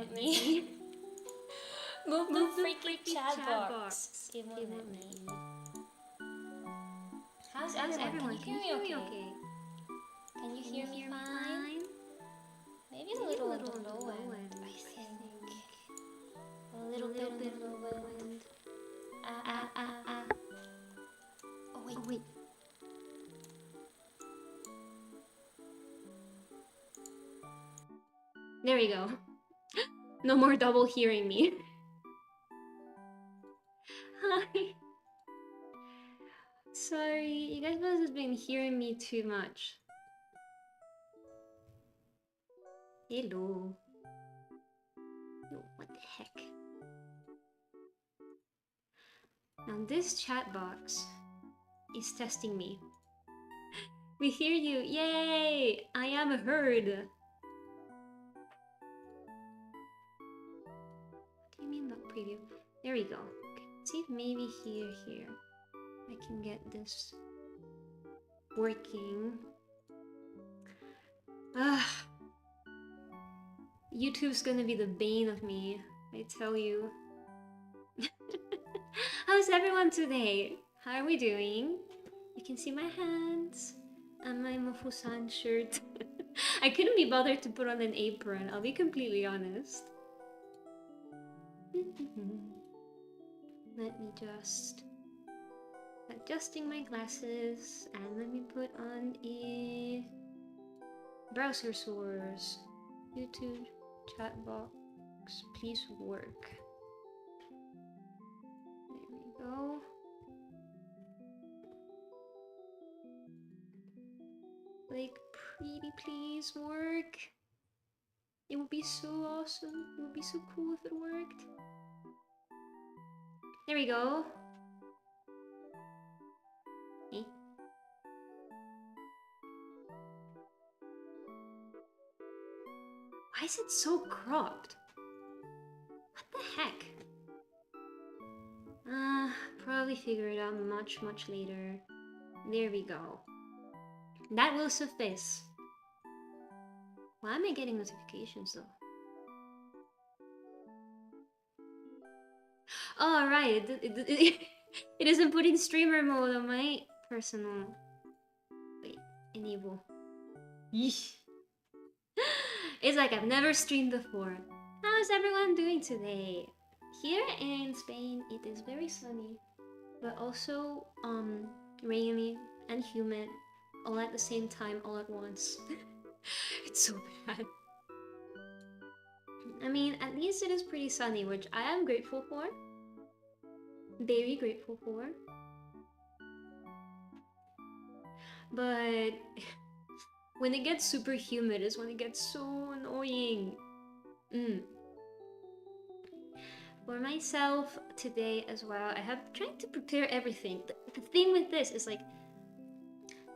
let me. Move the freaking chat box. It won't let me. How's everyone? Can you hear me okay? Can you hear me fine? Maybe it's a little on the low end, I think. A little bit on the low end. Oh wait. There we go. No more double hearing me. Hi. Sorry, you guys must have been hearing me too much. Hello. Oh, what the heck? Now this chat box is testing me. We hear you. Yay! I am heard. What do you mean about preview? There we go. Okay. See if maybe here I can get this working. YouTube's gonna be the bane of me, I tell you. How's everyone today? How are we doing? You can see my hands and my Mofusan shirt. I couldn't be bothered to put on an apron, I'll be completely honest. Let me just... adjusting my glasses, and let me put on a browser source. YouTube chat box, please work. There we go. Like, pretty please work. It would be so awesome. It would be so cool if it worked. There we go. Eh? Why is it so cropped? What the heck? Probably figure it out much later. There we go. That will suffice. Why am I getting notifications though? Oh, right. It isn't putting streamer mode on my personal. Wait, enable. Yeesh. It's like I've never streamed before. How's everyone doing today? Here in Spain, it is very sunny, but also rainy and humid all at the same time, all at once. It's so bad. I mean, at least it is pretty sunny, which I am grateful for. Very grateful for. But when it gets super humid is when it gets so annoying. For myself today as well, I have tried to prepare everything. The thing with this is like,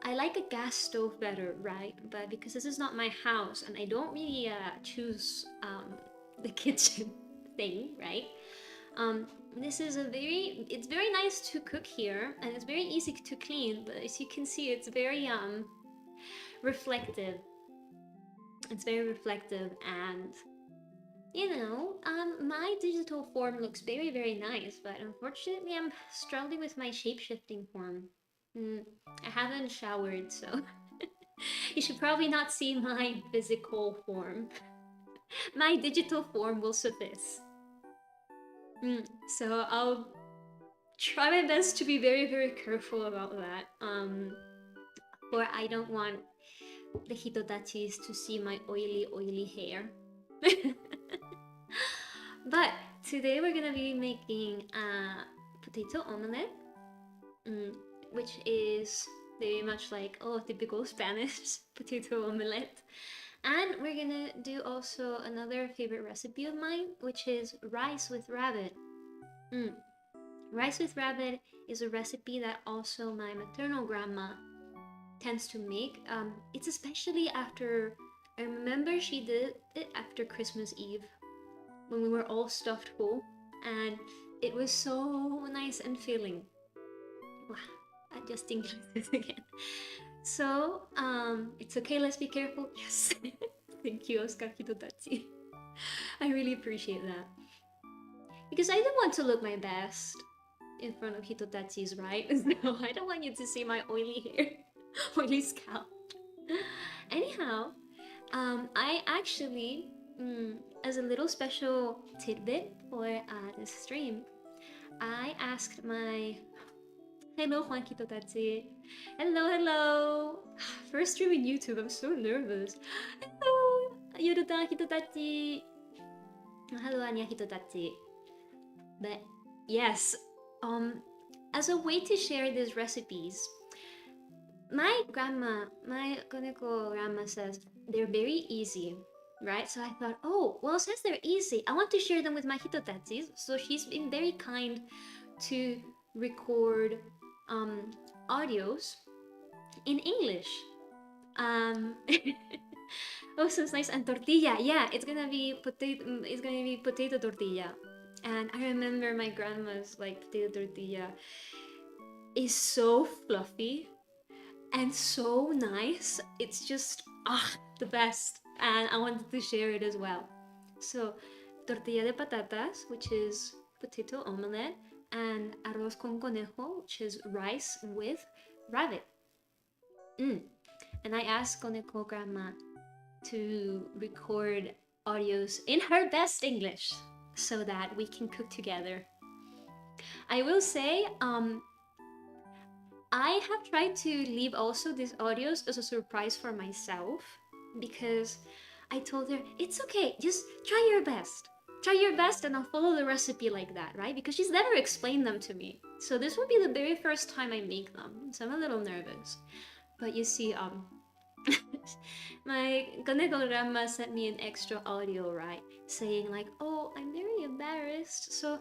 I like a gas stove better, right? But because this is not my house and I don't really choose the kitchen thing, right? This is it's very nice to cook here and it's very easy to clean, but as you can see, it's very reflective. It's very reflective, and you know, my digital form looks very nice, but unfortunately I'm struggling with my shape-shifting form. I haven't showered, so you should probably not see my physical form. My digital form will suffice. So I'll try my best to be very careful about that. For I don't want the hitotachis to see my oily hair. But today we're gonna be making a potato omelette, which is very much like, typical Spanish potato omelette. And we're gonna do also another favorite recipe of mine, which is rice with rabbit. Rice with rabbit is a recipe that also my maternal grandma tends to make. It's especially after, I remember she did it after Christmas Eve when we were all stuffed full, and it was so nice and filling. Wow, adjusting glasses again. So, it's okay, let's be careful. Yes. Thank you, Oscar Hitotachi. I really appreciate that. Because I don't want to look my best in front of Hitotachis, right? No, I don't want you to see my oily hair, oily scalp. Anyhow, I actually, as a little special tidbit for this stream, I asked my hello Juan Hitotachi. Hello, hello. First stream in YouTube. I'm so nervous. Hello, Yoruta Hitotachi. Hello, Anya Hitotachi. But yes, as a way to share these recipes, my Koneko grandma says they're very easy, right? So I thought, oh, well, since they're easy, I want to share them with my Hitotachis. So she's been very kind to record audios in English. Oh, sounds nice. And tortilla, yeah, it's gonna be potato. It's gonna be potato tortilla. And I remember my grandma's like potato tortilla is so fluffy and so nice. It's just the best. And I wanted to share it as well. So, tortilla de patatas, which is potato omelette, and arroz con conejo, which is rice with rabbit. And I asked Koneko grandma to record audios in her best English so that we can cook together. I will say, I have tried to leave also these audios as a surprise for myself because I told her, it's okay, just try your best. Try your best and I'll follow the recipe like that, right? Because she's never explained them to me. So this will be the very first time I make them. So I'm a little nervous. But you see, my Koneko grandma sent me an extra audio, right? Saying like, oh, I'm very embarrassed. So,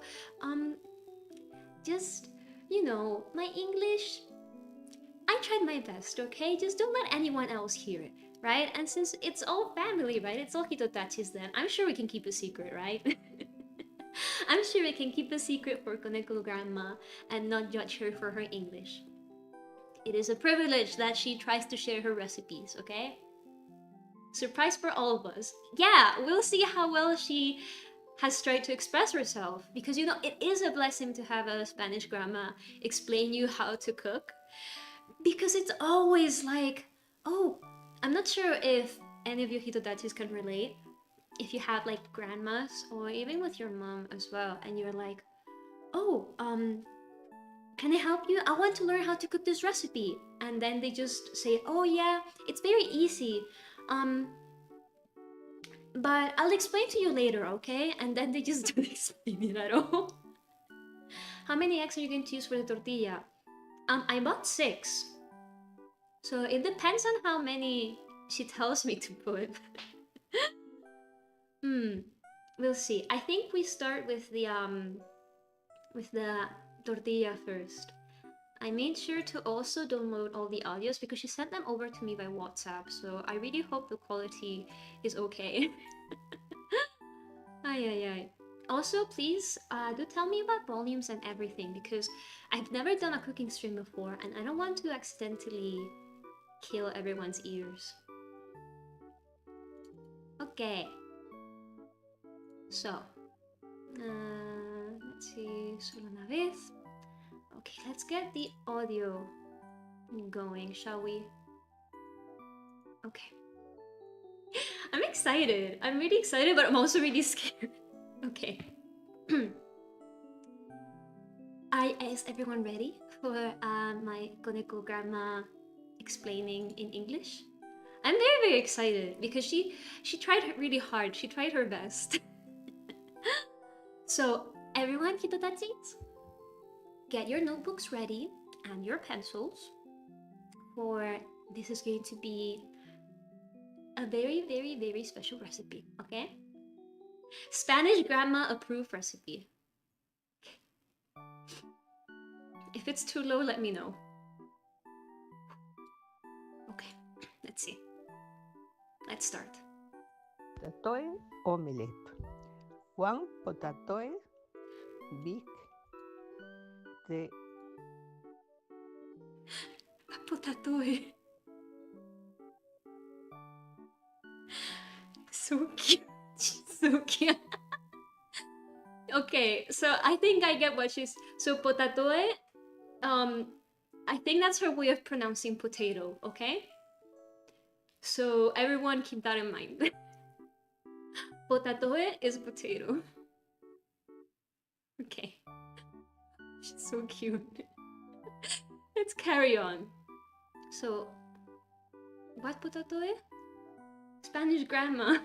just, my English, I tried my best, okay? Just don't let anyone else hear it, right? And since it's all family, right? It's all Hitotachis then. I'm sure we can keep a secret, right? I'm sure we can keep a secret for Koneko grandma and not judge her for her English. It is a privilege that she tries to share her recipes, okay? Surprise for all of us. Yeah, we'll see how well she has tried to express herself. Because, it is a blessing to have a Spanish grandma explain you how to cook. Because it's always like, oh, I'm not sure if any of you Hitotachis can relate. If you have like grandmas or even with your mom as well, and you're like, oh, can I help you? I want to learn how to cook this recipe. And then they just say, oh yeah, it's very easy. But I'll explain to you later, okay? And then they just don't explain it at all. How many eggs are you going to use for the tortilla? I bought 6. So it depends on how many she tells me to put. We'll see. I think we start with the tortilla first. I made sure to also download all the audios because she sent them over to me by WhatsApp, so I really hope the quality is okay. Ay. Also, please do tell me about volumes and everything because I've never done a cooking stream before and I don't want to accidentally kill everyone's ears. Okay. So, let's see, solo una vez. Okay, let's get the audio going, shall we? Okay. I'm excited. I'm really excited, but I'm also really scared. Okay. Is everyone ready for my Koneko grandma explaining in English? I'm very, very excited because she tried really hard. She tried her best. So, everyone, Hitotachis, get your notebooks ready and your pencils for this is going to be a very, very, very special recipe, okay? Spanish grandma approved recipe. If it's too low, let me know. Okay, let's see. Let's start. Potato omelette. 1 potato, big, the Potato. So cute. So cute. Okay, so I think I get what she's. So potatoe, I think that's her way of pronouncing potato. Okay, so everyone keep that in mind. Potatoe is potato. Okay, she's so cute. Let's carry on. So, what potatoe? Spanish grandma.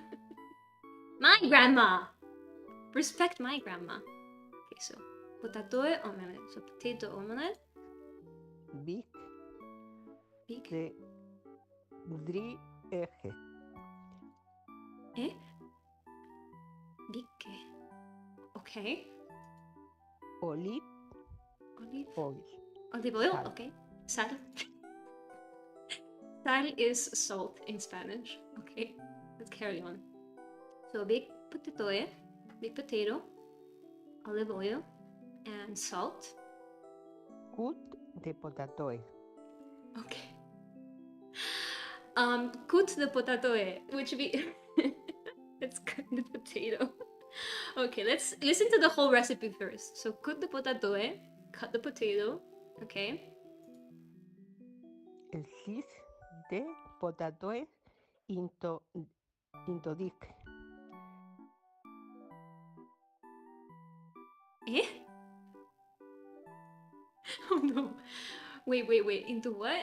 My grandma. Respect my grandma. Okay, so potatoe omelette. So potato omelette. Big Big. de drie eggen. Eh? Big. Okay. Olive Olive. oil. Olive oil. Sal. Okay. Sal. Sal is salt in Spanish. Okay. Let's carry on. So big potatoe, big potato, olive oil, and salt. Cut de potatoe. Okay. Cut the potatoe, which be let's cut the potato. Okay, let's listen to the whole recipe first. So cut the potatoe, cut the potato. Okay. El cis de potatoe into dick. Eh? Oh no. Wait. Into what?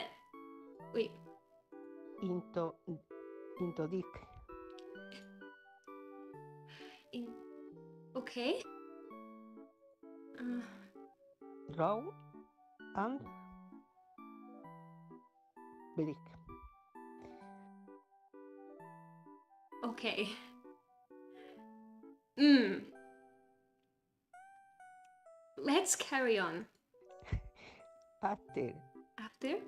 Wait. Into dick. Okay. Raw and brick. Okay. Let's carry on. After After?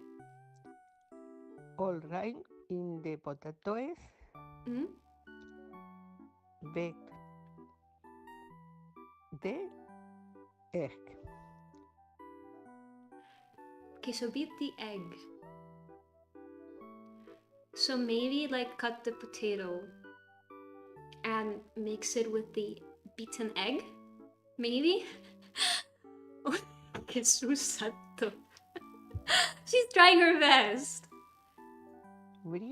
all right in the potatoes, bake the egg. Okay, so beat the egg. So maybe like cut the potato and mix it with the beaten egg? Maybe? Que susato. She's trying her best. With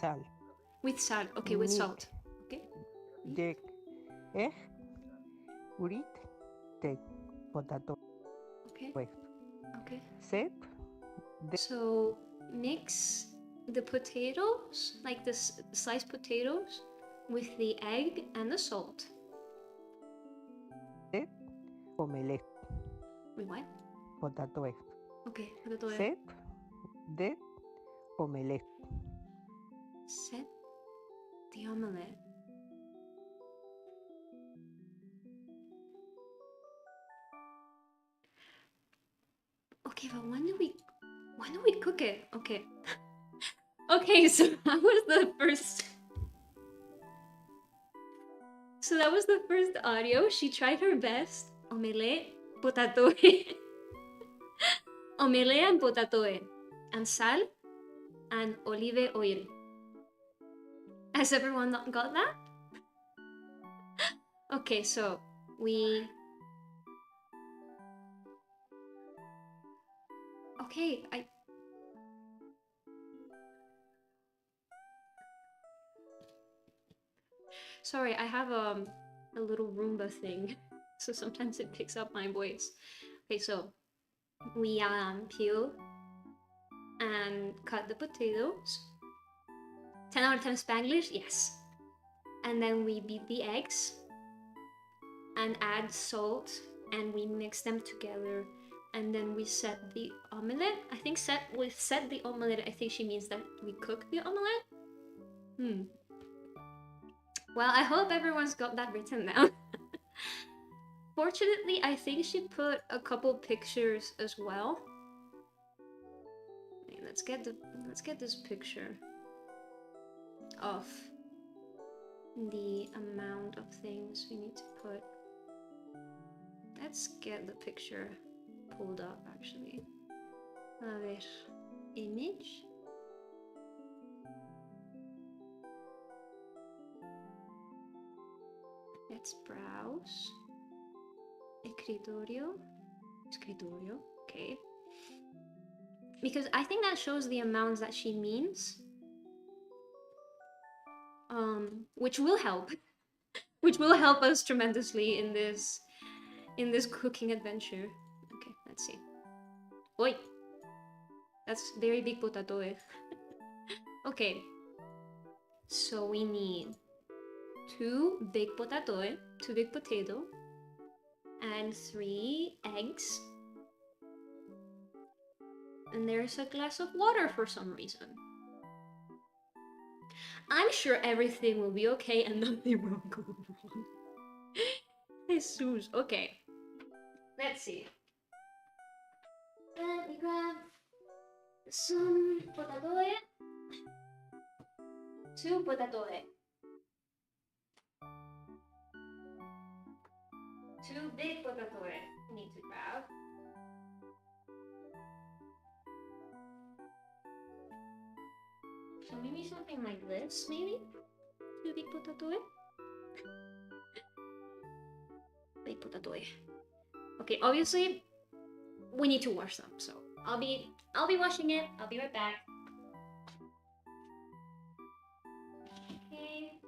sal. With salt. Okay, with salt. Okay. The egg with the potato. Okay. Okay. Set the So mix the potatoes, like the sliced potatoes, with the egg and the salt. omelette. Wait, what? Potato egg. Okay, potato egg. Set the omelette. Set the omelette. Okay, but when do we cook it? Okay. Okay, so that was the first. So that was the first audio. She tried her best. Omelette, potato. Omelette and potato. And sal and olive oil. Has everyone got that? Okay, so we... Okay, Sorry, I have a little Roomba thing, so sometimes it picks up my voice. Okay, so we peel and cut the potatoes. 10 out of 10 Spanglish? Yes. And then we beat the eggs and add salt and we mix them together. And then we set the omelette. I think with set the omelette, I think she means that we cook the omelette. Well, I hope everyone's got that written down. Fortunately, I think she put a couple pictures as well. Okay, let's get this picture of the amount of things we need to put. Let's get the picture pulled up actually. A ver, image. Let's browse. Escritorio. Okay. Because I think that shows the amounts that she means. Which will help. Which will help us tremendously in this cooking adventure. Okay, let's see. Oi! That's very big potato. Okay. So we need 2 big potato, 2 big potato, and 3 eggs. And there's a glass of water for some reason. I'm sure everything will be okay and nothing will go wrong. Jesus. Okay. Let's see. Let me grab some potato. 2 potato. 2 big potato we need to grab. So maybe something like this, maybe? 2 big potato. Big potato. Okay, obviously we need to wash them, so I'll be washing it. I'll be right back. Okay.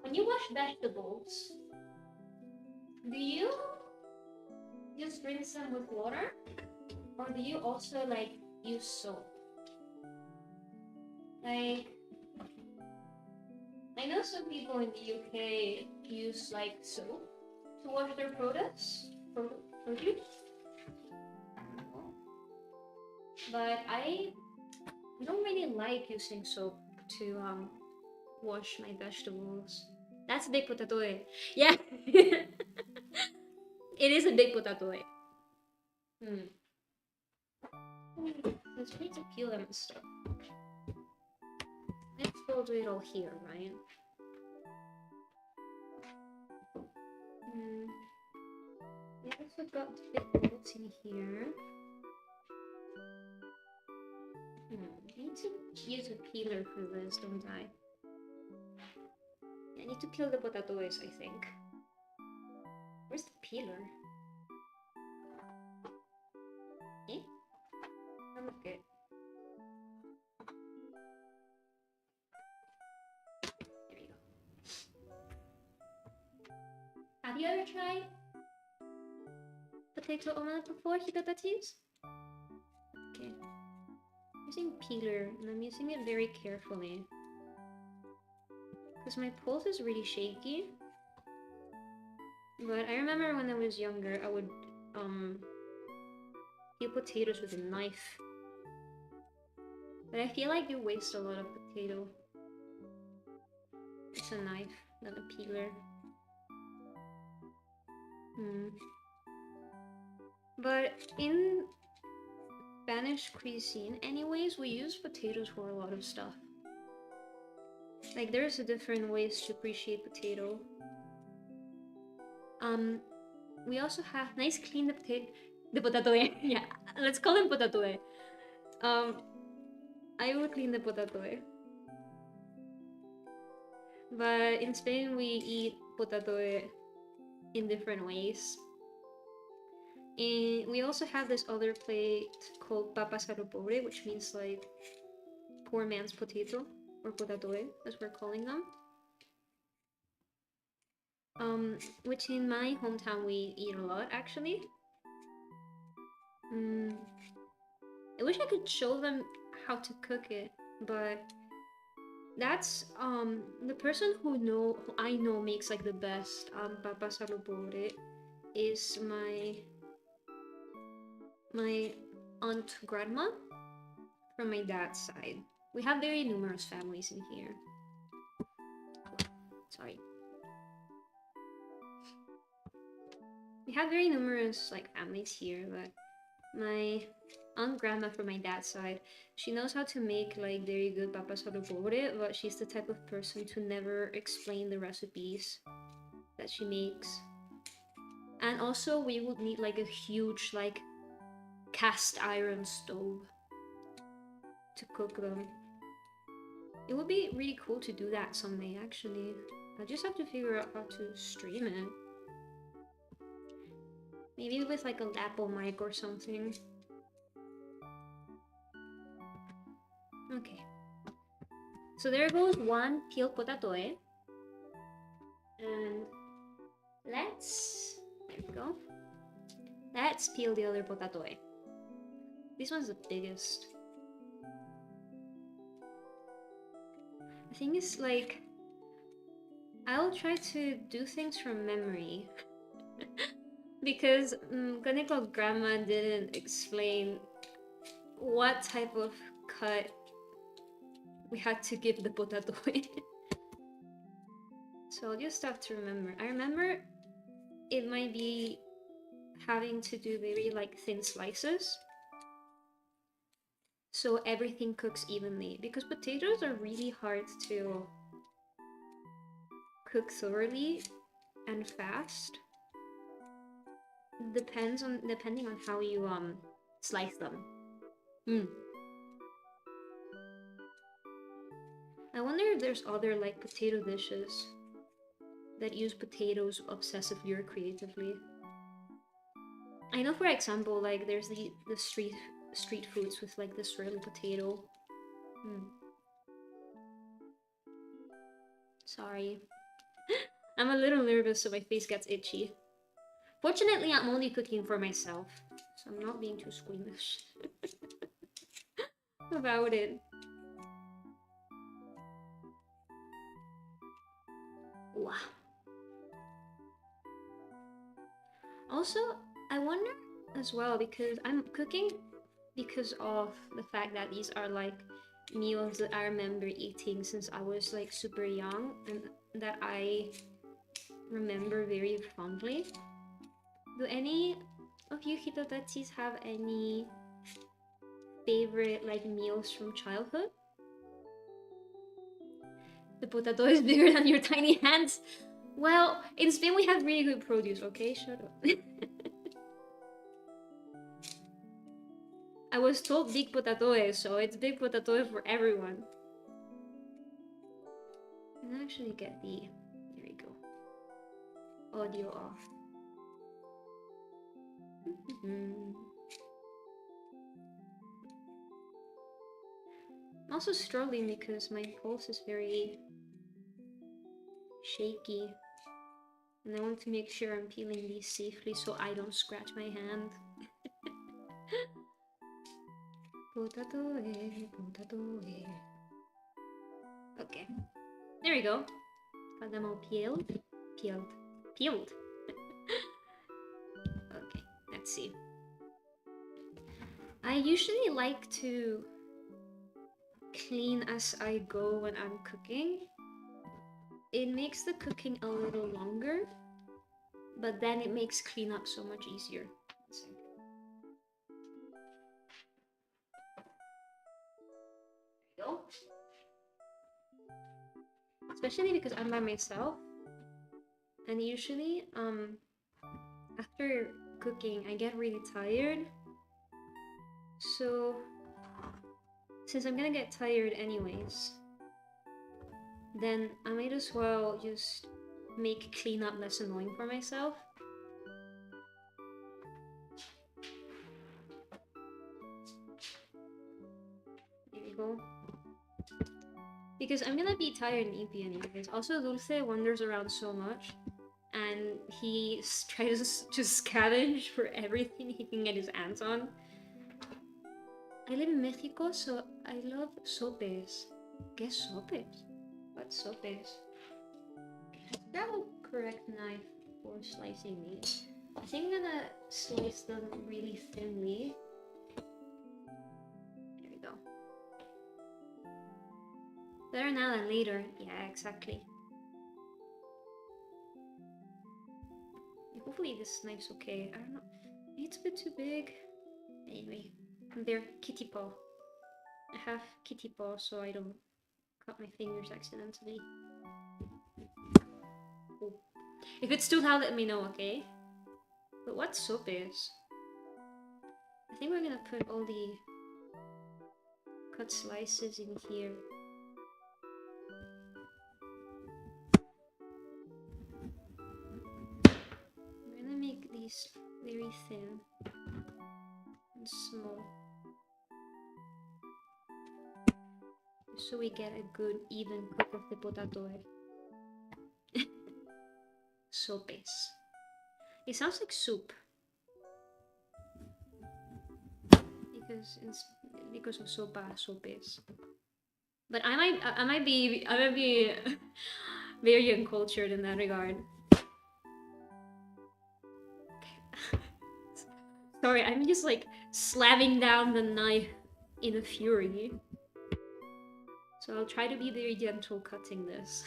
When you wash vegetables, do you just rinse them with water? Or do you also like use soap? Like, I know some people in the UK use like soap to wash their produce. But I don't really like using soap to wash my vegetables. That's a big potato. Yeah. It is a big potato. Let's try to peel them and stuff. Let's go do it all here, right? We also got vegetables in here. I need to use a peeler for this, don't I? I need to peel the potatoes, I think. Where's the peeler? Eh? Oh, okay. There you go. Have you ever tried potato omelette before, Hitotatis? Okay. I'm using peeler, and I'm using it very carefully. Because my pulse is really shaky. But I remember when I was younger, I would peel potatoes with a knife. But I feel like you waste a lot of potato. It's a knife, not a peeler. But in Spanish cuisine, anyways, we use potatoes for a lot of stuff. Like, there's different ways to appreciate potato. We also have nice clean the potato. Yeah, let's call them potato. I will clean the potato. But in Spain, we eat potato in different ways. And we also have this other plate called papas a lo pobre, which means like poor man's potato, or potato, as we're calling them. Which in my hometown we eat a lot, actually. I wish I could show them how to cook it, but that's the person who I know makes like the best papas a lo pobre is my aunt grandma from my dad's side. We have very numerous families in here. Sorry. We have very numerous like families here, but my aunt grandma from my dad's side, she knows how to make like very good papas a lo pobre, but she's the type of person to never explain the recipes that she makes. And also we would need like a huge like cast iron stove to cook them. It would be really cool to do that someday, actually. I just have to figure out how to stream it. Maybe with like a lapel mic or something. Okay. So there goes one peeled potato, eh? And let's... There we go. Let's peel the other potato, eh? This one's the biggest. The thing is, like... I'll try to do things from memory. Because Konekyun's grandma didn't explain what type of cut we had to give the potato in. So I'll just have to remember. I remember it might be having to do very like thin slices, so everything cooks evenly, because potatoes are really hard to cook thoroughly and fast. Depending on how you slice them. I wonder if there's other like potato dishes that use potatoes obsessively or creatively. I know, for example, like there's the street foods with like the swirly potato. Sorry. I'm a little nervous so my face gets itchy. Fortunately, I'm only cooking for myself, so I'm not being too squeamish about it. Wow. Also, I wonder as well, because I'm cooking because of the fact that these are like meals that I remember eating since I was like super young and that I remember very fondly. Do any of you hitotetsis have any favorite like meals from childhood? The potato is bigger than your tiny hands. Well, in Spain we have really good produce, okay? Shut up. I was told big potatoe, so it's big potatoe for everyone. And actually get the... There we go. Audio off. I'm also struggling because my pulse is very shaky. And I want to make sure I'm peeling these safely so I don't scratch my hand. Potato. Okay. There we go. Got them all peeled. Peeled. Okay, let's see. I usually like to clean as I go when I'm cooking. It makes the cooking a little longer, but then it makes cleanup so much easier. There we go. Especially because I'm by myself, and usually after cooking I get really tired, so since I'm gonna get tired anyways, then I might as well just make cleanup less annoying for myself. There we go. Because I'm gonna be tired and eepy anyways. Also, Dulce wanders around so much, and he tries to scavenge for everything he can get his hands on. I live in Mexico, so I love sopes. ¿Qué sopes? What sopes? Grab a correct knife for slicing these. I think I'm gonna slice them really thinly. There we go. Better now than later. Yeah, exactly. Hopefully this knife's okay. I don't know. Maybe it's a bit too big. Anyway, they're kitty paw. I have kitty paw so I don't cut my fingers accidentally. Oh. If it's too loud, let me know, okay? But what soap is? I think we're gonna put all the cut slices in here. very thin and small. So we get a good even cook of the potato. Sopes. It sounds like soup. Because of sopa, sopes. But I might be very uncultured in that regard. Sorry, I'm just like slamming down the knife in a fury. So I'll try to be very gentle cutting this.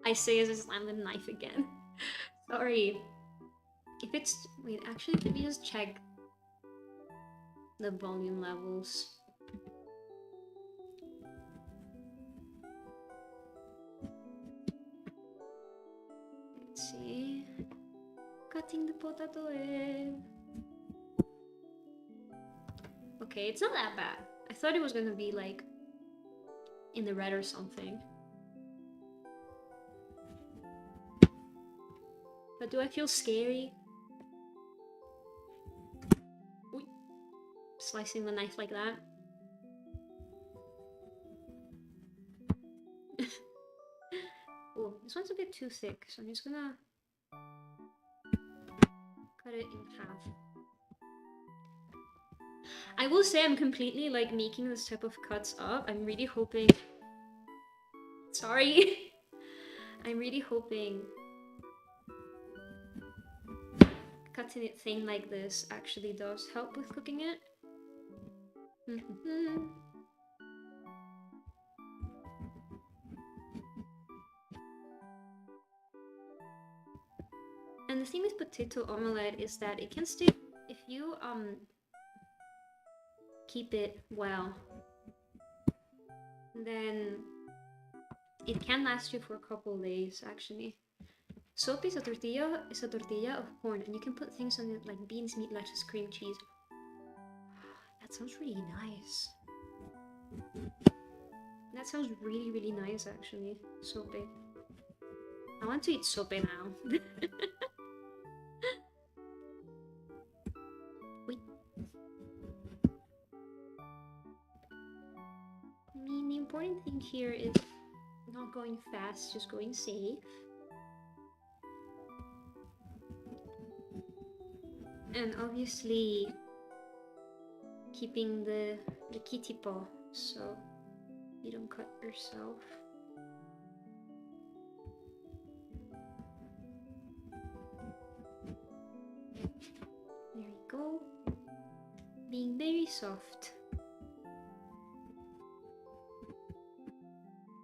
I say as I slam the knife again. Sorry. If it's... Wait, actually, let me just check the volume levels. Let's see. Cutting the potato in. Okay, it's not that bad. I thought it was gonna be like in the red or something. But do I feel scary? Ooh. Slicing the knife like that. Oh, this one's a bit too thick, so I'm just gonna cut it in half. I will say I'm completely like making this type of cuts up. I'm really hoping... Sorry. I'm really hoping cutting it thin like this actually does help with cooking it. And the thing with potato omelette is that it can stay if you keep it well, then it can last you for a couple days actually. Soap is a tortilla of corn, and you can put things on it like beans, meat, lettuce, cream cheese. That sounds really nice. That sounds really, really nice actually. Sope. I want to eat sope now. Wait. I mean, the important thing here is not going fast, just going safe. And obviously keeping the kitty paw so you don't cut yourself. There you go. Being very soft.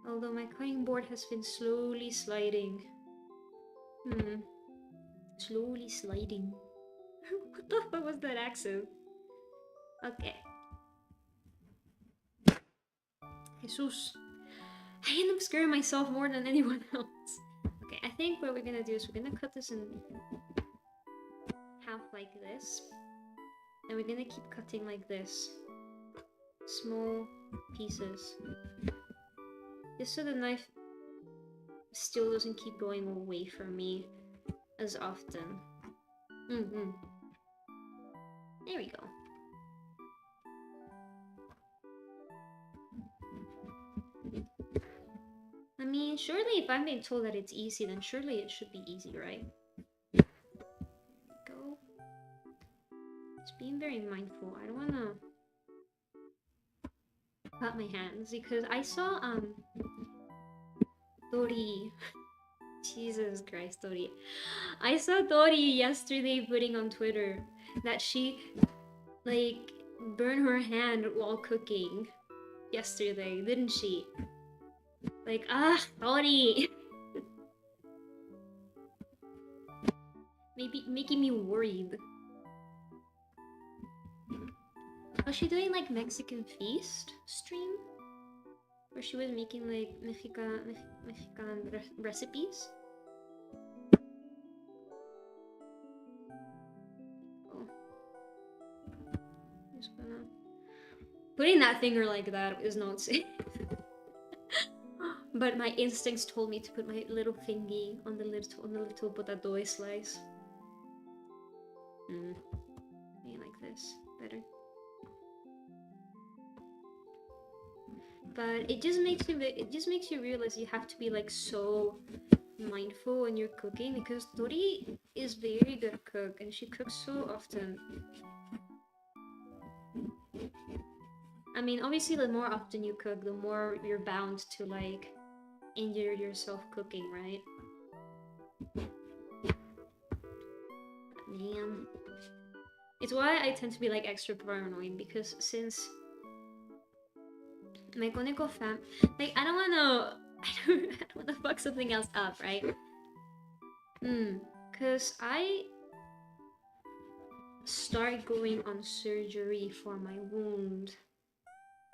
Although my cutting board has been slowly sliding. Slowly sliding. What the fuck was that accent? Okay. Jesus. I end up scaring myself more than anyone else. Okay, I think what we're gonna do is we're gonna cut this in half like this. And we're gonna keep cutting like this. Small pieces. Just so the knife still doesn't keep going away from me as often. There we go. I mean, surely if I'm being told that it's easy, then surely it should be easy, right? There we go. Just being very mindful. I don't wanna cut my hands because I saw Tori. Jesus Christ, Tori. I saw Tori yesterday putting on Twitter that she like burned her hand while cooking yesterday, didn't she? Like, Tori. Maybe making me worried. Was she doing like Mexican feast stream? Where she was making like Mexican recipes? Oh. Just gonna... Putting that finger like that is not safe. But my instincts told me to put my little thingy on the little potato slice. Maybe like this, better. But it just makes you realize you have to be like so mindful when you're cooking, because Tori is very good cook and she cooks so often. I mean, obviously the more often you cook, the more you're bound to like injure yourself cooking, right? Man, it's why I tend to be like extra paranoid, because since my Koneko fam, like I don't wanna fuck something else up, right? Cause I start going on surgery for my wound,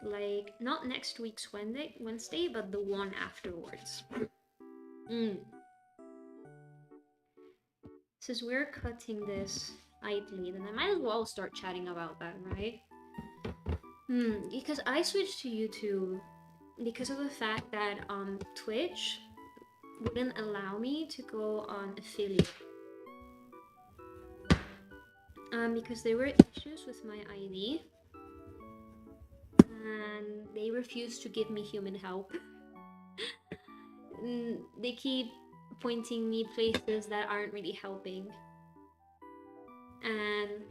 like not next week's Wednesday, but the one afterwards. Since we're cutting this idly, then I might as well start chatting about that, right? Because I switched to YouTube because of the fact that Twitch wouldn't allow me to go on affiliate. Because there were issues with my ID and they refused to give me human help. They keep pointing me places that aren't really helping. And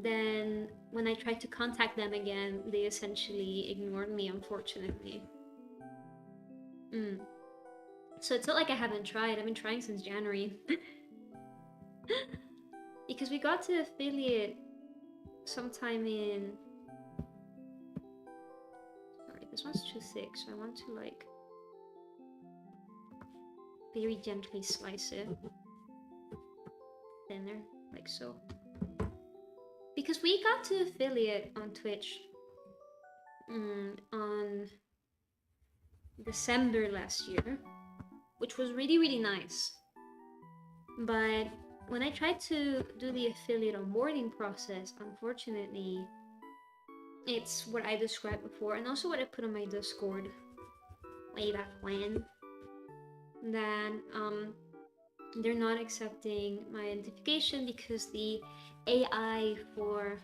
then when I tried to contact them again, they essentially ignored me, unfortunately. So it's not like I haven't tried. I've been trying since January. Because we got to affiliate sometime in... Sorry, this one's too thick, so I want to like very gently slice it. Thinner, like so. Because we got to affiliate on Twitch on December last year, which was really, really nice. But when I tried to do the affiliate onboarding process, unfortunately, it's what I described before, and also what I put on my Discord way back when, that they're not accepting my identification because the AI for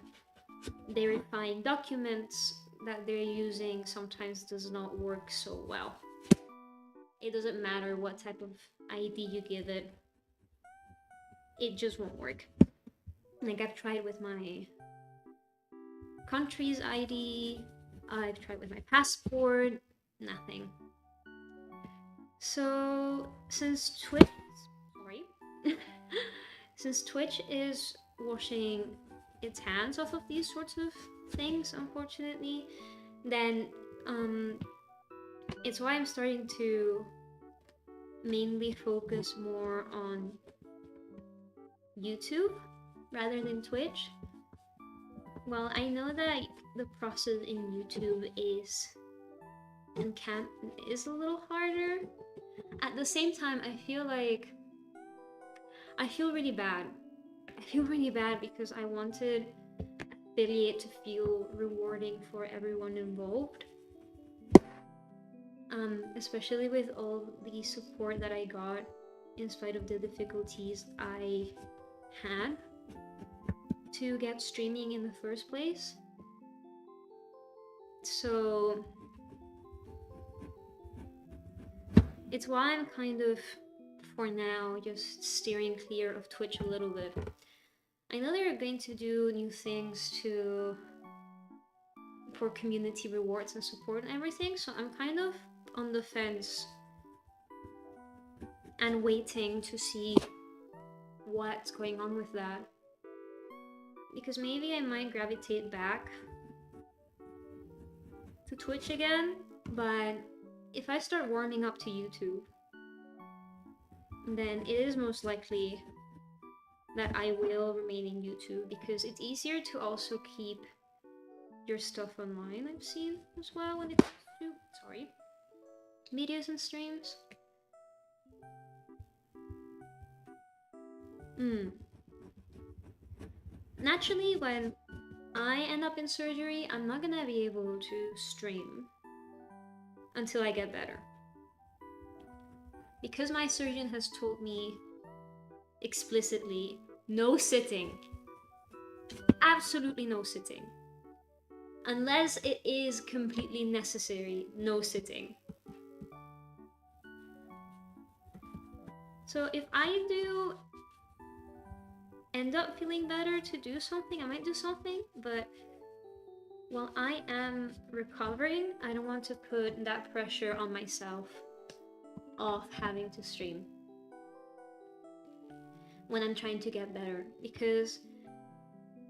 verifying documents that they're using sometimes does not work so well. It doesn't matter what type of ID you give it, it just won't work. Like, I've tried with my country's ID, I've tried with my passport, nothing. So since Twitch is washing its hands off of these sorts of things, unfortunately, then it's why I'm starting to mainly focus more on YouTube rather than Twitch. Well, I know that the process in YouTube is a little harder. At the same time, I feel really bad. I feel really bad because I wanted affiliate to feel rewarding for everyone involved. Especially with all the support that I got in spite of the difficulties I had to get streaming in the first place. So it's why I'm kind of, for now, just steering clear of Twitch a little bit. I know they're going to do new things for community rewards and support and everything, so I'm kind of on the fence and waiting to see what's going on with that. Because maybe I might gravitate back to Twitch again, but if I start warming up to YouTube, then it is most likely that I will remain in YouTube, because it's easier to also keep your stuff online, I've seen as well, when it comes to, videos and streams. Naturally, when I end up in surgery, I'm not gonna be able to stream. until I get better. Because my surgeon has told me explicitly, no sitting. Absolutely no sitting. Unless it is completely necessary, no sitting. So if I do end up feeling better to do something, I might do something, but while I am recovering, I don't want to put that pressure on myself of having to stream when I'm trying to get better, because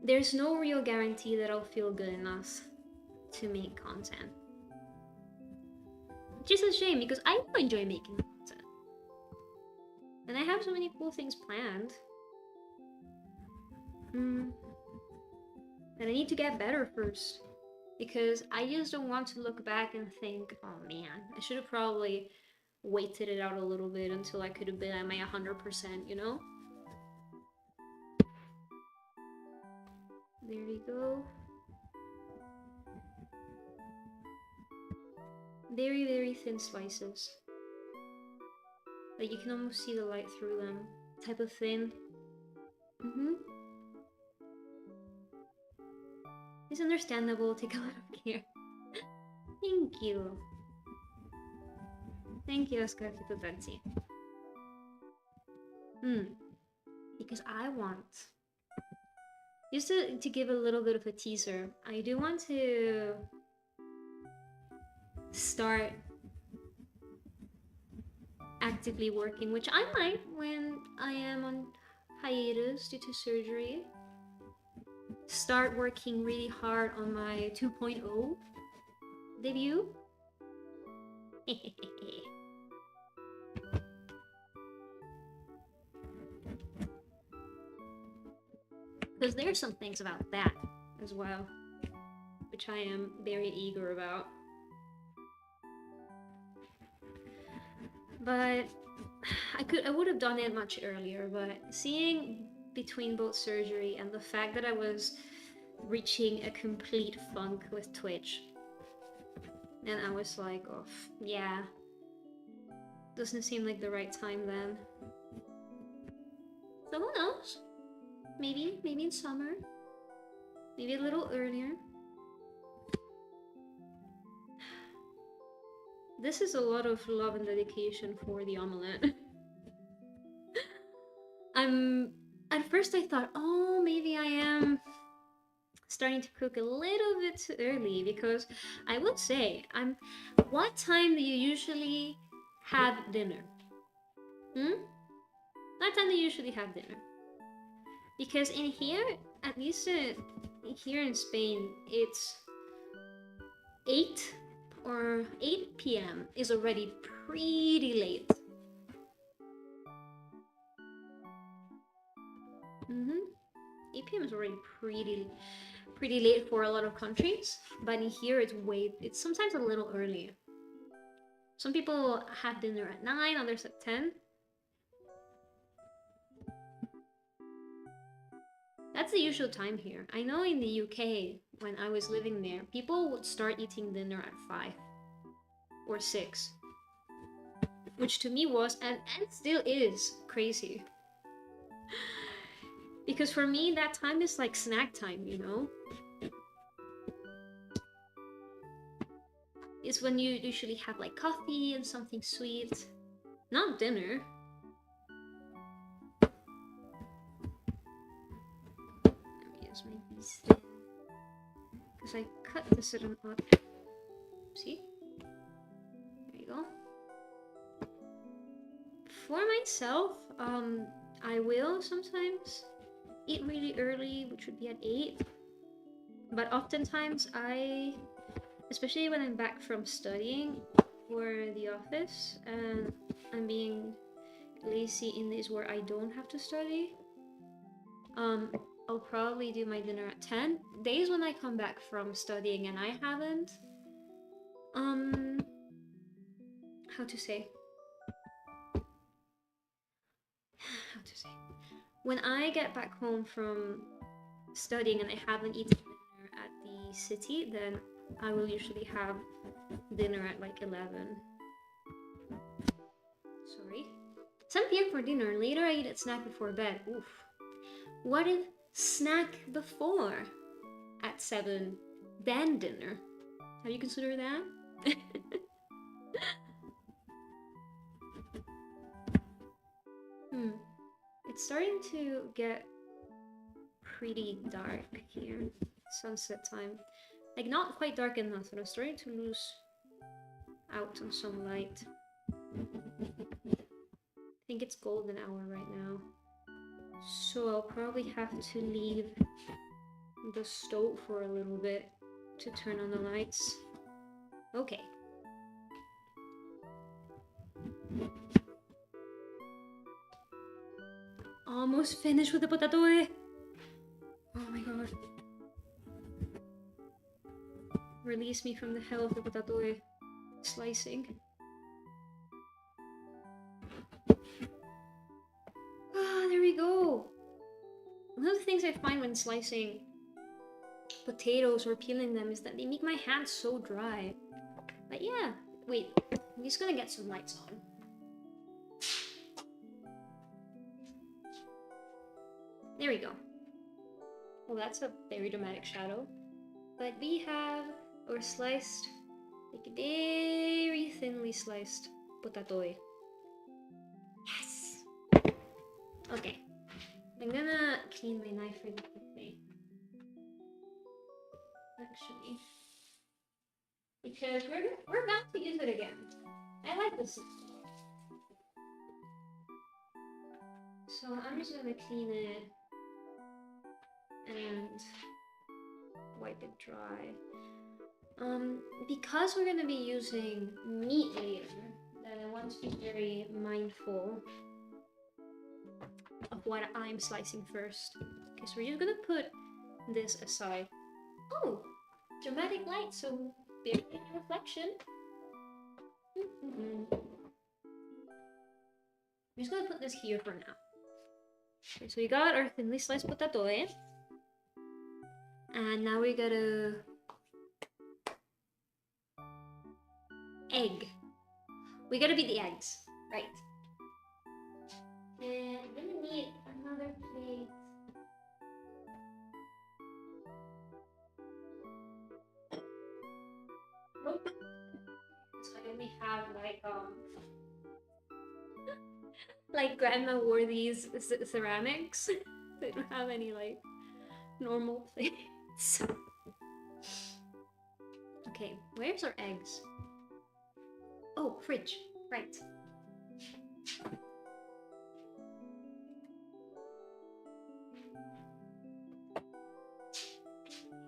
there's no real guarantee that I'll feel good enough to make content. Which is a shame, because I do enjoy making content. And I have so many cool things planned. And I need to get better first, because I just don't want to look back and think, oh man, I should have probably waited it out a little bit until I could have been at my 100%, you know? There we go. Very, very thin slices. Like you can almost see the light through them. Type of thin. It's understandable. Take a lot of care. Thank you. Thank you, Oscar Kitotansi. Because I want... Just to give a little bit of a teaser, I do want to start actively working, which I might when I am on hiatus due to surgery. Start working really hard on my 2.0 debut. Because there's some things about that as well, which I am very eager about. But I would have done it much earlier, but seeing between both surgery and the fact that I was reaching a complete funk with Twitch, and I was like, oh, yeah, doesn't seem like the right time then. So who knows? Maybe in summer. Maybe a little earlier. This is a lot of love and dedication for the omelette. At first I thought, oh, maybe I am starting to cook a little bit too early, because I would say, what time do you usually have dinner? What time do you usually have dinner? Because in here, at least here in Spain, it's 8 or 8 p.m. is already pretty late. 8 p.m. is already pretty late for a lot of countries, but in here it's sometimes a little early. Some people have dinner at 9, others at 10. That's the usual time here. I know in the UK, when I was living there, people would start eating dinner at 5 or 6. Which to me was, and still is, crazy. Because for me, that time is like snack time, you know? It's when you usually have like coffee and something sweet. Not dinner. Because I cut this at an odd... See? There you go. For myself, I will sometimes eat really early, which would be at 8. But oftentimes especially when I'm back from studying for the office and I'm being lazy in days where I don't have to study, I'll probably do my dinner at 10. Days when I come back from studying and I haven't, how to say? When I get back home from studying and I haven't eaten dinner at the city, then I will usually have dinner at like 11. Sorry. 7 p.m. for dinner. Later I eat a snack before bed. Oof. What if snack before at 7, then dinner? Have you considered that? It's starting to get pretty dark here. Sunset time. Like not quite dark enough, but I'm starting to lose out on some light. I think it's golden hour right now. So I'll probably have to leave the stove for a little bit to turn on the lights. Okay. Almost finished with the potato. Oh my god. Release me from the hell of the potato slicing. Ah, there we go. One of the things I find when slicing potatoes or peeling them is that they make my hands so dry. But yeah, wait, I'm just gonna get some lights on. There we go. Well, that's a very dramatic shadow. But we have our sliced, like very thinly sliced potato. Yes! Okay. I'm gonna clean my knife really quickly. Actually. Because we're about to use it again. I like this. So I'm just gonna clean it and wipe it dry. Because we're gonna be using meat later, then I want to be very mindful of what I'm slicing first. Okay, so we're just gonna put this aside. Oh, dramatic light, so very reflection. I'm just gonna put this here for now. Okay, so we got our thinly sliced potato, and now we gotta egg. We gotta beat the eggs, right? And I'm gonna need another plate. Nope. So I only have like grandma wore these ceramics. They don't have any like normal plates. Okay, where's our eggs? Oh, fridge, right.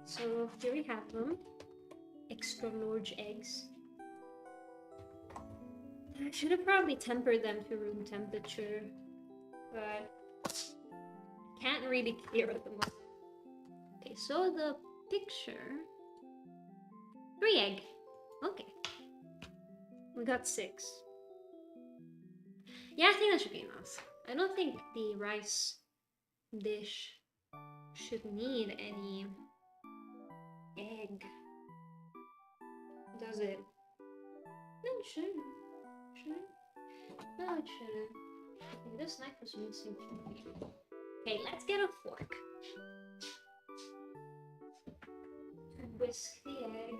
So here we have them. Extra large eggs. I should have probably tempered them to room temperature, but can't really clear at the moment. Okay, so the picture. 3 egg. Okay. We got 6. Yeah, I think that should be enough. I don't think the rice dish should need any egg. Does it? No, it shouldn't. Should it? No, it shouldn't. Okay, this knife was missing. Okay, let's get a fork. Whisk the egg.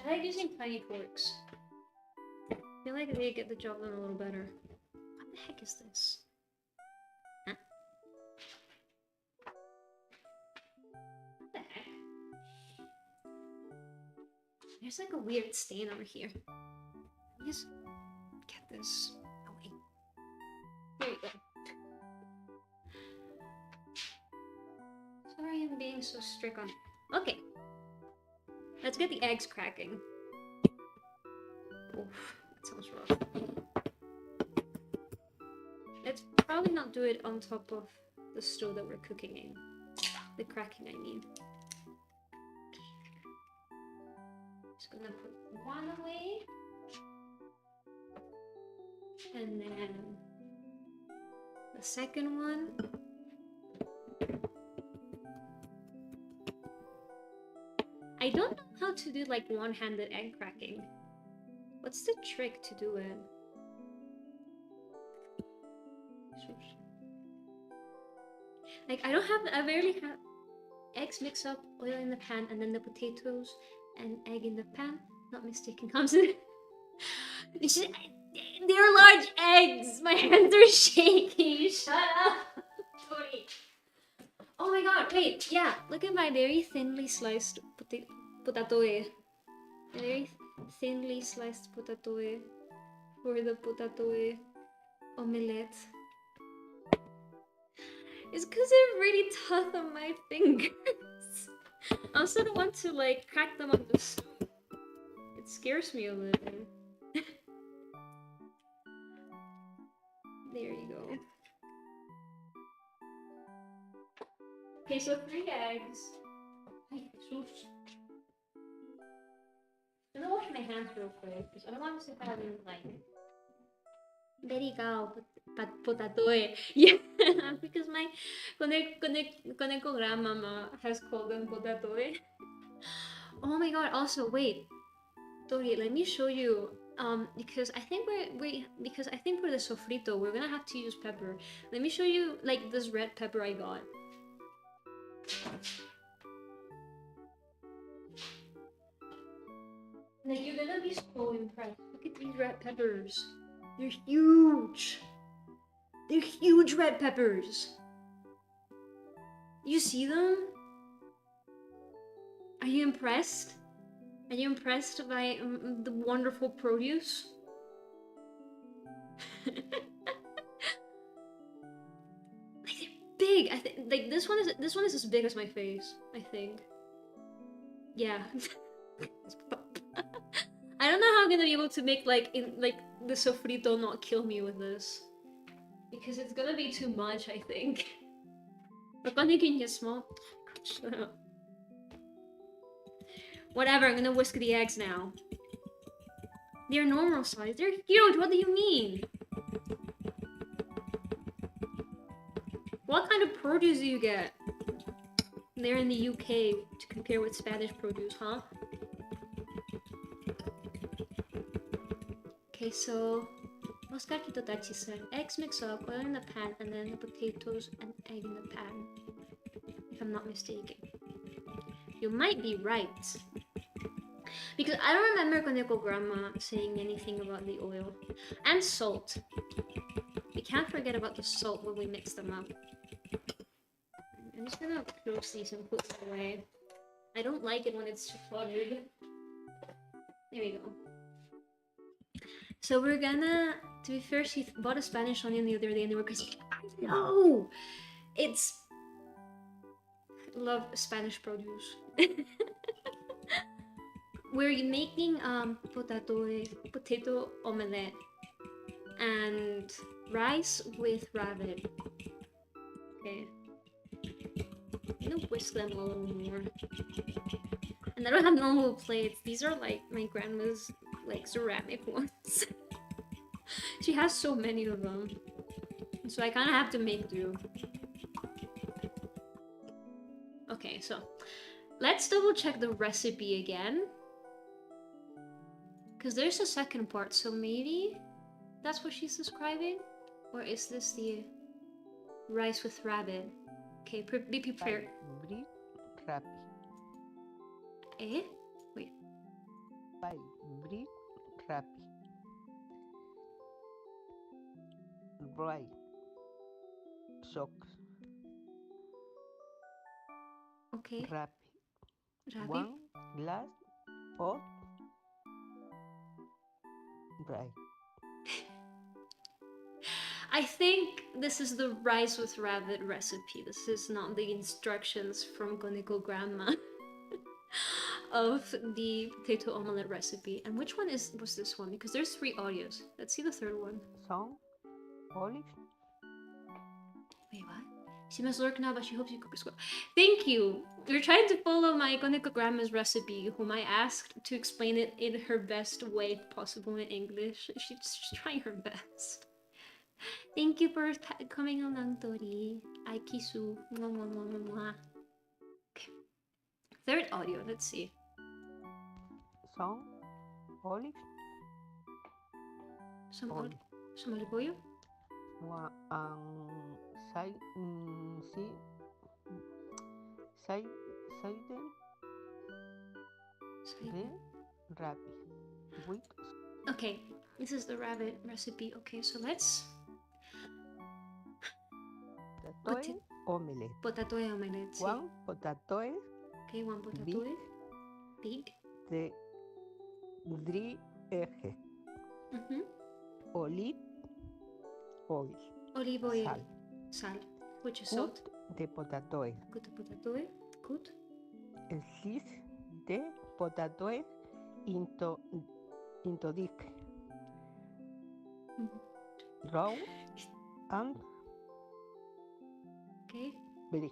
I like using tiny forks. I feel like they get the job done a little better. What the heck is this? Huh? What the heck? There's like a weird stain over here. Let me just get this away. There you go. Sorry I'm being so strict on. Okay. Let's get the eggs cracking. Oof, that sounds rough. Let's probably not do it on top of the stove that we're cooking in. The cracking, I mean. Just gonna put one away. And then the second one. I don't know how to do like one-handed egg cracking. What's the trick to do it? Like I rarely have eggs mix up, oil in the pan, and then the potatoes and egg in the pan. Not mistaken, comes in. They're large eggs! My hands are shaking! Shut up! Tori. Oh my god, wait, yeah, look at my very thinly sliced potato. Very thinly sliced potato for the potato omelette. It's because they're really tough on my fingers. I also don't want to like crack them on the stove. It scares me a little. There you go. Okay, so 3 eggs. I'm gonna wash my hands real quick because I don't want to have like very cow potato. Yeah, because my Koneko grandmama has called them potato. Oh my god! Also, wait, Tori, let me show you. Because I think for the sofrito we're gonna have to use pepper. Let me show you like this red pepper I got. Like you're gonna be so impressed. Look at these red peppers. They're huge. They're huge red peppers. You see them? Are you impressed? Are you impressed by the wonderful produce? Like they're big. I think like this one is as big as my face. I think. Yeah. I don't know how I'm gonna be able to make like the sofrito not kill me with this, because it's gonna be too much. I think. But Konekyun is small. Shut up. Whatever, I'm gonna whisk the eggs now. They're normal size. They're huge. What do you mean? What kind of produce do you get there in the UK to compare with Spanish produce, huh? Okay, so Oscar Kitotachi said eggs mix up, oil in the pan, and then the potatoes and egg in the pan. If I'm not mistaken. You might be right. Because I don't remember Koneko grandma saying anything about the oil. And salt. We can't forget about the salt when we mix them up. I'm just gonna close these and put them away. I don't like it when it's too cluttered. There we go. So we're gonna... To be fair, she bought a Spanish onion the other day and they were crazy. I know! It's... I love Spanish produce. We're making potato omelette and rice with rabbit. Okay. I'm gonna whisk them a little more. And I don't have normal plates. These are like my grandma's like ceramic ones. She has so many of them. So I kind of have to make do. Okay, so let's double check the recipe again. Because there's a second part, so maybe that's what she's describing? Or is this the rice with rabbit? Okay, be prepared. Eh? Wait. By Brit Rappi. Right. Socks. Okay. Rappi. 1 glass of right. I think this is the rice with rabbit recipe. This is not the instructions from Koneko grandma of the potato omelette recipe. And which one was this one? Because there's 3 audios. Let's see the third one. Some olive. Wait, what? She must work now, but she hopes you cook as well. Thank you! We're trying to follow my Koneko grandma's recipe, whom I asked to explain it in her best way possible in English. She's trying her best. Thank you for coming along, Tori. I kiss you. Mwah, mwah, mwah, mwah, mwah. Okay. Third audio, let's see. Some olives. Some Olive. some olive oil. Side, side, the rabbit with Okay, this is the rabbit recipe. Okay, so let's potato omelette. Potato omelette. Sí. One potato. Okay, one potato. Big. The 3 eggs. Olive oil. Olive oil. Sal. Sal. Which is Cut salt. the potato. Cut the potato. Cut. Slice the potato into thick. Raw and okay. brick.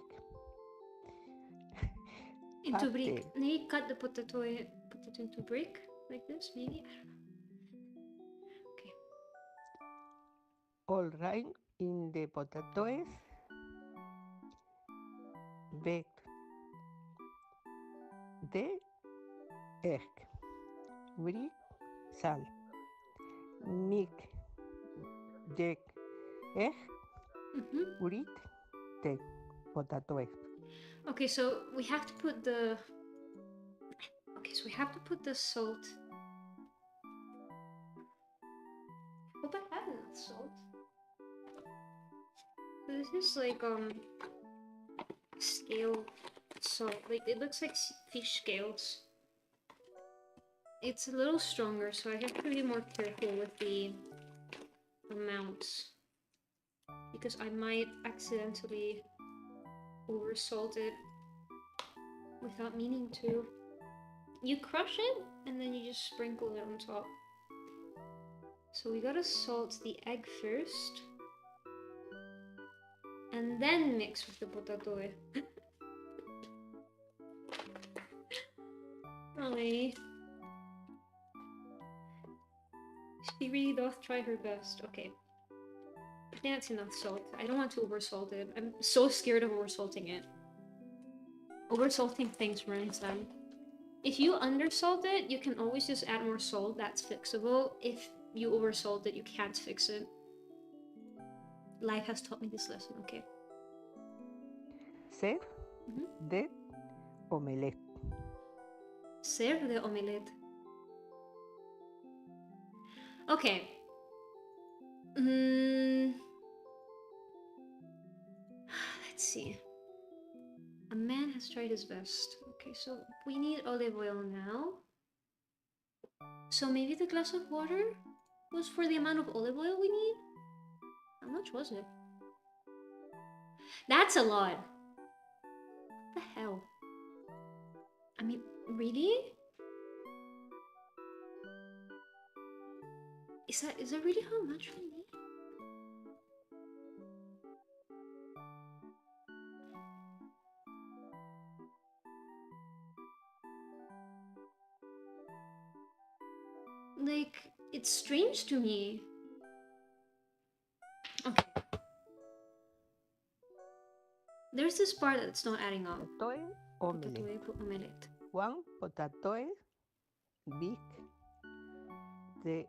Into brick. Maybe cut the potato into brick like this. Maybe I don't know. Okay. All right in the potatoes. Bake the egg with salt. Mix the egg with the potato. Okay, so we have to put the. Okay, so we have to put the salt. Hope I have enough salt. So this is like scale salt. Like it looks like fish scales. It's a little stronger, so I have to be more careful with the amounts because I might accidentally oversalt it without meaning to. You crush it and then you just sprinkle it on top. So we gotta salt the egg first and then mix with the potato. Ollie. She really doth try her best. Okay. I think that's enough salt. I don't want to oversalt it. I'm so scared of oversalting it. Oversalting things ruins them. If you undersalt it, you can always just add more salt. That's fixable. If you oversalt it, you can't fix it. Life has taught me this lesson, okay? Serve the omelette. Serve the omelette. Okay. Let's see. A man has tried his best. Okay, so we need olive oil now. So maybe the glass of water was for the amount of olive oil we need? How much was it? That's a lot. What the hell? I mean, really? Is that really how much we need? Like, it's strange to me. Okay. There's this part that's not adding up. Potato omelette. Omelette. One potato big. The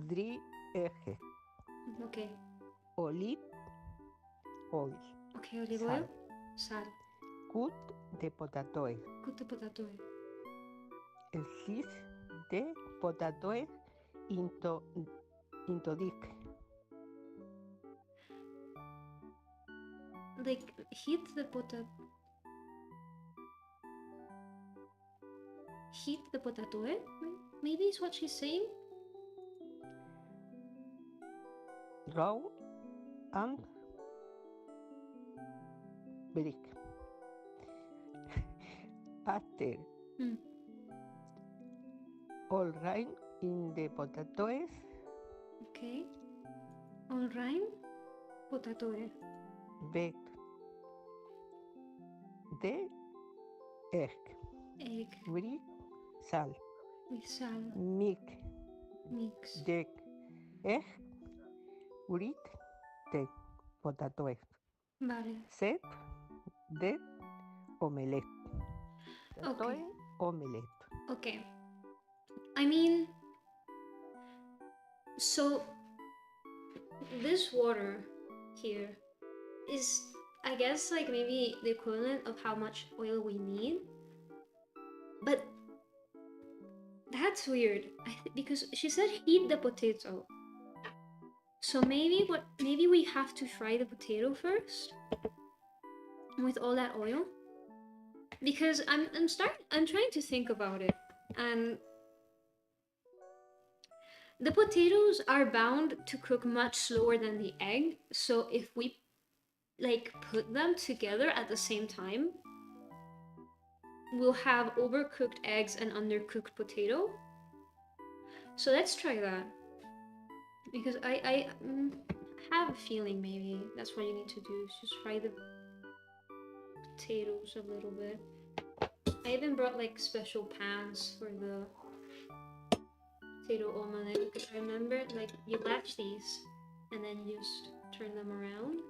3 eggs. Okay. Olive oil. Okay, olive Sal. oil. Sal. Cut the potato. Cut the potato. Slice the potato into thick. Like, heat the potato. Heat the potato, eh? Maybe is what she's saying? Raw and brick. After all right in the potatoes. Okay. All right. Potato. Bake the egg. Egg. With salt. With sal. Mix Mix. the egg Urit de potatoes. Vale. Set de omelette. Okay. Omelette. Okay. I mean, so this water here is, I guess, like maybe the equivalent of how much oil we need. But that's weird. Because she said heat the potato. So maybe we have to fry the potato first with all that oil. Because I'm trying to think about it, and the potatoes are bound to cook much slower than the egg. So if we like put them together at the same time, we'll have overcooked eggs and undercooked potato. So let's try that. Because I have a feeling maybe that's what you need to do, is just fry the potatoes a little bit. I even brought like special pans for the potato omelette, because I remember like you latch these and then you just turn them around.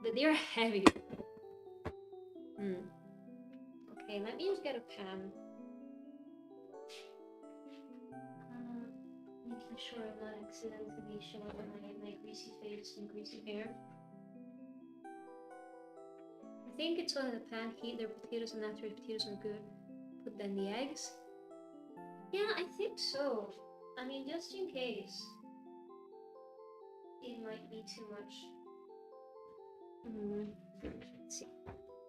But they're heavy. Okay, let me just get a pan. Making sure I'm not accidentally showing my greasy face and greasy hair. I think it's on the pan, heat their potatoes, and after the potatoes are good, put then the eggs. Yeah, I think so. I mean, just in case. It might be too much. Let's see.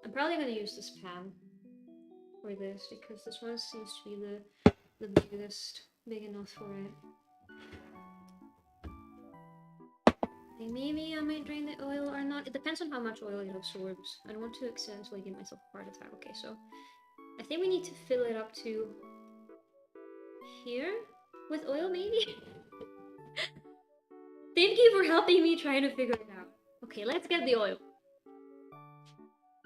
I'm probably gonna use this pan for this, because this one seems to be the big enough for it. Maybe I might drain the oil or not. It depends on how much oil it absorbs. I don't want to accidentally give myself a heart attack. Okay, so I think we need to fill it up to here with oil, maybe? Thank you for helping me try to figure it out. Okay, let's get the oil.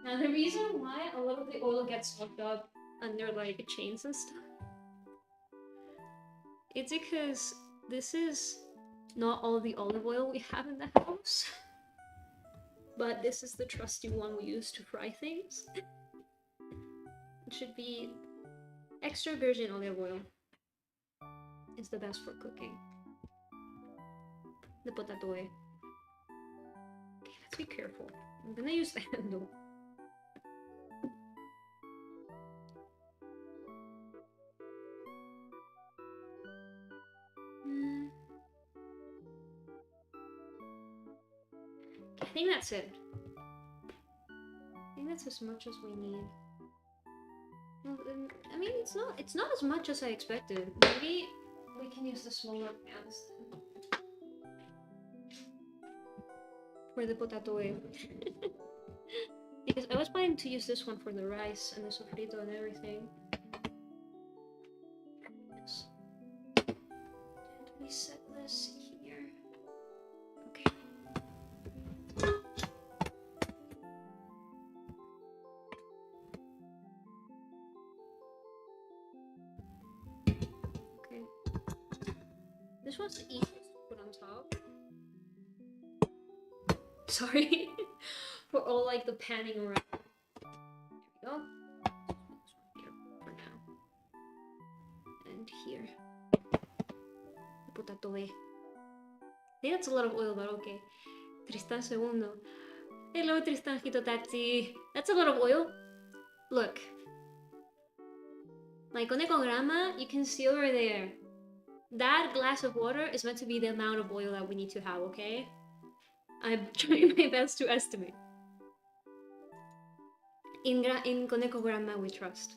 Now the reason why a lot of the oil gets soaked up under like chains and stuff, it's because this is not all the olive oil we have in the house, but this is the trusty one we use to fry things. It should be extra virgin olive oil. It's the best for cooking. The potato. Okay, let's be careful. I'm gonna use the handle. I think that's it. I think that's as much as we need. Well, I mean, it's not as much as I expected. Maybe we can use the smaller pans for the potato. Because I was planning to use this one for the rice and the sofrito and everything. Yes. And we set this here. Okay. Okay. This one's the easiest to put on top. Sorry for all like the panning around. There we go. This one here for now. And here. Potato. I think that's a lot of oil, but okay. Tristan segundo. Hello, Tristan Hitotati. That's a lot of oil. Look. My Konekograma, you can see over there. That glass of water is meant to be the amount of oil that we need to have, okay? I'm trying my best to estimate. In Konekograma we trust.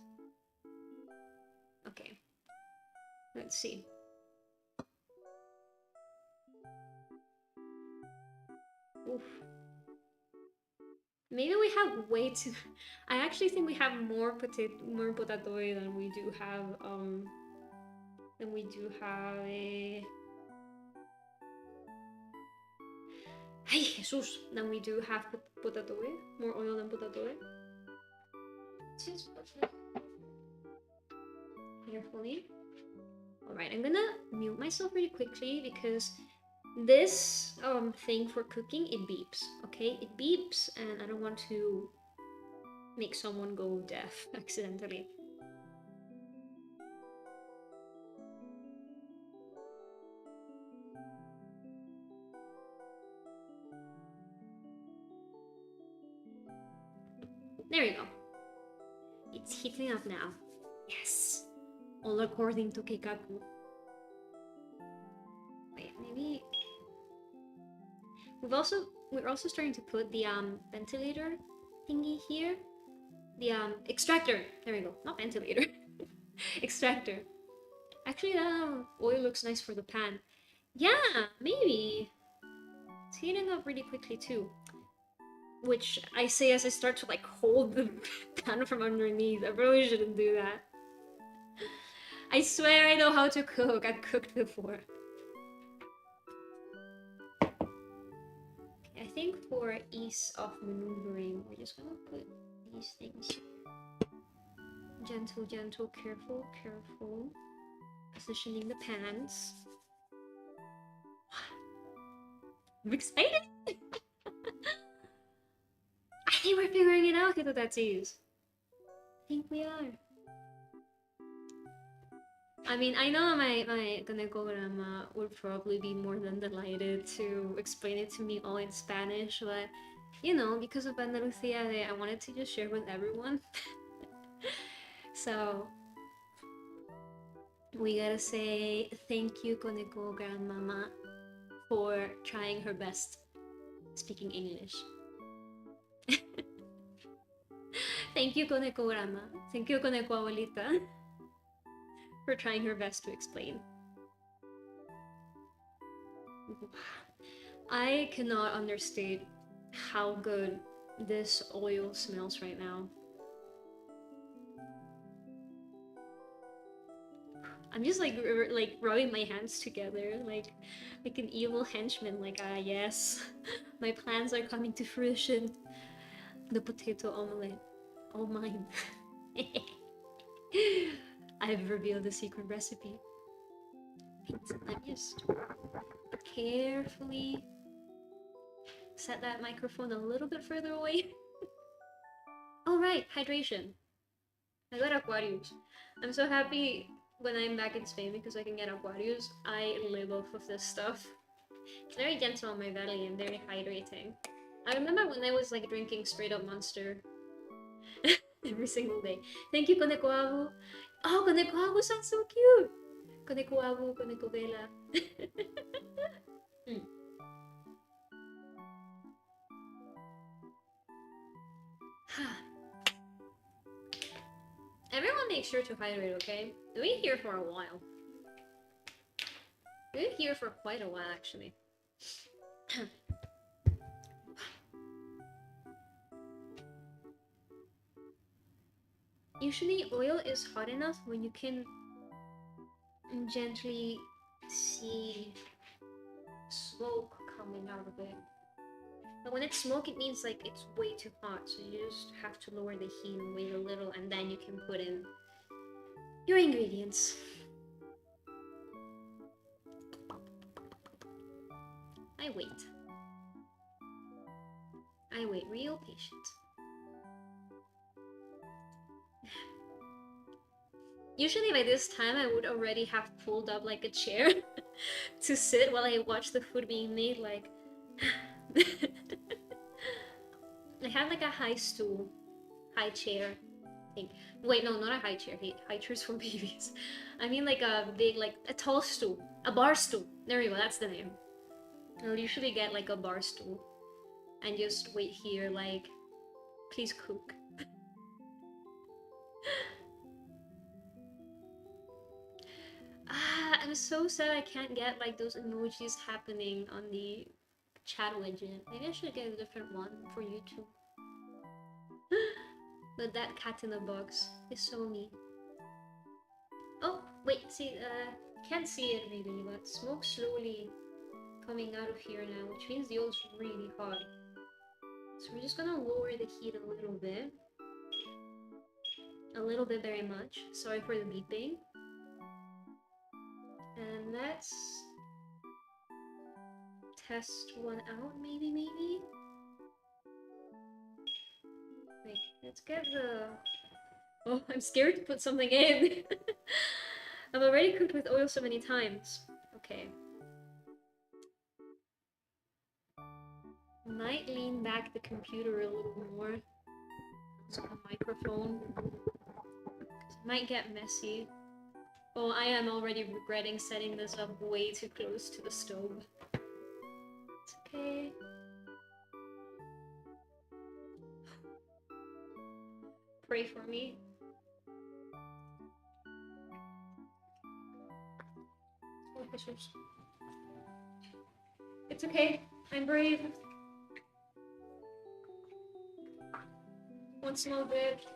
Okay. Let's see. Oof. Maybe we have way too... I actually think we have more potato than we do have a... Ay, Jesus! Than we do have potato. More oil than potato. Just carefully. Alright, I'm gonna mute myself really quickly because This thing for cooking, it beeps, okay? It beeps, and I don't want to make someone go deaf accidentally. There we go. It's heating up now. Yes. All according to Keikaku. Wait, maybe we're also starting to put the ventilator thingy here. The extractor. There we go. Not ventilator. Extractor. Actually, that oil looks nice for the pan. Yeah, maybe. It's heating up really quickly too. Which I say as I start to like hold the pan from underneath. I probably shouldn't do that. I swear I know how to cook. I've cooked before. Okay, I think for ease of maneuvering, we're just gonna put these things here. Gentle, gentle, careful, careful. Positioning the pans. I'm excited! I think we're figuring it out, Hitotatsis. I think we are. I mean, I know my Konekyun would probably be more than delighted to explain it to me all in Spanish, but you know, because of Andalusia, I wanted to just share with everyone. So we gotta say thank you, Koneko grandmama, for trying her best speaking English. Thank you, Koneko grandma. Thank you, Koneko abuelita, for trying her best to explain. I cannot understate how good this oil smells right now. I'm just like rubbing my hands together like an evil henchman. Like, ah, yes, my plans are coming to fruition. The potato omelette, all mine. I've revealed the secret recipe. Let me just carefully set that microphone a little bit further away. All right, hydration. I got Aquarius. I'm so happy when I'm back in Spain because I can get Aquarius. I live off of this stuff. It's very gentle on my belly and very hydrating. I remember when I was like drinking straight up Monster every single day. Thank you, Koneko Abu. Oh, Koneko Abu sounds so cute. Koneko Abu, Koneko Bella. Everyone make sure to hydrate, okay? We're here for a while. We're here for quite a while, actually. Usually oil is hot enough when you can gently see smoke coming out of it. But when it's smoke, it means like it's way too hot, so you just have to lower the heat and wait a little, and then you can put in your ingredients. I wait. I wait real patient. Usually by this time I would already have pulled up like a chair to sit while I watch the food being made, like I have like a high stool, high chair thing. Wait, no, not a high chair. High chairs for babies. I mean like a big, like a tall stool, a bar stool. There we go, that's the name. I'll usually get like a bar stool and just wait here like, please cook. I'm so sad I can't get like those emojis happening on the chat widget. Maybe I should get a different one for YouTube. But that cat in the box is so me. Oh, wait, see, can't see it really, but smoke slowly coming out of here now, which means the oil's really hot. So we're just gonna lower the heat a little bit. A little bit very much. Sorry for the beeping. And let's test one out, maybe? Wait, let's get the... Oh, I'm scared to put something in. I've already cooked with oil so many times. Okay. Might lean back the computer a little more. So the microphone. It might get messy. Oh, I am already regretting setting this up way too close to the stove. It's okay. Pray for me. Oh, Jesus. It's okay. I'm brave. One small bit.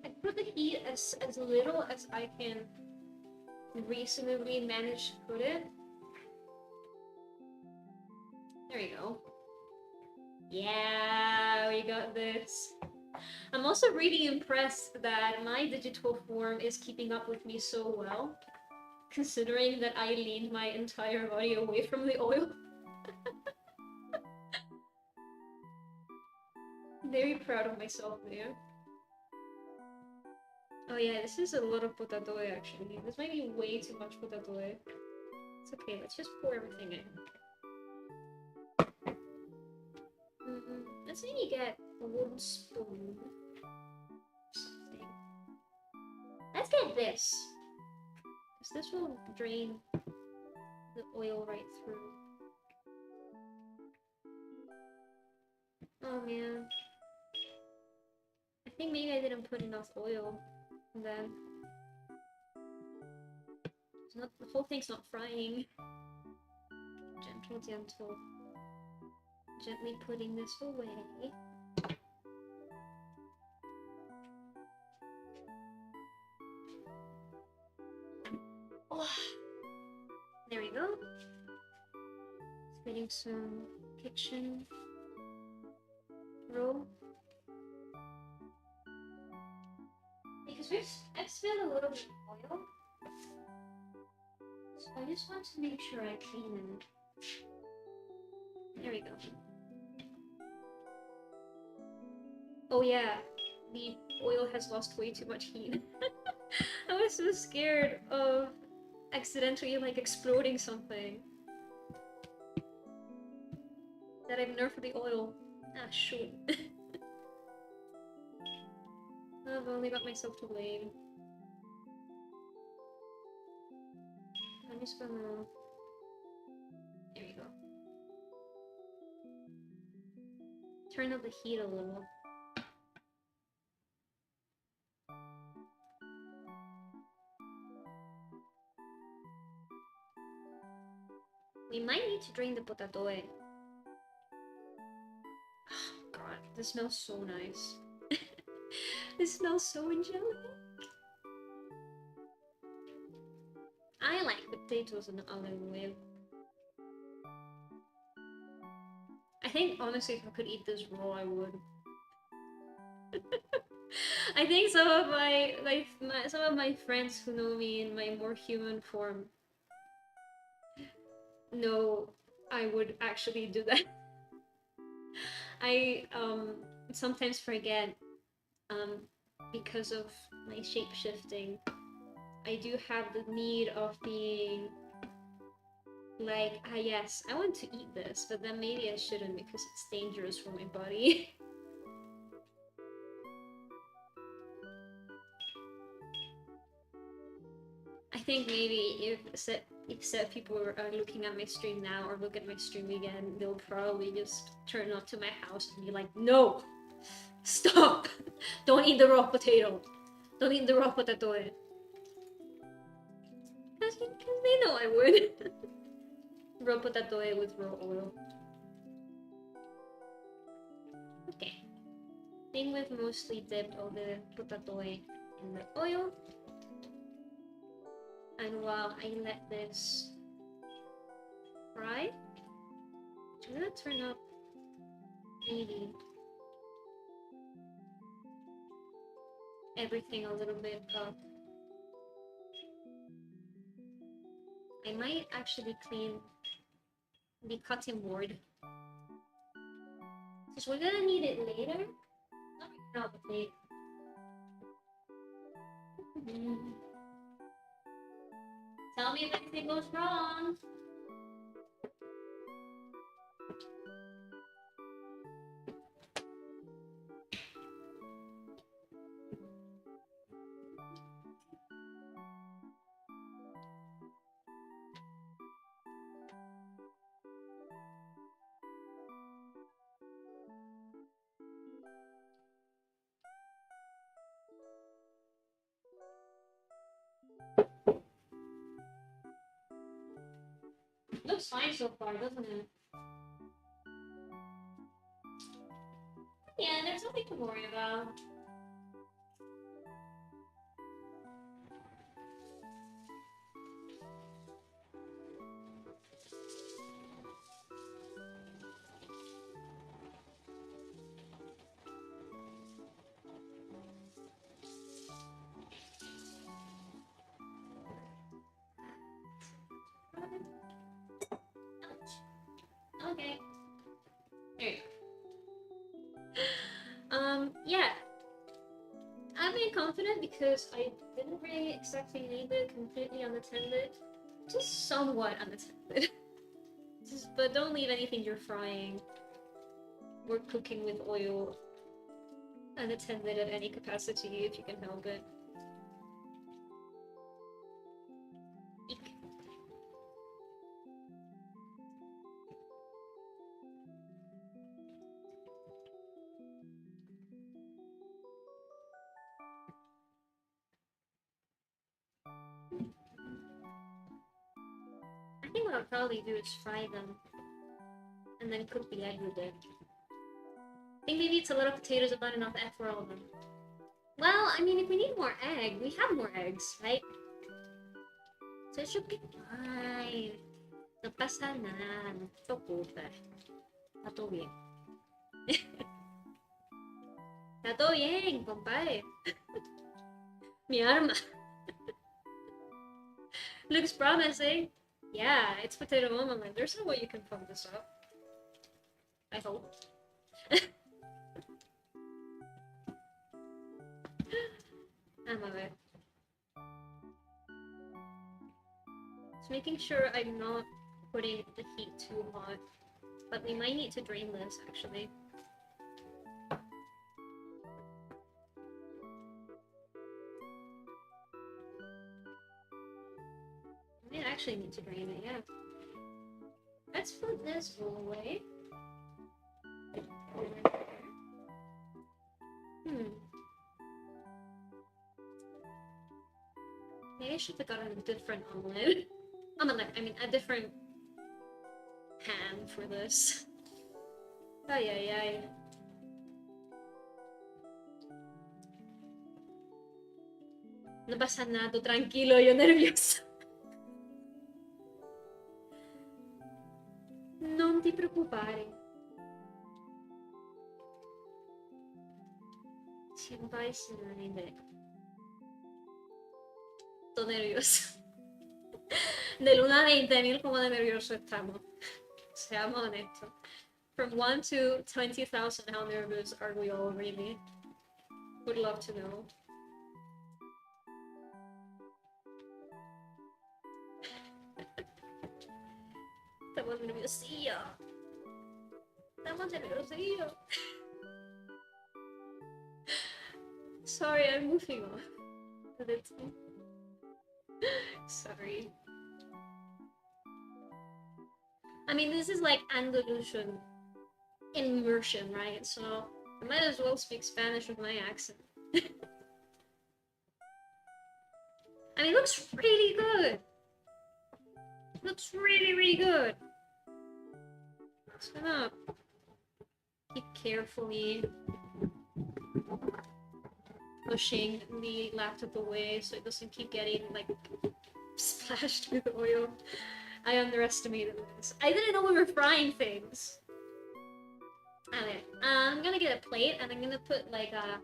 I put the heat as little as I can reasonably manage to put it. There you go. Yeah, we got this. I'm also really impressed that my digital form is keeping up with me so well, considering that I leaned my entire body away from the oil. Very proud of myself there. Oh yeah, this is a lot of potatoe actually. This might be way too much potatoe. It's okay, let's just pour everything in. Let's maybe get a wooden spoon. Something. Let's get this. Because this will drain the oil right through. Oh man. I think maybe I didn't put enough oil. And then it's not, the whole thing's not frying. Gentle. Gently putting this away. Oh. There we go. Getting some kitchen roll. Because I've spilled a little bit of oil. So I just want to make sure I clean it. There we go. Oh yeah, the oil has lost way too much heat. I was so scared of accidentally like exploding something. That I've nerfed the oil. Ah, shoot. I've only got myself to blame. I'm just gonna... There we go. Turn up the heat a little. We might need to drain the potatoe. Oh god, this smells so nice. This smells so angelic. I like potatoes in olive oil. I think honestly, if I could eat this raw, I would. I think some of my friends who know me in my more human form know I would actually do that. I sometimes forget because of my shape-shifting. I do have the need of being like, ah yes, I want to eat this, but then maybe I shouldn't because it's dangerous for my body. I think maybe if set people are looking at my stream now or look at my stream again, they'll probably just turn up to my house and be like, no! Stop! Don't eat the raw potato! Don't eat the raw potato! Because they know I would. Raw potato with raw oil. Okay. I think we've mostly dipped all the potato in the oil. And while I let this fry, I'm gonna turn up maybe everything a little bit up. I might actually clean the cutting board. Because we're gonna need it later. Not right now, but later. Tell me if anything goes wrong. Looks fine so far, doesn't it? Yeah, there's nothing to worry about. Okay. There you go. Yeah. I'm being confident because I didn't really exactly leave it completely unattended. Just somewhat unattended. But don't leave anything you're frying or cooking with oil unattended at any capacity if you can help it. Eek. I think what I'll probably do is fry them and then cook the egg with it. I think maybe it's a lot of potatoes but not enough egg for all of them. Well, I mean, if we need more egg, we have more eggs, right? So it should be fine. No pasa nada, no te preocupes. Está todo bien. Está todo bien, compadre. Mi arma. Looks promising. Yeah, it's potato omelet. There's no way you can fuck this up. I hope. I'm of it. Just making sure I'm not putting the heat too hot. But we might need to drain this, actually. We actually need to drain it, yeah. Let's put this away. Maybe I should have gotten a different omelet. I mean, a different pan for this. Ay, ay, ay. No pasa nada, tranquilo, yo nerviosa. Non ti preoccupare. Senpaiしないで. Sto nervioso. Del 1 a 20.000 como de nervioso estamos. Seamos honestos. From 1 to 20,000, how nervous are we all really? Would love to know. Estamos nerviosillos. Estamos nerviosillos. Sorry, I'm moving on. Sorry. I mean, this is like Andalusian immersion, right? So I might as well speak Spanish with my accent. I mean, it looks really good. It looks really, really good. Just gonna keep carefully pushing the laptop away so it doesn't keep getting like splashed with oil. I underestimated this. I didn't know we were frying things. Okay, I'm gonna get a plate and I'm gonna put like a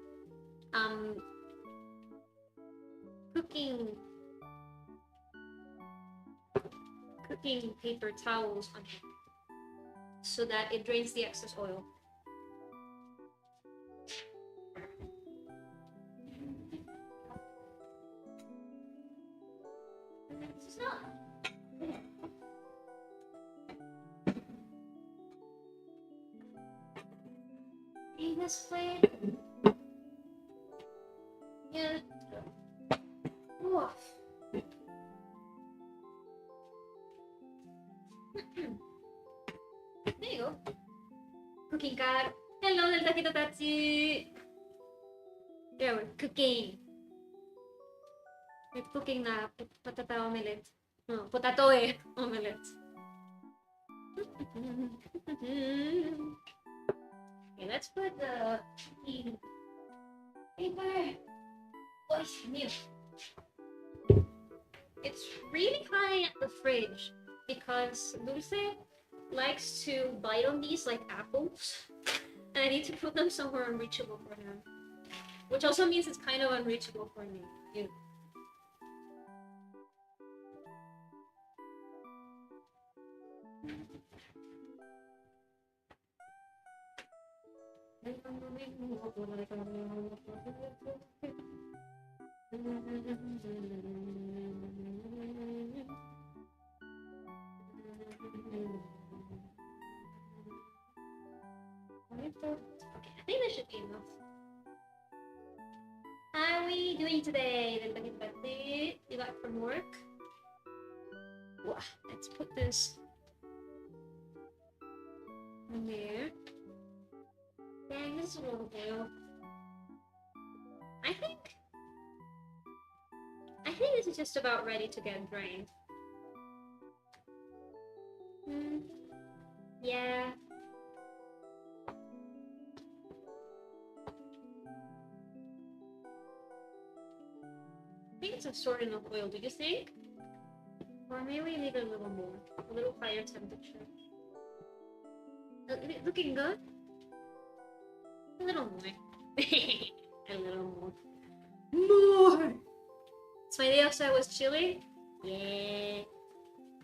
cooking paper towels on it so that it drains the excess oil. This way. Yeah. Oof. There you go. Cooking card. Hello, del taquito tachi. Yeah, we're cooking. We're cooking na patata omelette. No, potatoe omelette. Okay, let's put the paper. Oh, it's really high at the fridge because Dulce likes to bite on these like apples, and I need to put them somewhere unreachable for him. Which also means it's kind of unreachable for me. Yeah. Okay, I think that should be enough. How are we doing today? You got from work? Wow, let's put this in there. Dang, this is a little oil. I think this is just about ready to get drained. Yeah. I think it's a sort enough oil, do you think? Or maybe leave it a little more, a little higher temperature. Looking good? A little more. A little more. More! So my day outside was chilly? Yeah.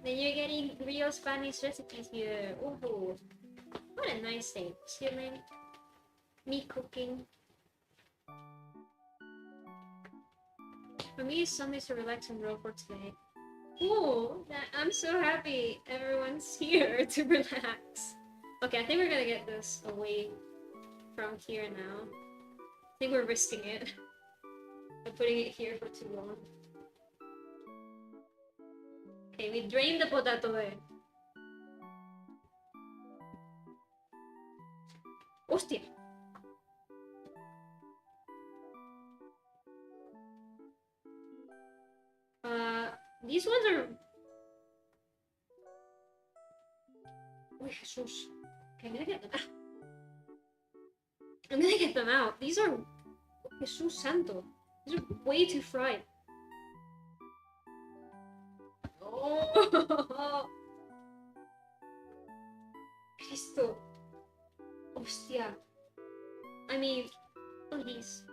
Then you're getting real Spanish recipes here. Ooh. What a nice day. Chilling. Me cooking. For me, Sunday's to relax and roll for today. Cool! I'm so happy everyone's here to relax. Okay, I think we're gonna get this away from here now. I think we're risking it by putting it here for too long. Okay, we drained the potatoe. Hostia! These ones are... Oh, Jesus. Okay, I'm gonna get them out. I'm gonna get them out. These are... Jesus santo. These are way too fried. Oh! Cristo. Hostia. I mean... Please.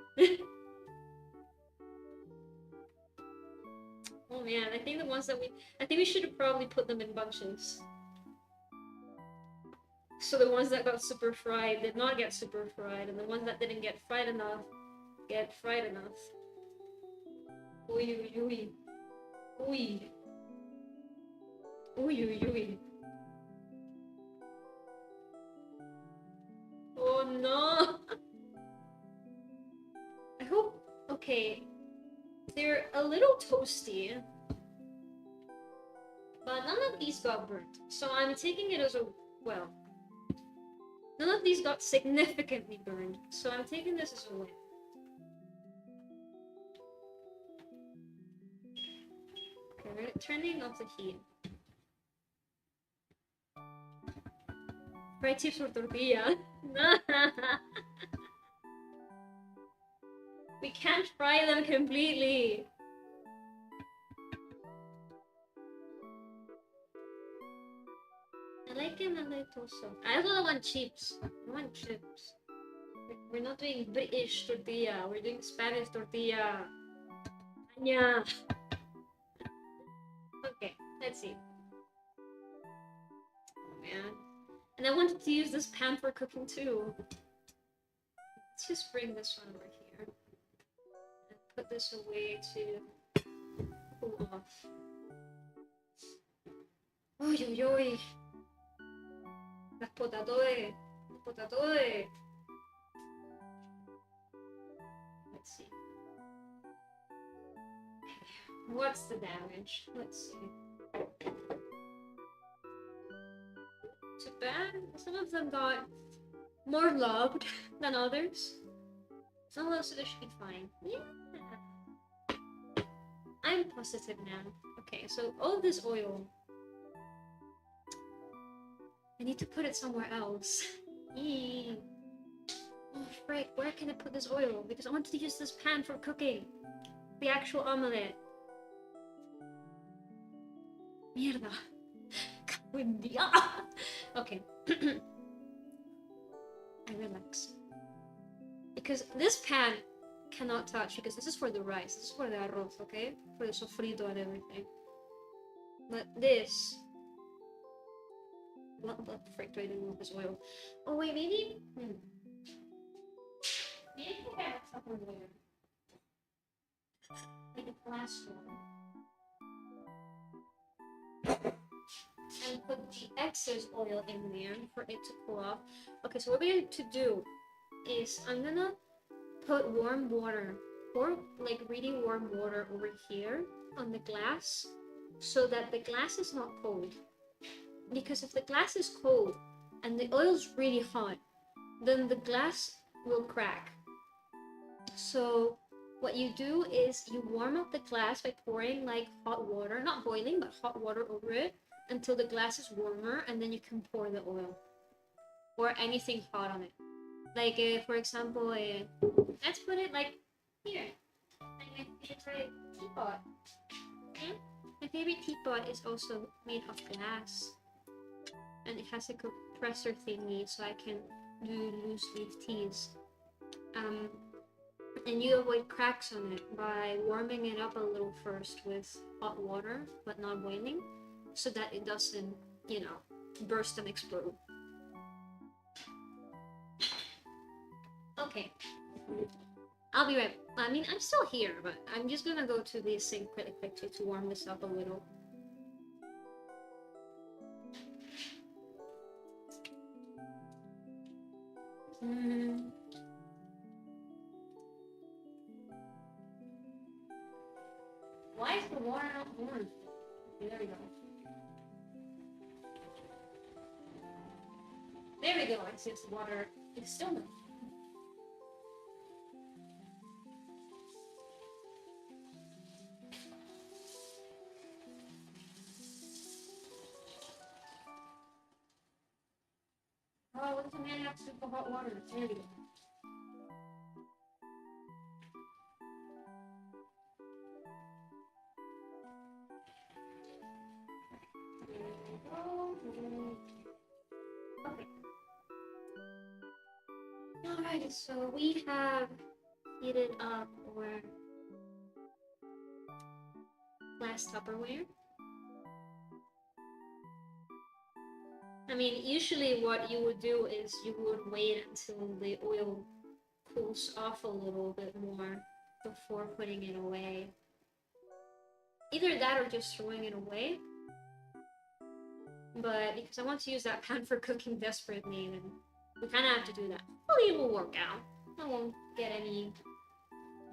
Oh man, I think the ones that I think we should have probably put them in bunches. So the ones that got super fried did not get super fried, and the ones that didn't get fried enough get fried enough. Uy, uy, uy. Uy. Uy, uy, uy. Oh no! I hope... Okay. They're a little toasty, but none of these got burnt, so I'm taking it as a... well. None of these got significantly burned, so I'm taking this as a win. Okay, we're turning off the heat. Fried chips or tortilla? We can't fry them completely. I like them a little so. I don't want chips. I want chips. We're not doing British tortilla. We're doing Spanish tortilla. Yeah. Okay, let's see. Oh, man. And I wanted to use this pan for cooking too. Let's just bring this one over here. And put this away to cool off. Oi, oi, oi. Rapodadoe. Rapodadoe. Let's see. What's the damage? Let's see. Too bad. Some of them got more loved than others. Some of those should be fine. Yeah. I'm positive now. Okay, so all this oil. I need to put it somewhere else. Eee. Oh, frick, where can I put this oil? Because I want to use this pan for cooking. The actual omelette. Mierda. Okay. I relax. Because this pan cannot touch, because this is for the rice. This is for the arroz, okay? For the sofrito and everything. But this... What the frick do I do with this oil? Oh wait, maybe... Maybe I can get it somewhere. Like a glass one. And put the excess oil in there for it to cool off. Okay, so what we're going to do is I'm gonna put warm water, or like really warm water over here on the glass so that the glass is not cold. Because if the glass is cold and the oil's really hot, then the glass will crack. So what you do is you warm up the glass by pouring like hot water, not boiling, but hot water over it until the glass is warmer, and then you can pour the oil or anything hot on it. Like for example, let's put it like here. Like my favorite teapot. Okay? My favorite teapot is also made of glass, and it has a compressor thingy, so I can do loose leaf teas. And you avoid cracks on it by warming it up a little first with hot water, but not boiling, so that it doesn't, you know, burst and explode. Okay. I'll be right. I mean, I'm still here, but I'm just gonna go to the sink really quickly to warm this up a little. Why is the water not warm? Okay, there we go. There we go. It's water. It's still not. Oh, what does a man have to do for hot water? There we go. Okay. Alright, so we have heated up our glass Tupperware. I mean, usually what you would do is you would wait until the oil cools off a little bit more before putting it away. Either that or just throwing it away. But because I want to use that pan for cooking desperately, then we kind of have to do that. Hopefully it will work out. I won't get any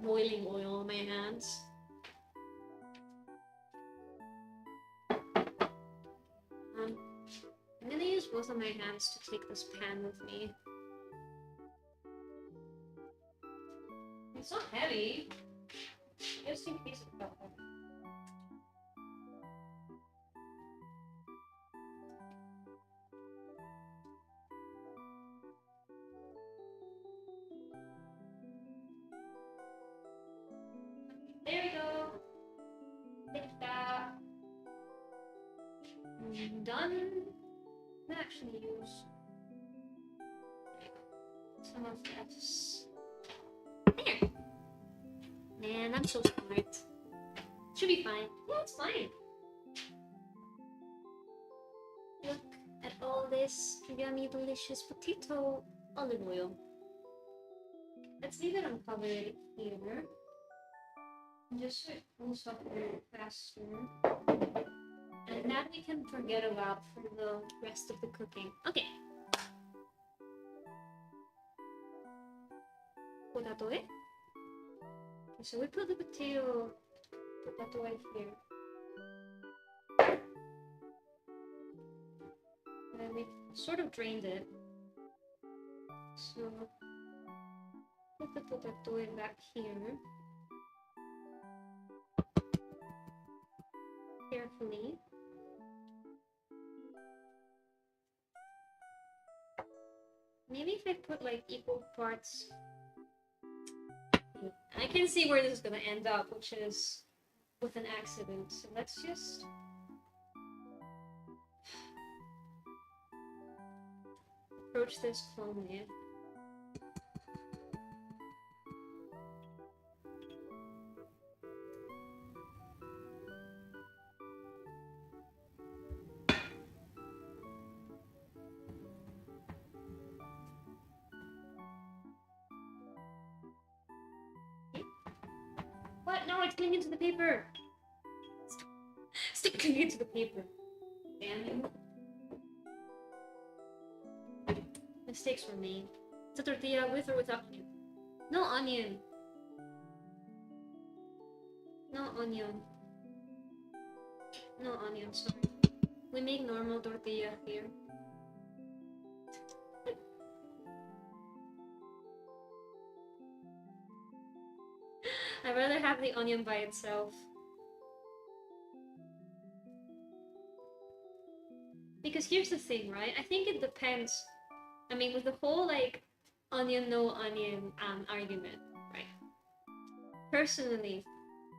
boiling oil on my hands. I'm gonna use both of my hands to take this pan with me. It's not heavy. Just in case it felt heavy. There we go. Take that. Done. I'm gonna actually use some of this. There. Man, I'm so smart. be fine. Yeah, it's fine. Look at all this yummy, delicious potato olive oil. Let's leave it uncovered here. Just so it cools up a little faster. And that we can forget about for the rest of the cooking. Okay. Potato. Okay, so we put the potato right here. And we sort of drained it. So put the potato back here. Carefully. Maybe if I put like equal parts. I can see where this is gonna end up, which is with an accident. So let's just approach this calmly. What? No, it's clinging to the paper! Stop clinging to the paper. Damn it. Mistakes were made. It's a tortilla with or without onion? No onion. No onion. No onion, sorry. We make normal tortilla here. I'd rather have the onion by itself. Because here's the thing, right? I think it depends. I mean, with the whole like onion, no onion argument, right? Personally,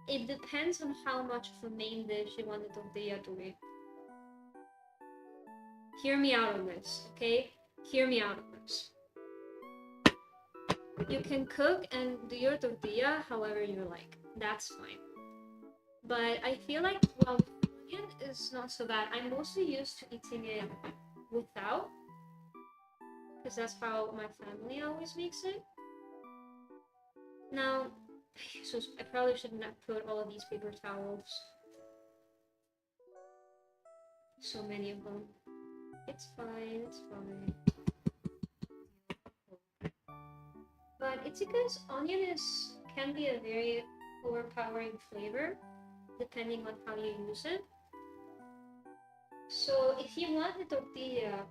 it depends on how much of a main dish you want the tortilla to be. Hear me out on this, okay? Hear me out on this. You can cook and do your tortilla however you like. That's fine. But I feel like, well, onion is not so bad. I'm mostly used to eating it without, because that's how my family always makes it. Now, so I probably shouldn't have put all of these paper towels. So many of them. It's fine, it's fine. But it's because onion can be a very overpowering flavor, depending on how you use it. So if you want the tortilla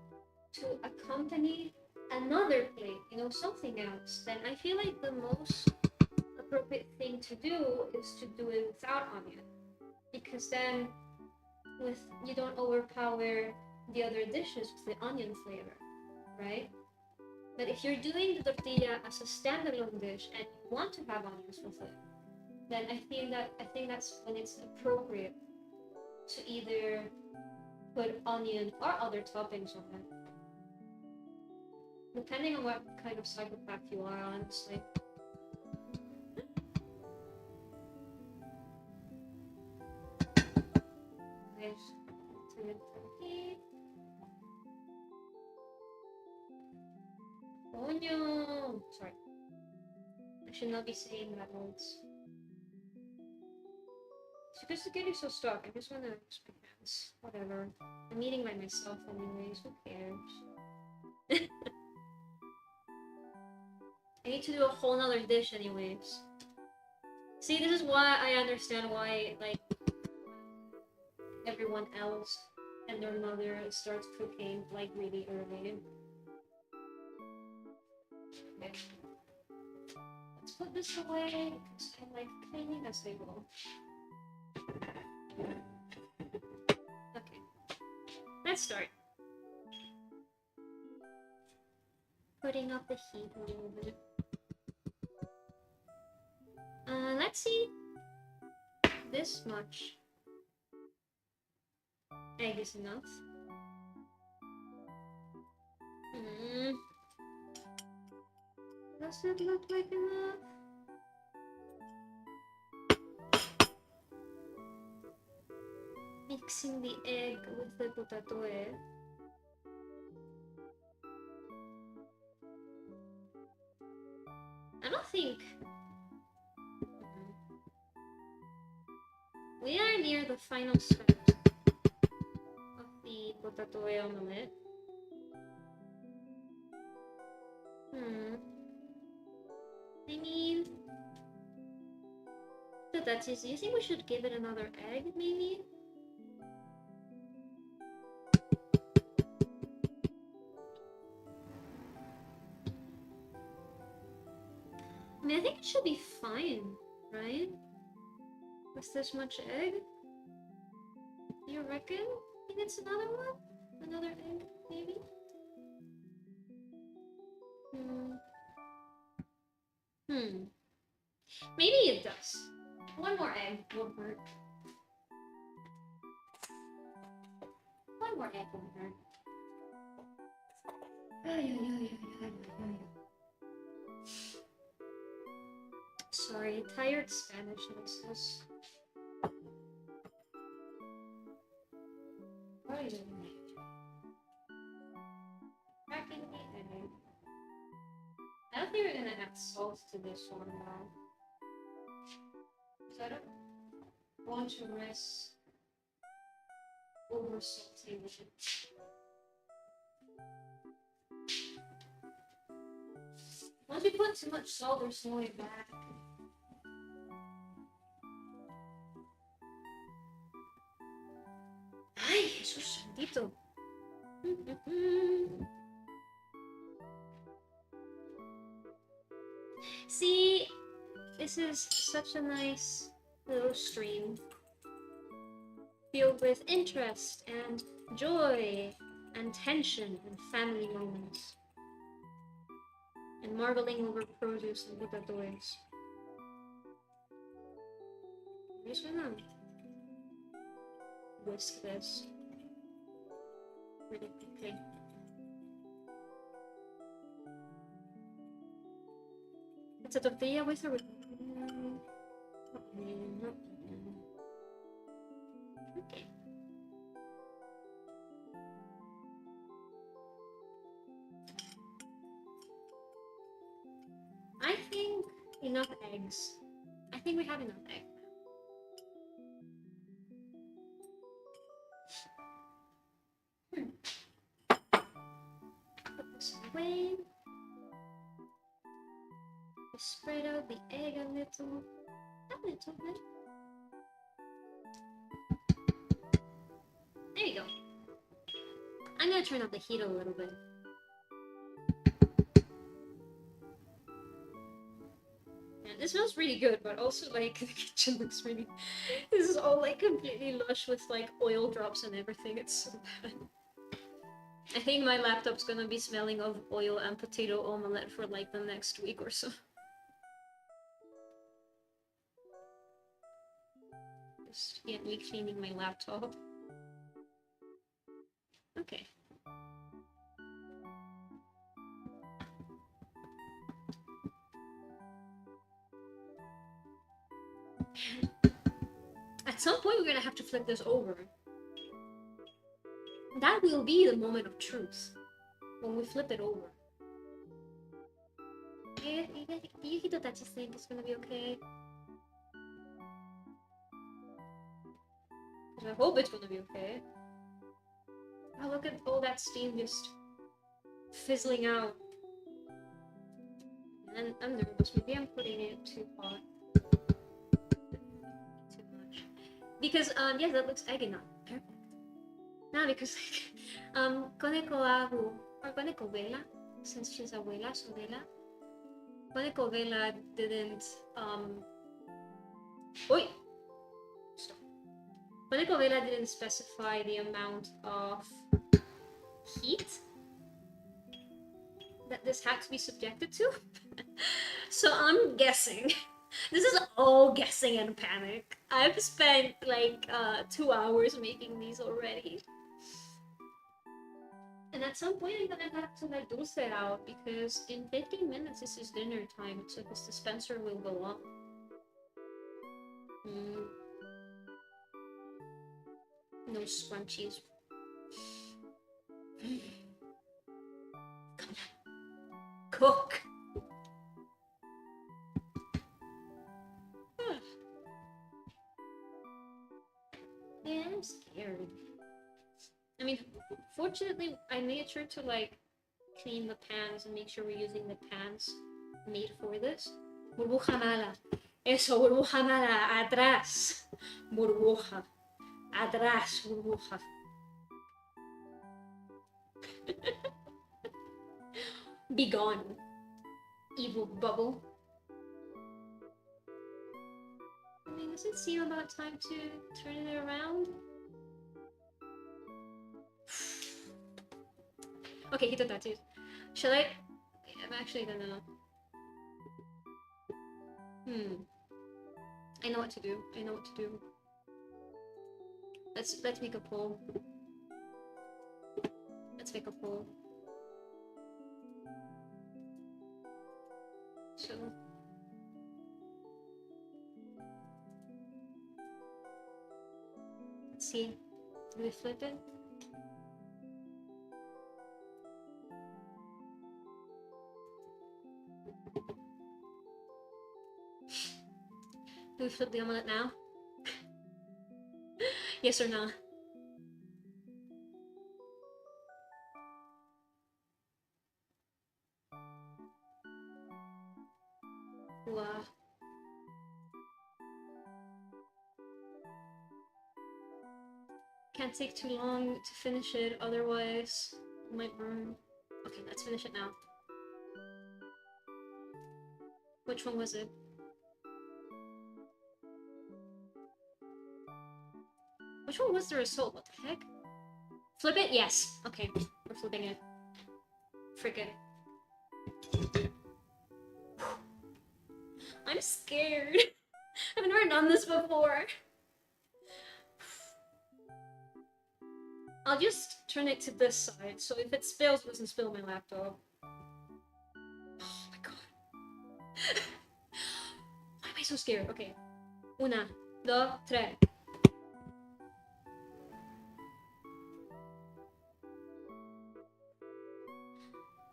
to accompany another plate, you know, something else, then I feel like the most appropriate thing to do is to do it without onion, because then you don't overpower the other dishes with the onion flavor, right? But if you're doing the tortilla as a standalone dish and you want to have onions with it, then I think that's when it's appropriate to either put onion or other toppings on it. Depending on what kind of psychopath you are, honestly. Nice. Turn it to heat. Onion! Sorry. I should not be saying that words. It's because the kid is so stuck. I just wanna use my hands. Whatever. I'm eating by myself anyways. Who cares? I need to do a whole nother dish anyways. See, this is why I understand why, like, everyone else and their mother starts cooking, like, really early. Okay. Let's put this away, because I'm, like, cleaning as I go. Okay. Let's start. Putting up the heat a little bit. Let's see. This much egg is enough. Does it look like enough? mixing the egg with the potato. I don't think we are near the final step of the potato omelette. I mean, the Duchess, do you think we should give it another egg, maybe? I mean, I think it should be fine, right? With this much egg? You reckon? He needs another one? Another egg, maybe? Maybe it does. One more egg won't hurt. One more egg won't hurt. Sorry, tired Spanish nonsense. Cracking the egg. I don't think we're gonna add salt to this one now. So I don't want to risk over salting it. Once we put too much salt, there's no way back. Ay, Jesús bendito. See, this is such a nice little stream filled with interest and joy and tension and family moments and marveling over produce and potatoes. I'm just gonna whisk this really quickly. It's a tortilla with a... Okay. I think enough eggs. I think we have enough eggs. Put this away. Spread out the egg a little bit. There you go. I'm gonna turn up the heat a little bit. And this smells really good, but also like the kitchen looks really... This is all like completely lush with like oil drops and everything. It's so bad. I think my laptop's gonna be smelling of oil and potato omelette for like the next week or so. Just get me cleaning my laptop. Okay. At some point we're gonna have to flip this over. That will be the moment of truth. When we flip it over. Do you think it's gonna be okay? I hope it's gonna be okay. Oh, look at all that steam just fizzling out. And I'm nervous. Maybe I'm putting it too hot. Too much. Because, yeah, that looks eggy now. Perfect. No, because, Koneko or Koneko Vela, since she's abuela, so Vela. Koneko Vela didn't, Oi! Koneko Vela didn't specify the amount of heat that this had to be subjected to. So I'm guessing. This is all guessing and panic. I've spent like 2 hours making these already. And at some point I'm gonna have to let Dulce out because in 15 minutes this is dinner time, so this dispenser will go on. No scrunchies. Come on. Cook! Yeah, I'm scared. I mean, fortunately, I made sure to like clean the pans and make sure we're using the pans made for this. Burbuja mala. Eso, burbuja mala. Atrás. Burbuja. Atrás, burbuja. Be gone, evil bubble. I mean, does it seem about time to turn it around? Okay, hit the tattoos. Shall I? I'm actually gonna. I know what to do. I know what to do. Let's make a poll. Let's make a poll. So. Let's see. Do we flip it? Do we flip the omelette now? Yes or no? Wow. Can't take too long to finish it, otherwise it might burn. Okay, let's finish it now. Which one was it? Which one was the result? What the heck? Flip it? Yes. Okay, we're flipping it. Frickin'. I'm scared. I've never done this before. I'll just turn it to this side, so if it spills, it doesn't spill my laptop. Oh my god. Why am I so scared? Okay. Una, dos, tres.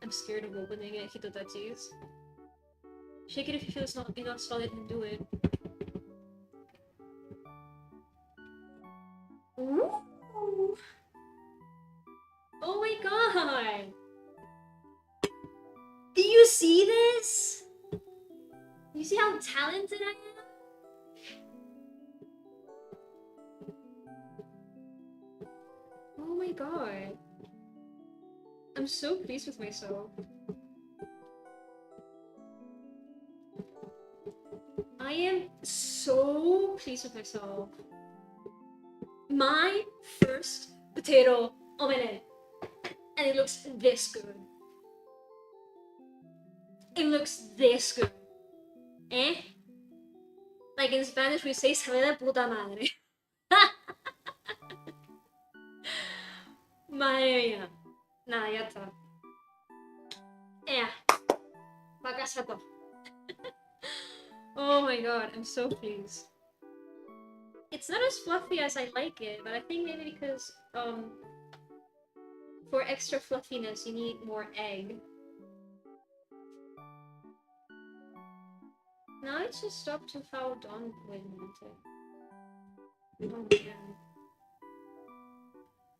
I'm scared of opening it, Hitotachis. Shake it if you feel it's not enough solid and do it. Ooh. Oh my god! Do you see this? You see how talented I am? Oh my god. I'm so pleased with myself. I am so pleased with myself. My first potato omelette. And it looks this good. It looks this good. Eh? Like in Spanish we say sabe de puta madre. Madre mía. Nada, ya está. Pa' casa todo. Oh my god, I'm so pleased. It's not as fluffy as I like it, but I think maybe because for extra fluffiness you need more egg. Now it's just up to how done with it. Oh man.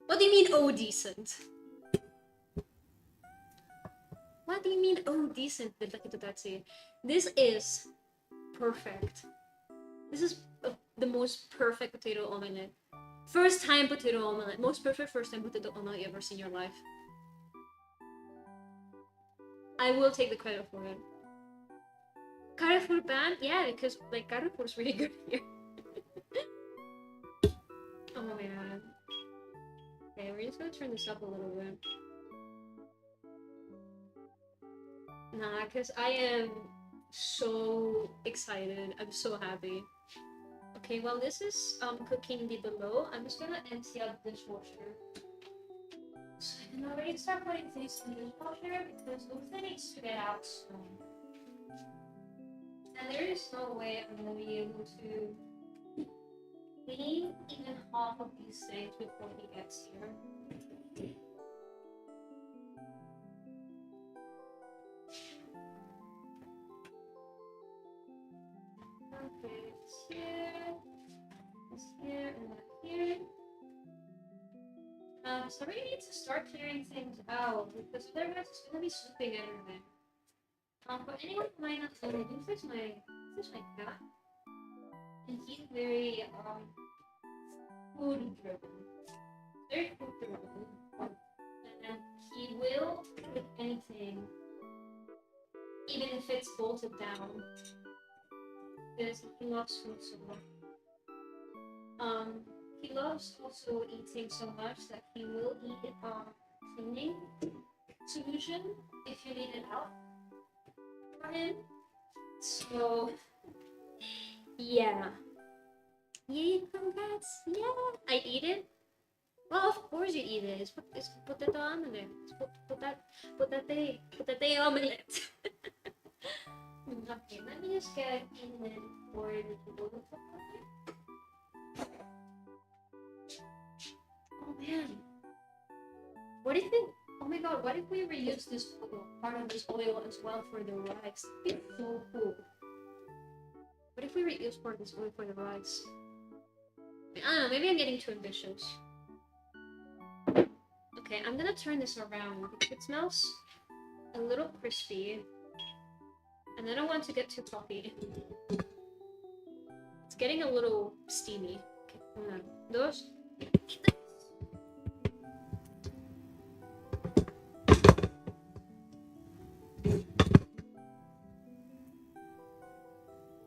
What do you mean, oh decent? What do you mean, oh decent, Hitotachis? This is perfect. This is the most perfect potato omelette. First time potato omelette. Most perfect first time potato omelette you ever seen in your life. I will take the credit for it. Carrefour band? Yeah, because like Carrefour's really good here. Oh man. Okay, we're just gonna turn this up a little bit. Nah, because I am so excited. I'm so happy. Okay, well this is cooking the below. I'm just gonna empty out the dishwasher. So I can already start putting things in the dishwasher because Luther needs to get out soon. And there is no way I'm gonna be able to We need even half of these things before he gets here. Okay, it's here, and then here. So we need to start clearing things out because otherwise it's gonna be slipping everywhere. For anyone who might not know, this is my cat, and he's very food driven. Very food driven. And he will cook anything, even if it's bolted down. Because he loves food so much. He loves also eating so much that he will eat cleaning solution if you need it out for him. So yeah. Yay, congrats! Yeah, I eat it. Well, of course you eat it. It's potato omelette. It's potato omelette. Okay, let me just get in and pour it into the bowl. Oh man. What if we, oh my god, what if we reuse this oil, part of this oil as well for the rice? That'd be so cool. What if we reuse part of this oil for the rice? I don't know, maybe I'm getting too ambitious. Okay, I'm gonna turn this around because it smells a little crispy. And I don't want to get too coffee. It's getting a little steamy. Okay, una, dos.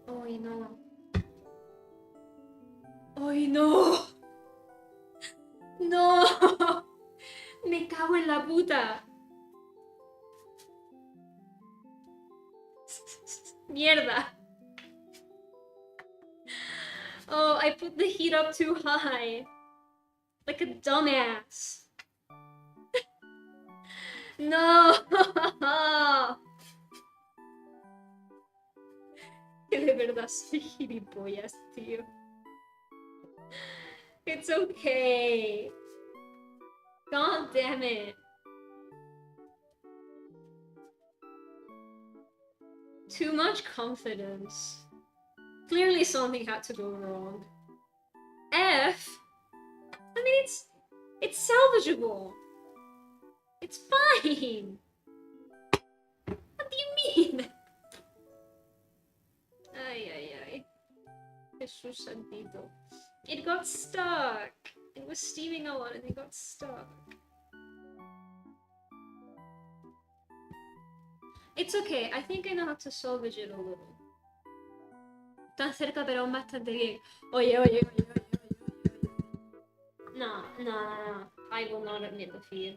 Oh no. Oh no. No. Me cago en la puta. Mierda. Oh, I put the heat up too high. Like a dumbass. No. Que de verdad soy gilipollas, tío. It's okay. God damn it. Too much confidence. Clearly something had to go wrong. F? I mean, it's salvageable. It's fine. What do you mean? Ay, ay, ay. Jesús santito. It got stuck. It was steaming a lot and it got stuck. It's okay. I think I know how to salvage it a little. Tan cerca pero aún bastante bien. Oye, oye, oye, oye, oye, oye. No, no, no, no. I will not admit defeat.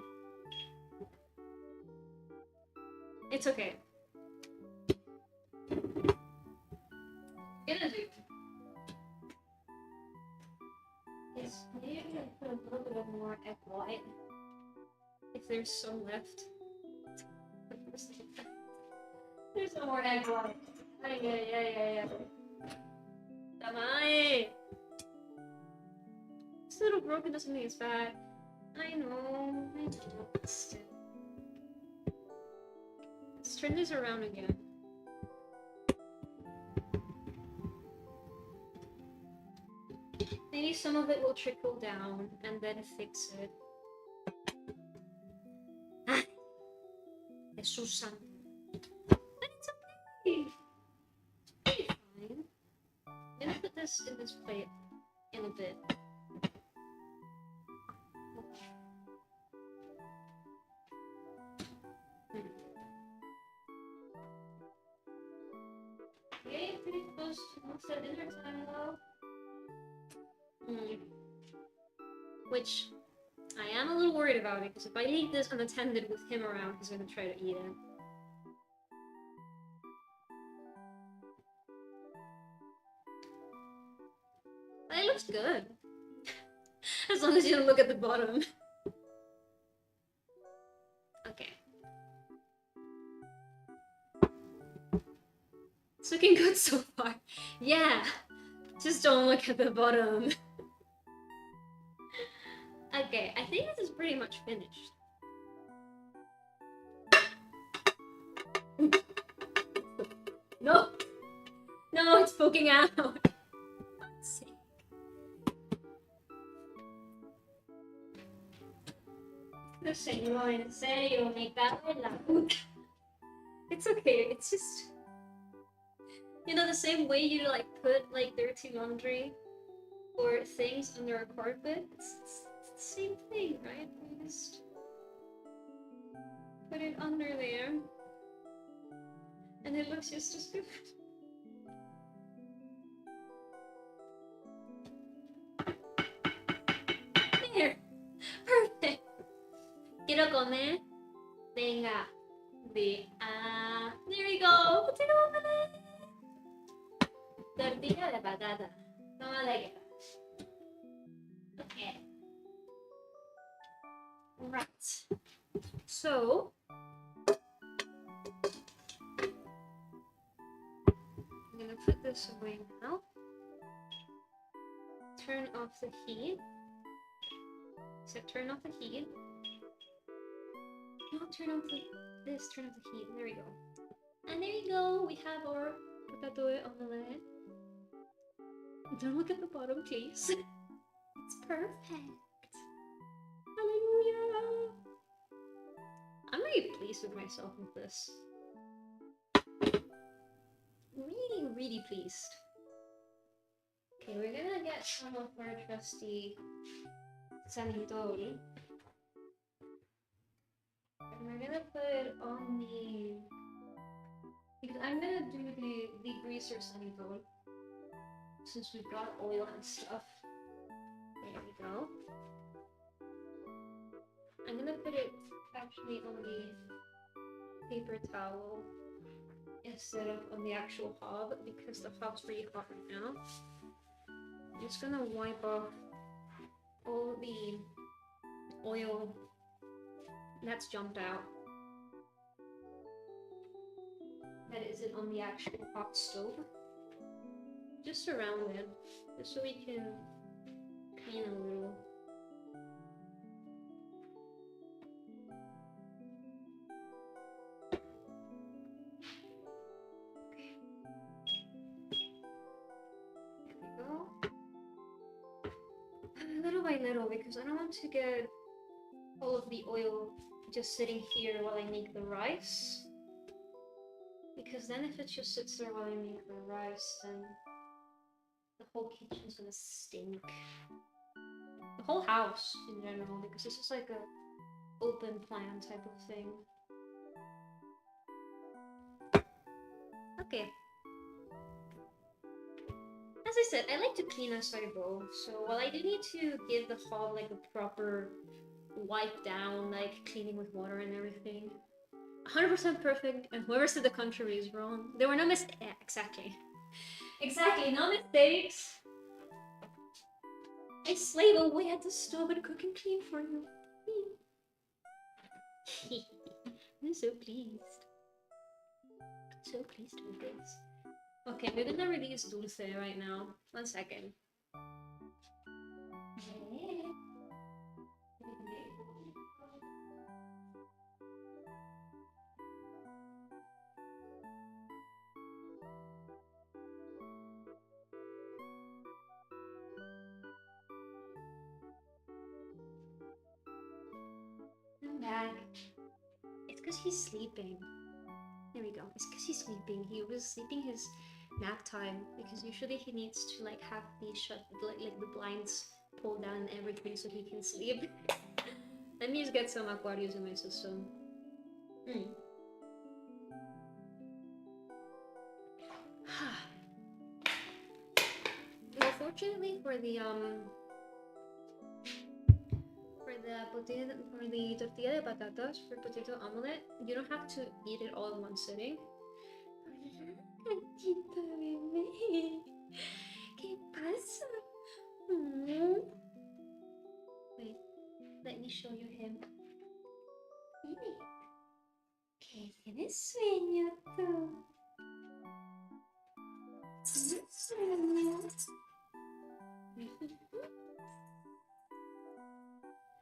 It's okay. Gonna do is maybe I'm gonna put a little bit of more egg white if there's some left. There's no more egg white. Ay, ay, ay, ay, ay. Tamae! This little broken doesn't mean it's bad. I know. Still. Let's turn this around again. Maybe some of it will trickle down and then fix it. Ah! Jesús santo. But it's okay! It'll be fine. I'm gonna put this in this plate in a bit. Okay, pretty close to almost at dinner time though. Which I am a little worried about it, because if I leave this unattended with him around, he's gonna try to eat it. But it looks good. As long as you don't look at the bottom. Okay. It's looking good so far. Yeah! Just don't look at the bottom. Okay, I think this is pretty much finished. No! No, it's poking out! No señor, en serio, me cago en la puta. It's okay, it's just... You know, the same way you like put like dirty laundry or things under a carpet? It's the same thing, right? You just put it under there and it looks just as good. There! Perfect! Quiero comer. Venga. There we go! Potato omelette! Tortilla de patata. Toma la que. Okay. Right. So I'm gonna put this away now. Turn off the heat. So turn off the heat. No, turn off this. Turn off the heat. There we go. And there you go. We have our potato omelette. Don't look at the bottom, please. It's perfect. Hallelujah. I'm really pleased with myself with this. Really, really pleased. Okay, we're gonna get some of our trusty sanitol. And we're gonna put it on the... Because I'm gonna do the greaser sanitol. Since we've got oil and stuff. There we go. I'm gonna put it actually on the paper towel instead of on the actual hob because the hob's pretty hot right now. I'm just gonna wipe off all the oil that's jumped out that isn't on the actual hot stove. Just around it, just so we can clean a little. Okay. There we go. Little by little, because I don't want to get all of the oil just sitting here while I make the rice. Because then if it just sits there while I make the rice, then the whole kitchen's gonna stink. The whole house in general, because this is like a open plan type of thing. Okay. As I said, I like to clean as I go, so while I do need to give the hob like a proper wipe down, like cleaning with water and everything, 100% perfect, and whoever said the contrary is wrong. There were no mistakes. Yeah, exactly. Exactly, no mistakes. I slave away at the stove and cook and clean for you. I'm so pleased. So pleased with this. Okay, we're gonna release Dulce right now. 1 second. I'm back. It's because he's sleeping. There we go. It's because he's sleeping. He was sleeping his nap time because usually he needs to like have the shut, like the blinds pulled down and everything so he can sleep. Let me just get some Aquarius in my system. Well, fortunately for the tortilla de patatas for potato omelette, you don't have to eat it all in one sitting. Gatito bebé, ¿qué pasa? Wait, let me show you him. Mire, que tienes sueño tú. ¿Tienes sueño?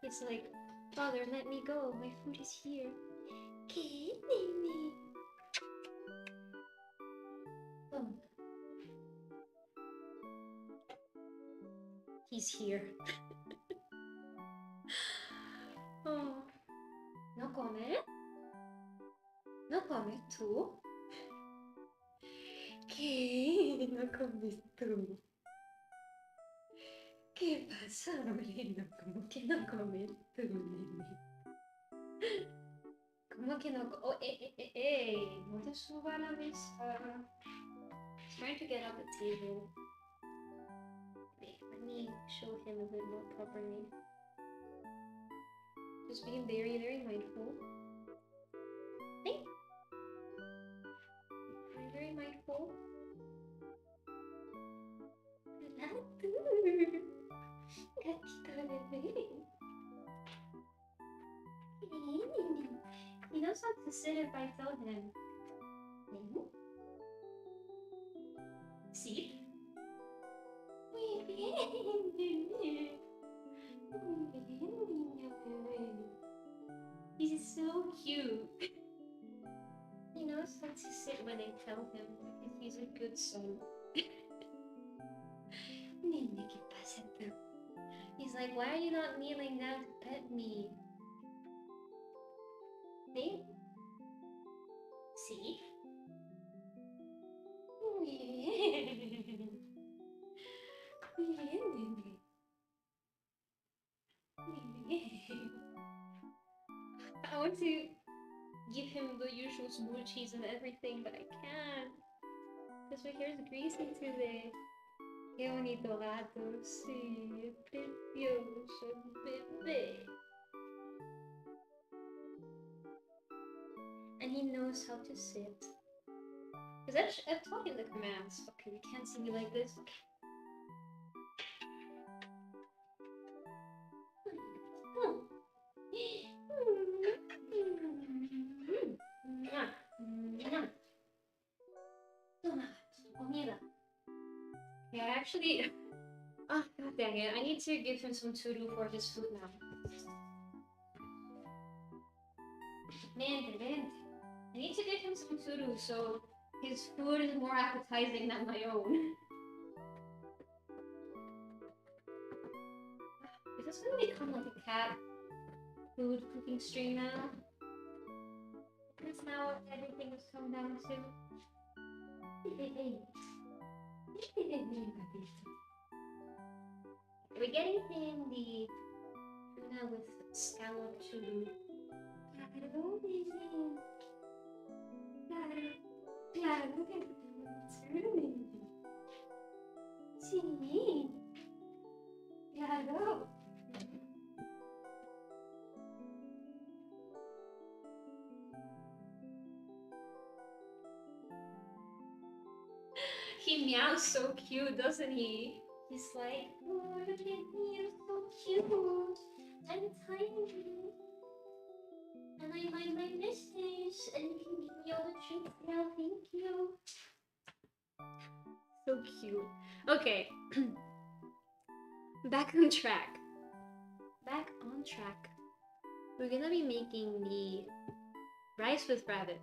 He's like, Father, let me go. My food is here. Okay, Mimi. Oh. He's here. Oh. No come? No come tu? Che no comes tu? Che pasa, Moreno? ¿Cómo que no comes tú, nene? ¿Cómo que no? Oh, no te suba a la mesa. He's trying to get off the table. Wait, let me show him a bit more properly. Just being very, very mindful. Hey! Very, very mindful. Gatito bebé. He knows how to sit if I tell him. Sit. Muy bien, bebé. Muy bien, niño bebé. He's so cute. He knows how to sit when I tell him because he's a good son. Nene, ¿qué pasa tú? He's like, why are you not kneeling down to pet me? See? See? Muy bien. Muy bien, nene. Muy bien. I want to give him the usual smoochies and everything, but I can't. Because my hair is greasy today. Qué bonito gato, sí, precioso bebé. And he knows how to sit. Because I've taught him the commands. Okay, you can't see me like this. Okay. Yeah, actually, oh god dang it, I need to give him some to-do for his food now. Vente. I need to give him some to-do so his food is more appetizing than my own. Is this gonna become like a cat food cooking stream now? That's now what everything has come down to. We're getting him the tuna with scallop to Claro, baby. Claro que tuna. Sí. Claro. He meows so cute, doesn't he? He's like, oh, look at me, you're so cute. I'm tiny. And I mind my business. And you can give me all the treats now, thank you. So cute. Okay. Back on track. We're gonna be making the rice with rabbit.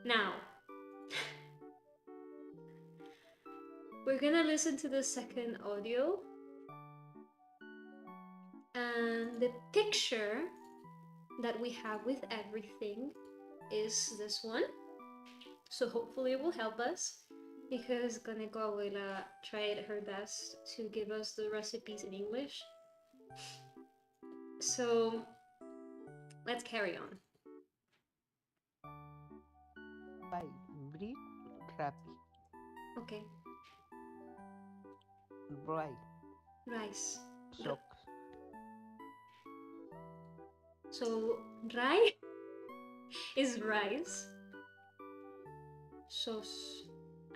Now, we're gonna listen to the second audio. And the picture that we have with everything is this one. So hopefully it will help us because Konekyun abuela tried her best to give us the recipes in English. So let's carry on. By bread, rapi. Okay. Rice. Rice. Socks. So rai is rice. Sauce.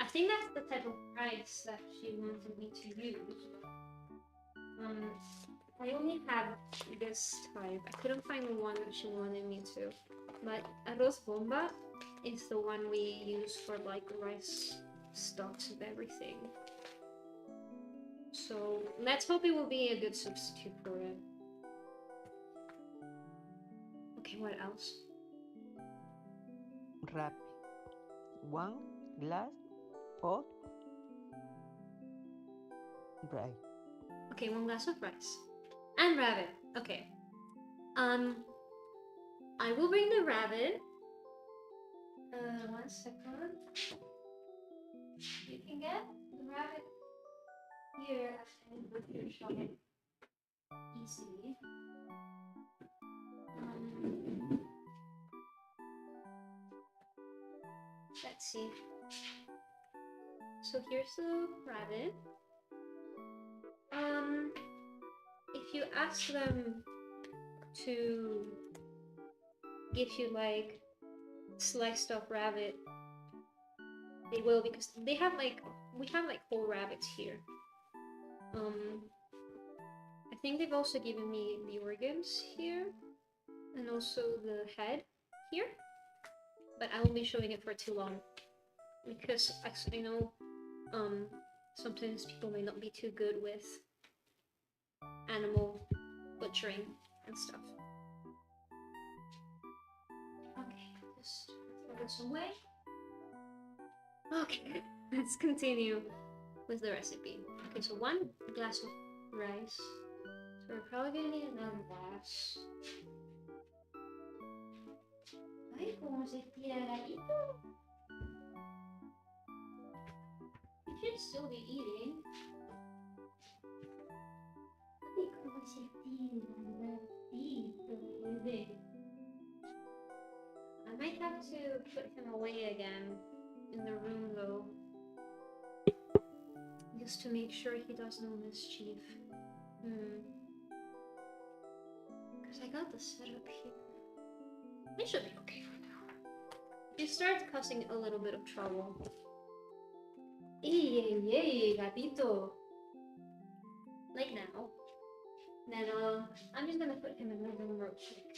I think that's the type of rice that she wanted me to use. I only have this type. I couldn't find the one that she wanted me to. But arroz bomba is the one we use for like rice stocks of everything. So let's hope it will be a good substitute for it. Okay, what else? Rabbit. 1 glass of rice. Okay, 1 glass of rice. And rabbit. Okay. I will bring the rabbit. 1 second. You can get the rabbit here and with your shovel easily. Let's see. So here's the rabbit. If you ask them to give you like sliced up rabbit, they will, because they have like, we have like whole rabbits here. I think they've also given me the organs here and also the head here, but I won't be showing it for too long because I know sometimes people may not be too good with animal butchering and stuff. Okay, just throw this away. Okay, let's continue with the recipe. Okay, so 1 glass of rice. So we're probably gonna need another glass. Ay, cómo se tira el gallito. You should still be eating. Ay, cómo se tira el gallito, bebé. I might have to put him away again in the room though, just to make sure he does no mischief. Because I got the setup here. It should be okay for now. If you start causing a little bit of trouble. Yay, gatito. Like now. Then I'm just gonna put him in the room real quick.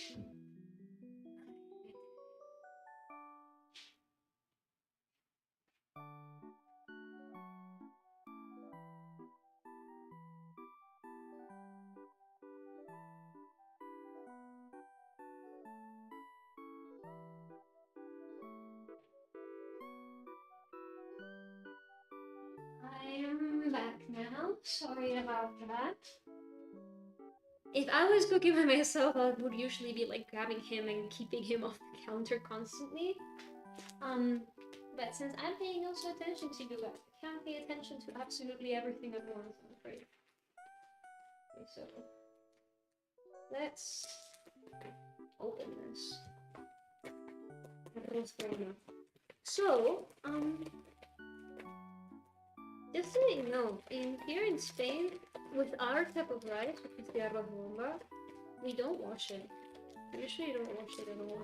I'm back now. Sorry about that. If I was cooking by myself, I would usually be like grabbing him and keeping him off the counter constantly. But since I'm paying no attention to you guys, I can't pay attention to absolutely everything at once, I'm afraid. Okay, so let's open this. So, just so you know, here in Spain, with our type of rice, which is the arroz bomba, we don't wash it. We usually don't wash it at all.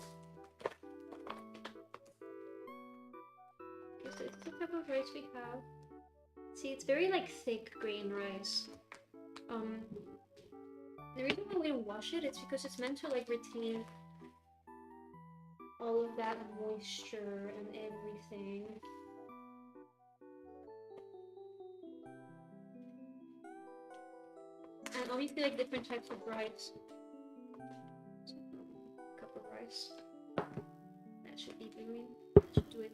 Okay, so it's the type of rice we have. See, it's very like thick grain rice. The reason why we don't wash it is because it's meant to like retain all of that moisture and everything. And obviously like different types of rice. So, cup of rice. That should be doing. That should do it.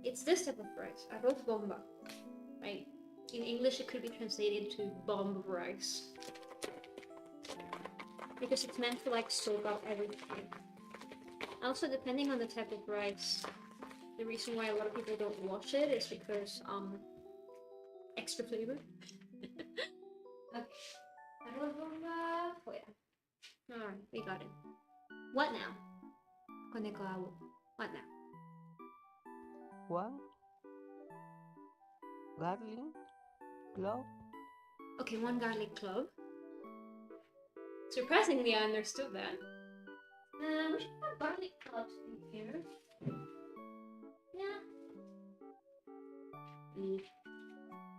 It's this type of rice, arroz bomba. Right? In English it could be translated to bomb of rice. Because it's meant to like soak up everything. Also, depending on the type of rice, the reason why a lot of people don't wash it is because extra flavor. Okay. Alright, we got it. What now? Konekyun. What now? 1 garlic clove. Okay, 1 garlic clove. Surprisingly, I understood that. We should have garlic cloves in here. Yeah.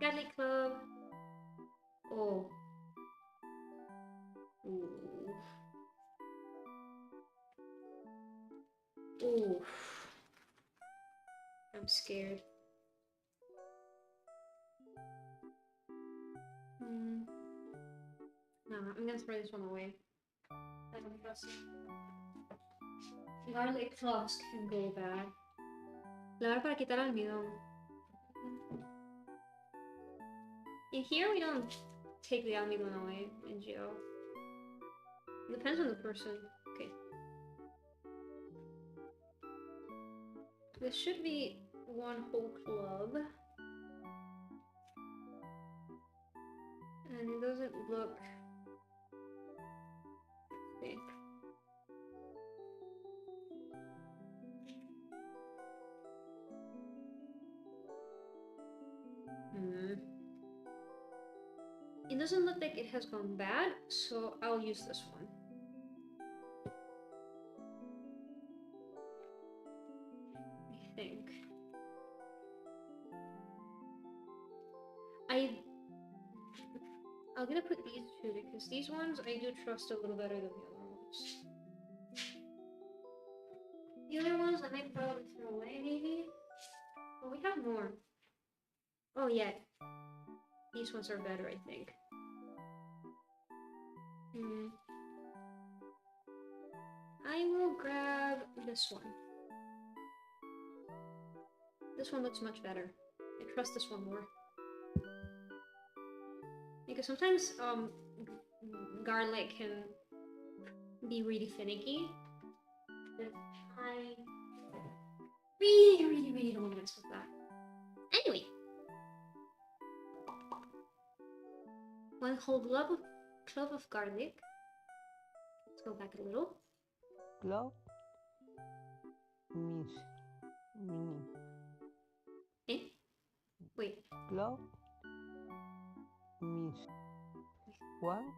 Garlic clove. Oh. Ooh. Ooh. I'm scared. I'm gonna throw this one away. I don't trust it. Garlic cloves can go bad. Lavar para quitar almidón. In here, we don't take the almidón away in jail. Depends on the person. Okay. This should be one whole clove. And it doesn't look thick. It doesn't look like it has gone bad, so I'll use this one. I think. I'm gonna put these two because these ones I do trust a little better than the other ones. The other ones I might probably throw away, maybe? Oh, we have more. Oh, yeah. These ones are better, I think. I will grab this one. This one looks much better. I trust this one more. Because sometimes garlic can be really finicky. But I really don't want to mess with that. Anyway. One whole clove of garlic. Let's go back a little. Clove means mini. Eh? Wait. Clove means one.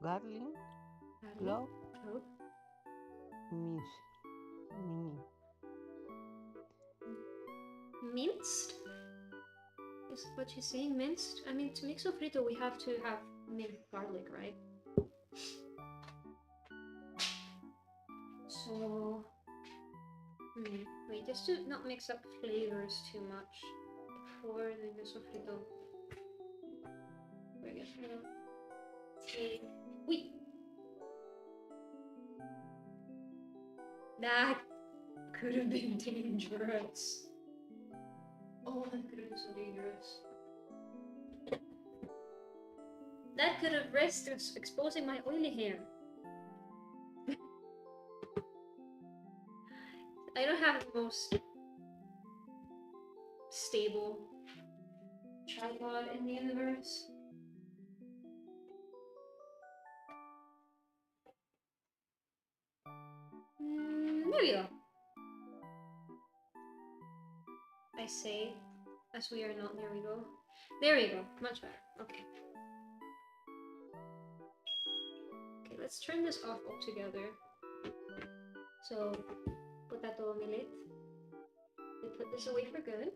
Garlic. Clove means mini. Minced? Is what she's saying minced? I mean, to make sofrito, we have to have minced garlic, right? So, wait, just to not mix up flavors too much before doing the sofrito. We're gonna take. Wait! That could have been dangerous. Oh, that could have been so dangerous. That could have risked exposing my oily hair. I don't have the most stable tripod in the universe. There we go. I say, as we are not, there we go. There we go, much better, okay. Okay, let's turn this off altogether. So, potato omelette. We put this away for good.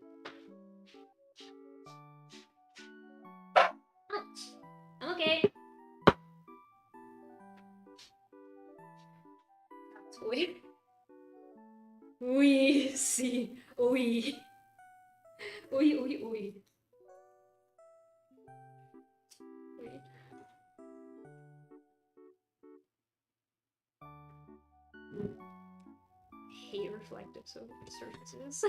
I'm okay. That's weird. Oui, si, oui. Oui. Wait. Hate reflective surfaces.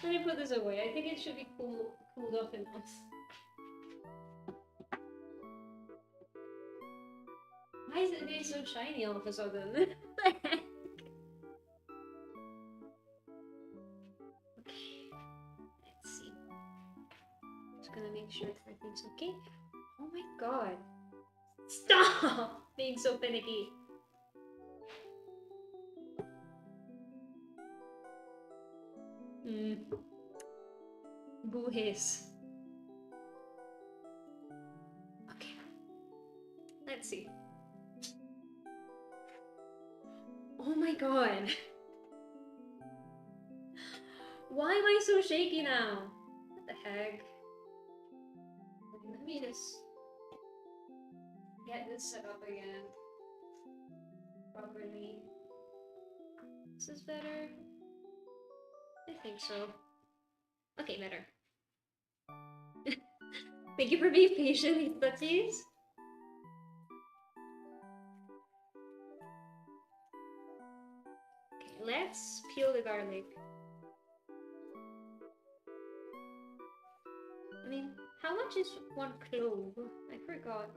Let me put this away. I think it should be cooled off enough. Why is it being so shiny all of a sudden? Okay, let's see. Just gonna make sure everything's okay. Oh my god. Stop being so finicky. Boo hiss. Okay. Let's see. Oh my god. Why am I so shaky now? What the heck? Let me just get this set up again properly. This is better. I think so. Okay, better. Thank you for being patient, these touchies. Okay, let's peel the garlic. I mean, how much is one clove? I forgot.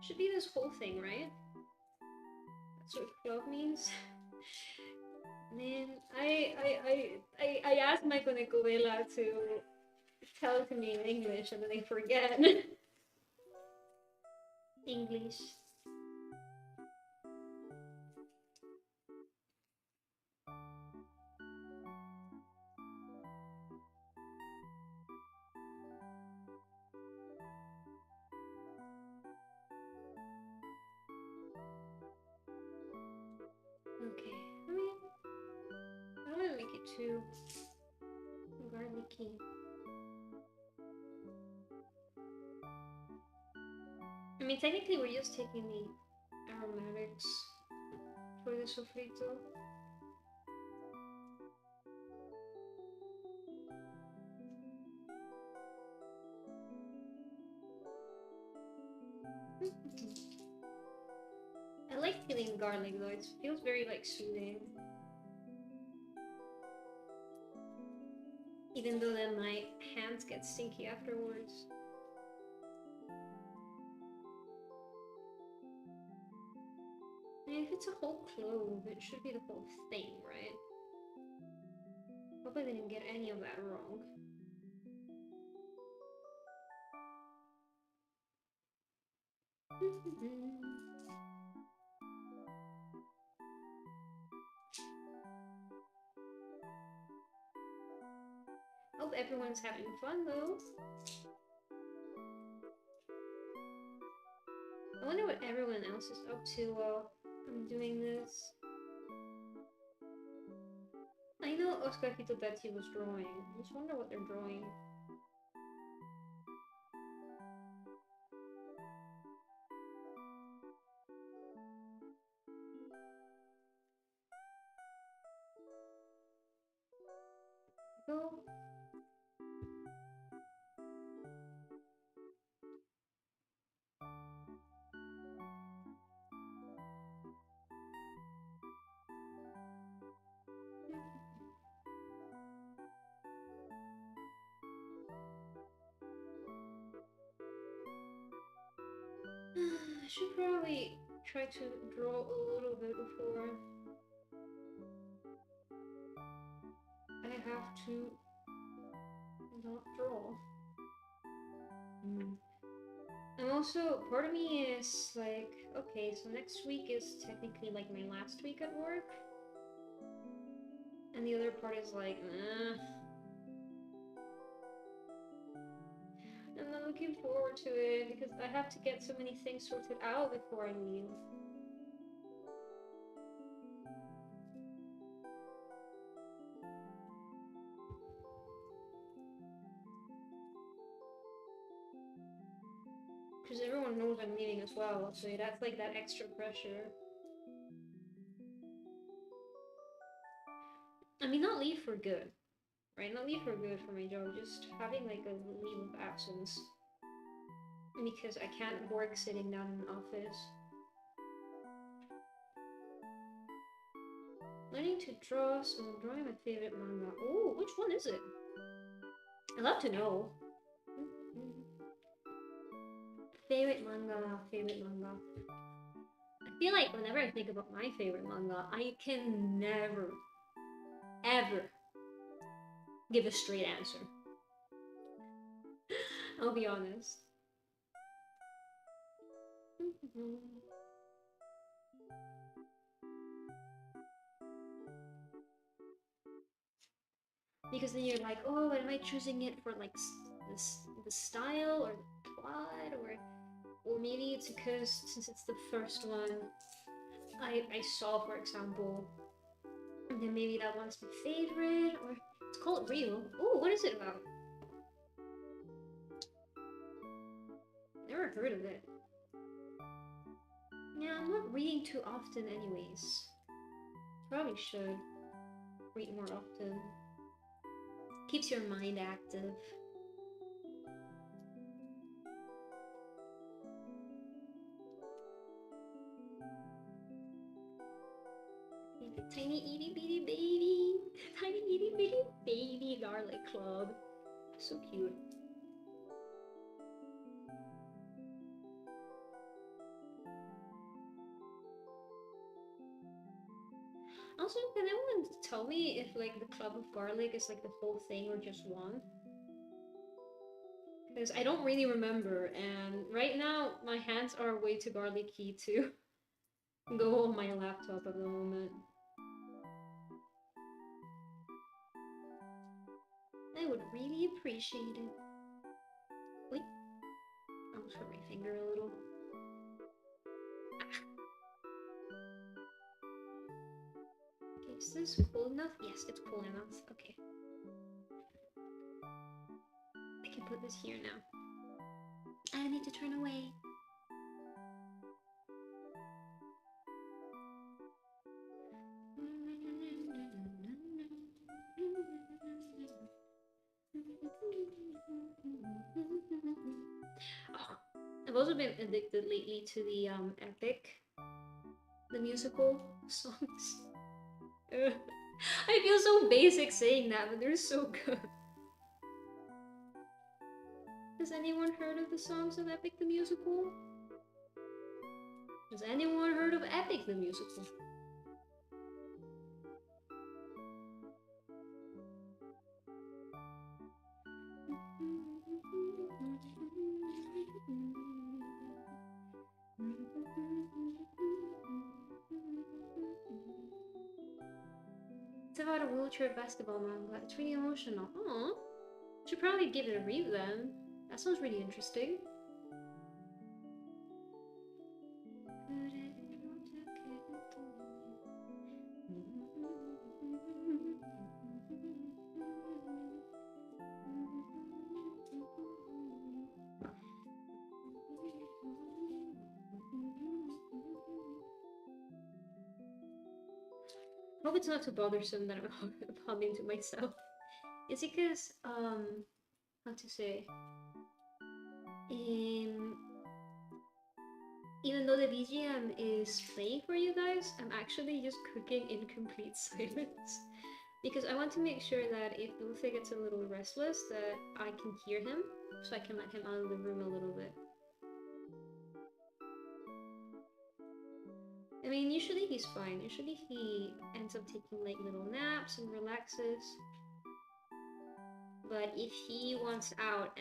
Should be this whole thing, right? That's what clove means. Man, I asked my Konekyun to tell it to me in English and then I forget. English. Okay, I mean, I don't want to make it too garlicky. I mean, technically we're just taking the aromatics for the sofrito. I like peeling garlic though, it feels very like soothing. Even though then my hands get stinky afterwards. I mean, if it's a whole clove, it should be the whole thing, right? Hope I didn't get any of that wrong. Hope everyone's having fun though. I wonder what everyone else is up to while I'm doing this. I know Oscar Hitodachi was drawing. I just wonder what they're drawing. Go. I should probably try to draw a little bit before I have to not draw. And also, part of me is like, okay, so next week is technically like my last week at work. And the other part is like, I'm not looking forward to it because I have to get so many things sorted out before I leave. Because everyone knows I'm leaving as well, so that's like that extra pressure. I mean, not leave for good, right? Not leave for good for my job, just having like a leave of absence. Because I can't work sitting down in an office. Learning to draw, so I'm drawing my favorite manga. Oh, which one is it? I'd love to know. Favorite manga, favorite manga. I feel like whenever I think about my favorite manga, I can never, ever give a straight answer. I'll be honest. Because then you're like, oh, am I choosing it for like the style or the plot, or maybe it's because since it's the first one I saw, for example, and then maybe that one's my favorite, or let's call it real. Oh, what is it about? Never heard of it. Yeah, I'm not reading too often anyways. Probably should read more often. Keeps your mind active. Tiny itty bitty baby, tiny itty bitty baby garlic clove. So cute. Also, can anyone tell me if like the clove of garlic is like the whole thing or just one? Because I don't really remember, and right now my hands are way too garlicky to go on my laptop at the moment. I would really appreciate it. Wait, I almost hurt my finger a little. Okay, is this cool enough? Yes, it's cool enough. Okay. I can put this here now. I need to turn away. Oh, I've also been addicted lately to the Epic, the musical songs. I feel so basic saying that, but they're so good. Has anyone heard of the songs of Epic the Musical? Has anyone heard of Epic the Musical? It's about a wheelchair basketball manga. It's really emotional. Aww. Should probably give it a read then. That sounds really interesting. Hope it's not too bothersome that I'm humming to myself. It's because, how to say, even though the BGM is playing for you guys, I'm actually just cooking in complete silence. Because I want to make sure that if Luffy gets a little restless, that I can hear him, so I can let him out of the room a little bit. I mean, usually he's fine. Usually he ends up taking like little naps and relaxes. But if he wants out,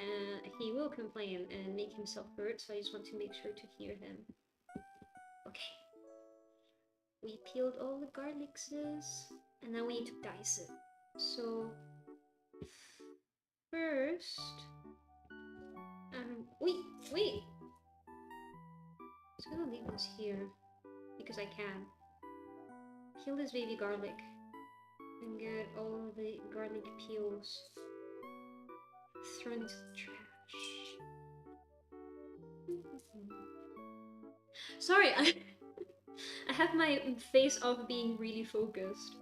he will complain and make himself hurt, so I just want to make sure to hear him. Okay. We peeled all the garlicses, and now we need to dice it. So, first... wait! I'm just gonna leave this here, because I can. Peel this baby garlic, and get all the garlic peels thrown into the trash. Sorry, I have my face off being really focused.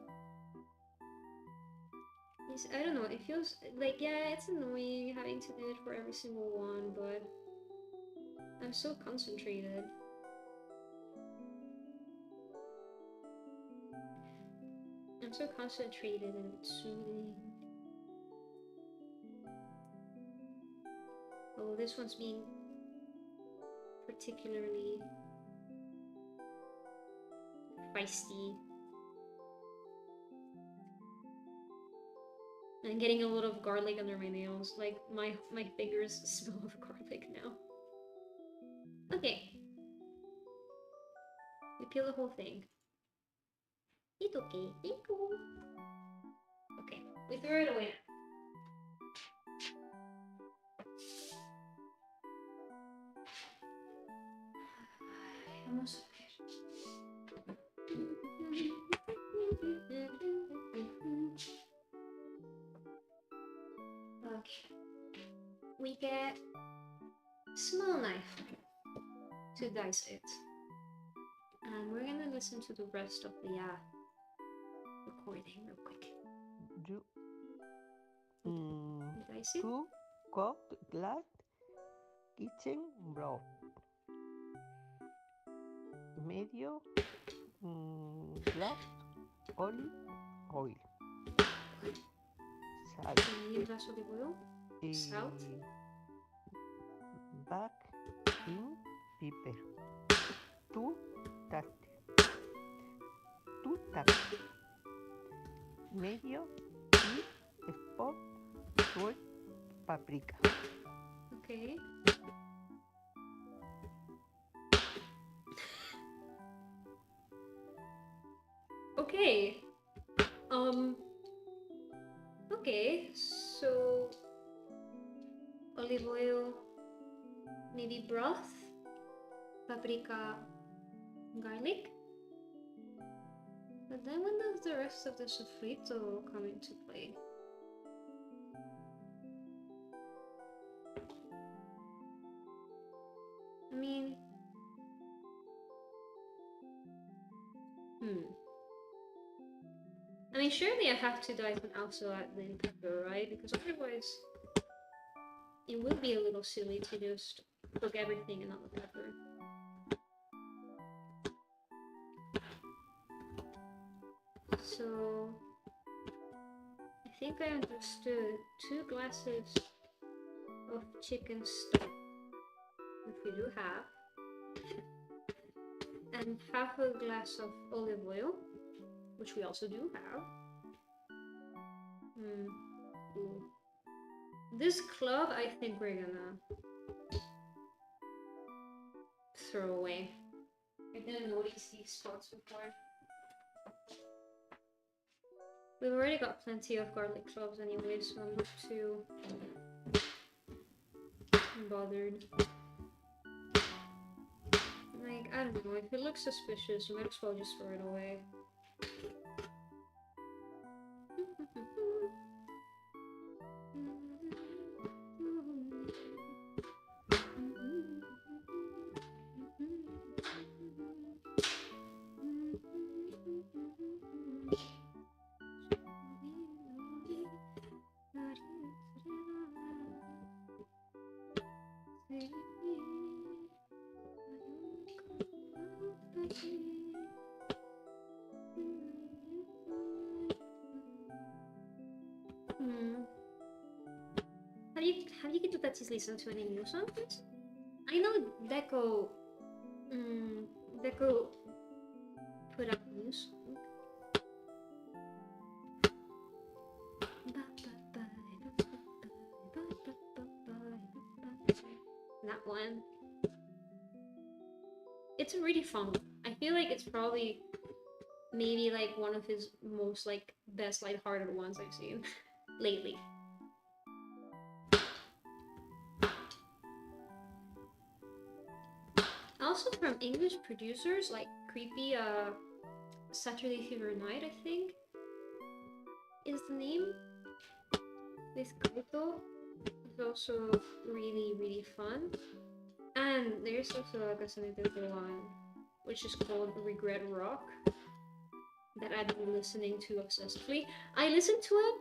I don't know, it feels like, yeah, it's annoying having to do it for every single one, but I'm so concentrated. I'm so concentrated and it's soothing. Oh, this one's being particularly feisty. I'm getting a lot of garlic under my nails. Like, my fingers smell of garlic now. Okay. We peel the whole thing. It's okay. Thank you. Okay. We throw it away. Almost okay. We get a small knife to dice it. And we're gonna listen to the rest of the recording real quick. Dice it. 2 cooked glass kitchen broth. Medio glass olive oil. Salt. Medio glass olive oil. Salt. Back in pepper. 2 tasty. 2 tasty. Medio teaspoon sweet paprika. Okay. Okay. Okay, so olive oil, maybe broth, paprika, garlic. But then when does the rest of the sofrito come into play? I mean, I mean, surely I have to dive and also add in pepper, right? Because otherwise, it would be a little silly to just cook everything and not the pepper. So, I think I understood 2 glasses of chicken stock, which we do have, and half a glass of olive oil, which we also do have. Ooh. This club, I think we're gonna throw away. I didn't notice these spots before. We've already got plenty of garlic cloves anyway, so I'm not too bothered. Like, I don't know, if it looks suspicious, you might as well just throw it away. Have you get to that listen to any new songs? I know Deco put out a new song. That one. It's a really fun one. I feel like it's probably maybe like one of his most like best lighthearted ones I've seen lately. Also from English producers like Creepy Saturday Fever Night, I think is the name. With Kaito is also really fun. And there's also like a one which is called Regret Rock that I've been listening to obsessively. I listen to it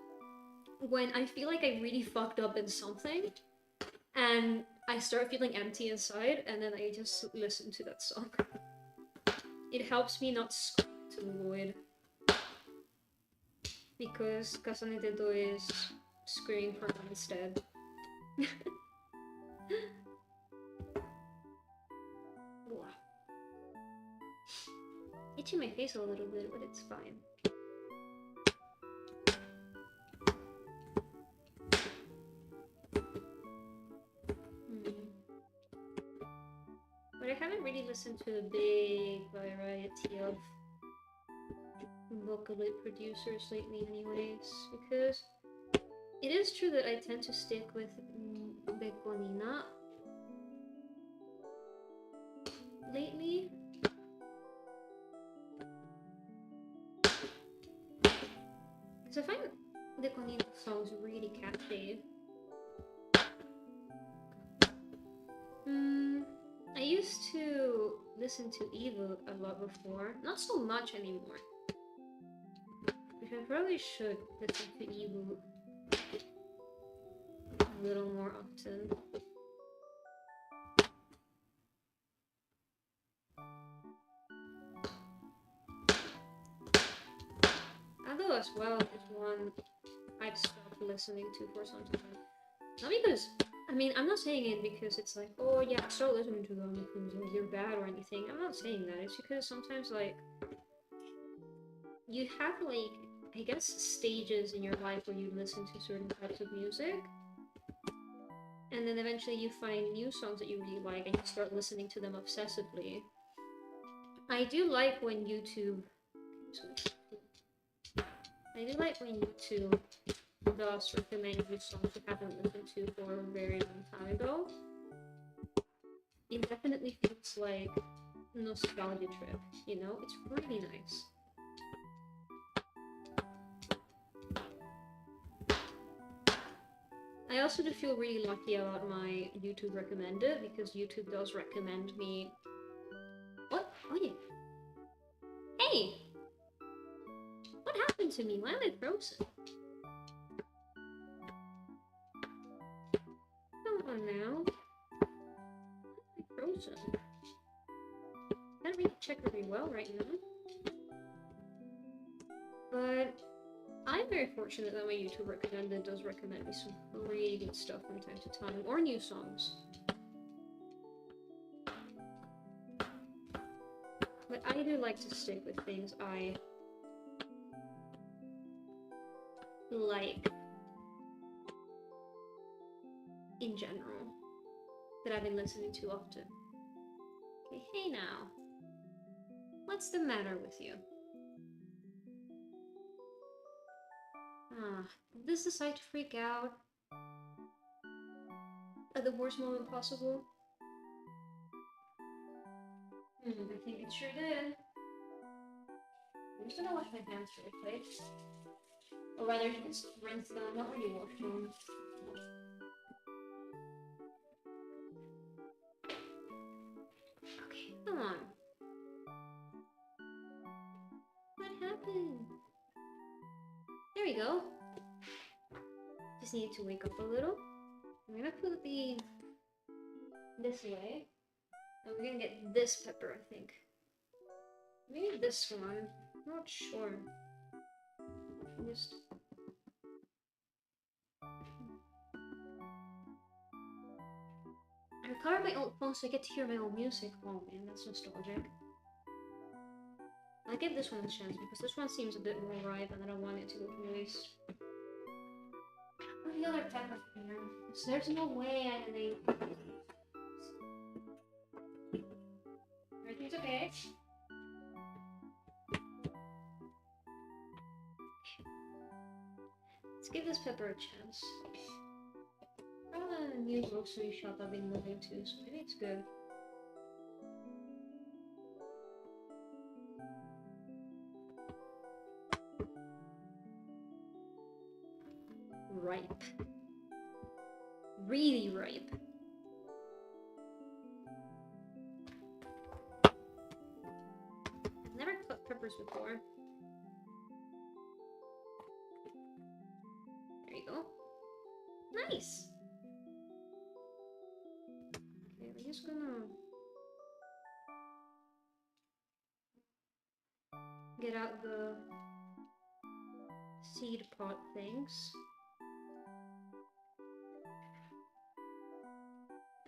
when I feel like I really fucked up in something and I start feeling empty inside, and then I just listen to that song. It helps me not scream to the void. Because Kasane Dedo is screaming for me instead. Itching my face a little bit, but it's fine. But I haven't really listened to a big variety of Vocaloid producers lately anyways, because it is true that I tend to stick with Bekonina lately. Because I find Bekonina songs really catchy. I used to listen to Evil a lot before, not so much anymore. Which I probably should listen to Evil a little more often. Although as well, there's one I've stopped listening to for some time. Not because, I mean, I'm not saying it because it's like, oh yeah, start listening to them because like, you're bad or anything. I'm not saying that. It's because sometimes like you have like, I guess, stages in your life where you listen to certain types of music, and then eventually you find new songs that you really like and you start listening to them obsessively. I do like when YouTube does recommend you songs you haven't listened to for a very long time ago. It definitely feels like a nostalgia trip, you know? It's really nice. I also do feel really lucky about my YouTube recommended because YouTube does recommend me. What? Oh yeah. Hey! What happened to me? Why am I frozen? Come on now. Why am I frozen? Can't really check very well right now. But I'm very fortunate that my YouTube recommended does recommend me some really good stuff from time to time, or new songs. But I do like to stick with things I like in general, that I've been listening to often. Okay, hey now. What's the matter with you? Did this decide to freak out? At the worst moment possible? I think it sure did. I'm just gonna wash my hands really quick. Or rather, just rinse them, not really wash them. Okay, come on. What happened? There we go. Just need to wake up a little. I'm gonna put the this way. And we're gonna get this pepper, I think. Maybe this one. I'm not sure. Just I recovered my old phone so I get to hear my old music. Oh man, that's nostalgic. I'll give this one a chance because this one seems a bit more ripe and I don't want it to go to waste. Where's the other pepper from here? So there's no way I can eat. Everything's okay. Let's give this pepper a chance. I found a new grocery shop I've been moving to, so maybe it's good. Ripe. Really ripe. I've never cut peppers before. There you go. Nice! Okay, we're just gonna get out the seed pot things.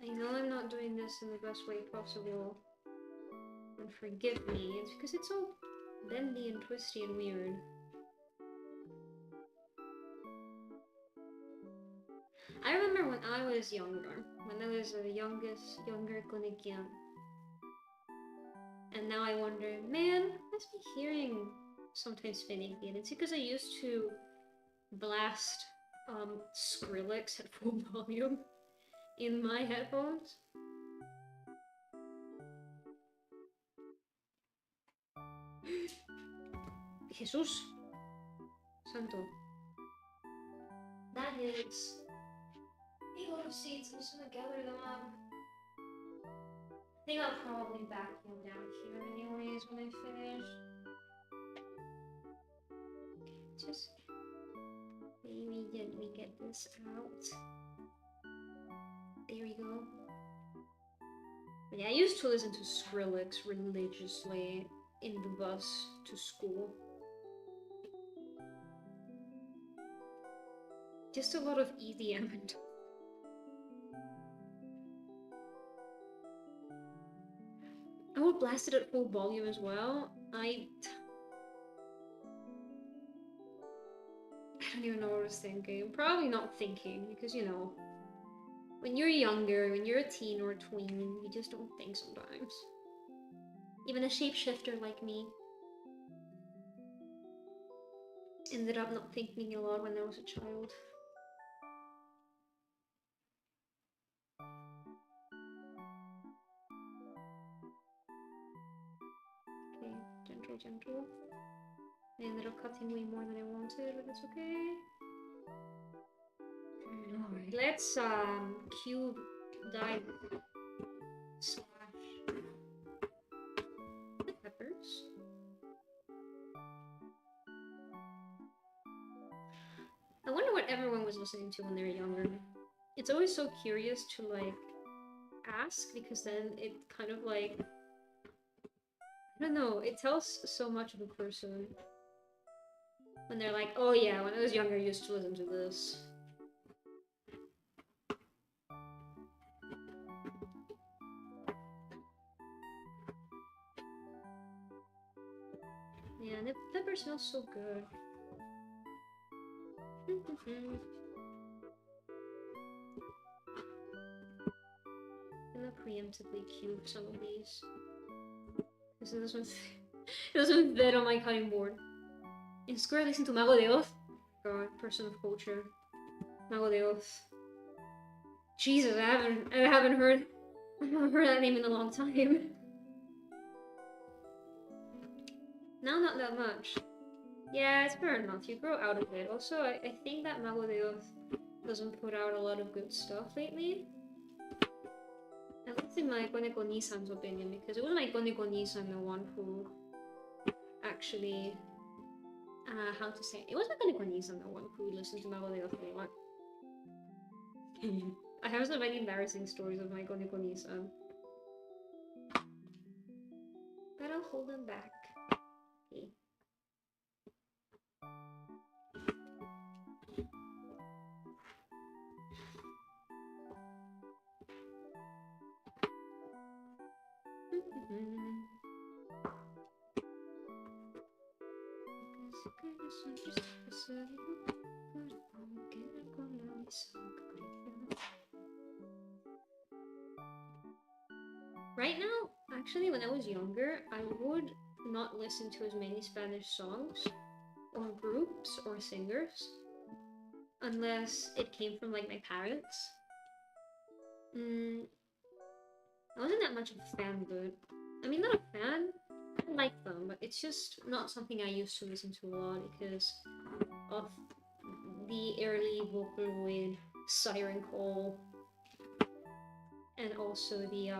I know I'm not doing this in the best way possible, and forgive me, it's because it's all bendy and twisty and weird. I remember when I was younger, when I was a younger Konekyun, and now I wonder, man, I must be hearing sometimes finicky, and it's because I used to blast Skrillex at full volume in my headphones. Jesus Santo. That is a lot of seeds. I'm just gonna gather them up. I think I'll probably vacuum down here anyways when I finish. Just very gently get this out. There we go. But yeah, I used to listen to Skrillex religiously in the bus to school. Just a lot of EDM and I would blast it at full volume as well. I don't even know what I was thinking. Probably not thinking, because you know, when you're younger, when you're a teen or a tween, you just don't think sometimes. Even a shapeshifter like me ended up not thinking a lot when I was a child. Okay, gentle, gentle. I ended up cutting way more than I wanted, but it's okay. Alright, let's cube dive slash the peppers. I wonder what everyone was listening to when they were younger. It's always so curious to like ask, because then it kind of like, I don't know, it tells so much of a person when they're like, oh yeah, when I was younger I used to listen to this. Yeah, and the pepper smells so good. I'm gonna preemptively cube some of these. Because it doesn't fit on my cutting board. In Square, listen to Mago de Oz. God, person of culture. Mago de Oz. Jesus, I haven't heard that name in a long time. Now, not that much. Yeah, it's fair enough. You grow out of it. Also, I think that Mago de Oz doesn't put out a lot of good stuff lately. At least in my Konekyun-san's opinion, because it was my Konekyun-san the one who actually, how to say it? It was my Konekyun-san the one who listened to Mago de Oz a lot. I have so many embarrassing stories of my Konekyun-san. But I'll hold them back. Okay. Right now, actually, when I was younger, I would not listen to as many Spanish songs or groups or singers unless it came from like my parents. I wasn't that much of a fan, but I mean, not a fan. I like them, but it's just not something I used to listen to a lot because of the early Vocaloid siren call, and also the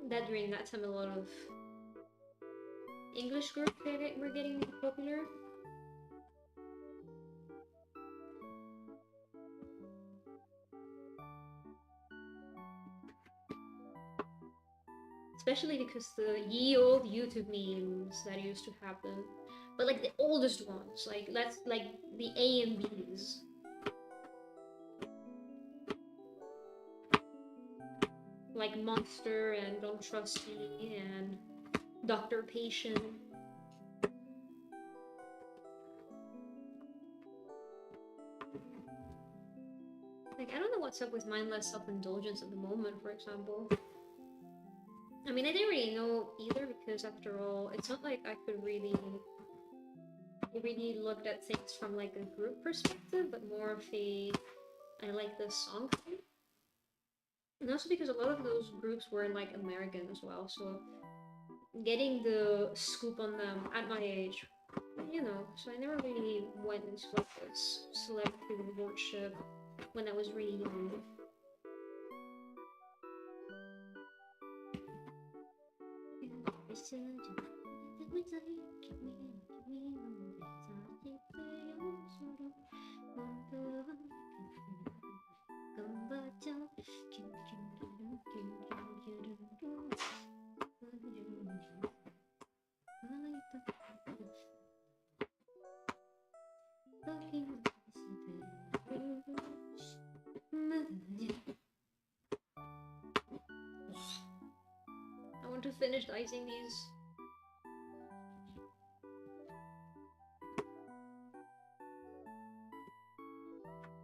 that during that time a lot of English groups were getting popular. Especially because the ye old YouTube memes that used to happen. But like the oldest ones, like let's like the A and B's. Like Monster and Don't Trust Me and Dr. Patient. Like I don't know what's up with mindless self-indulgence at the moment, for example. I mean, I didn't really know either because after all, it's not like I could really looked at things from like a group perspective, but more of a I like this song thing. And also because a lot of those groups were like American as well, so getting the scoop on them at my age, you know, so I never really went into like this celebrity worship when I was really young. want to finish dicing these.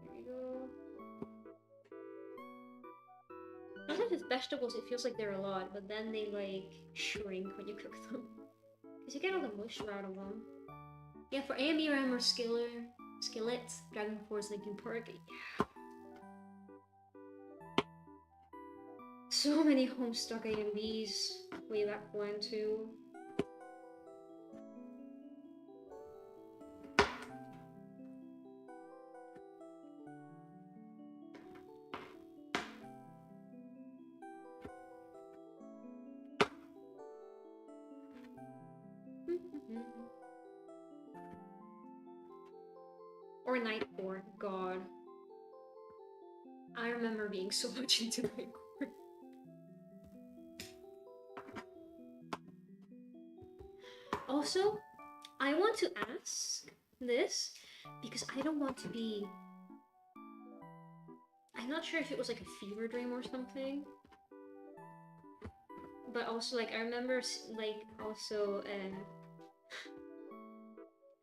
There you go. Sometimes with vegetables it feels like they're a lot, but then they like shrink when you cook them. Because you get all the moisture out of them. Yeah, for AME RAM or Skillet, Dragon Force, Linkin Park, yeah. So many Homestuck AMVs way back when too. Or Nightcore, god. I remember being so much into Nightcore. Also, I want to ask this because I don't want to be... I'm not sure if it was like a fever dream or something. But also, like, I remember, like, also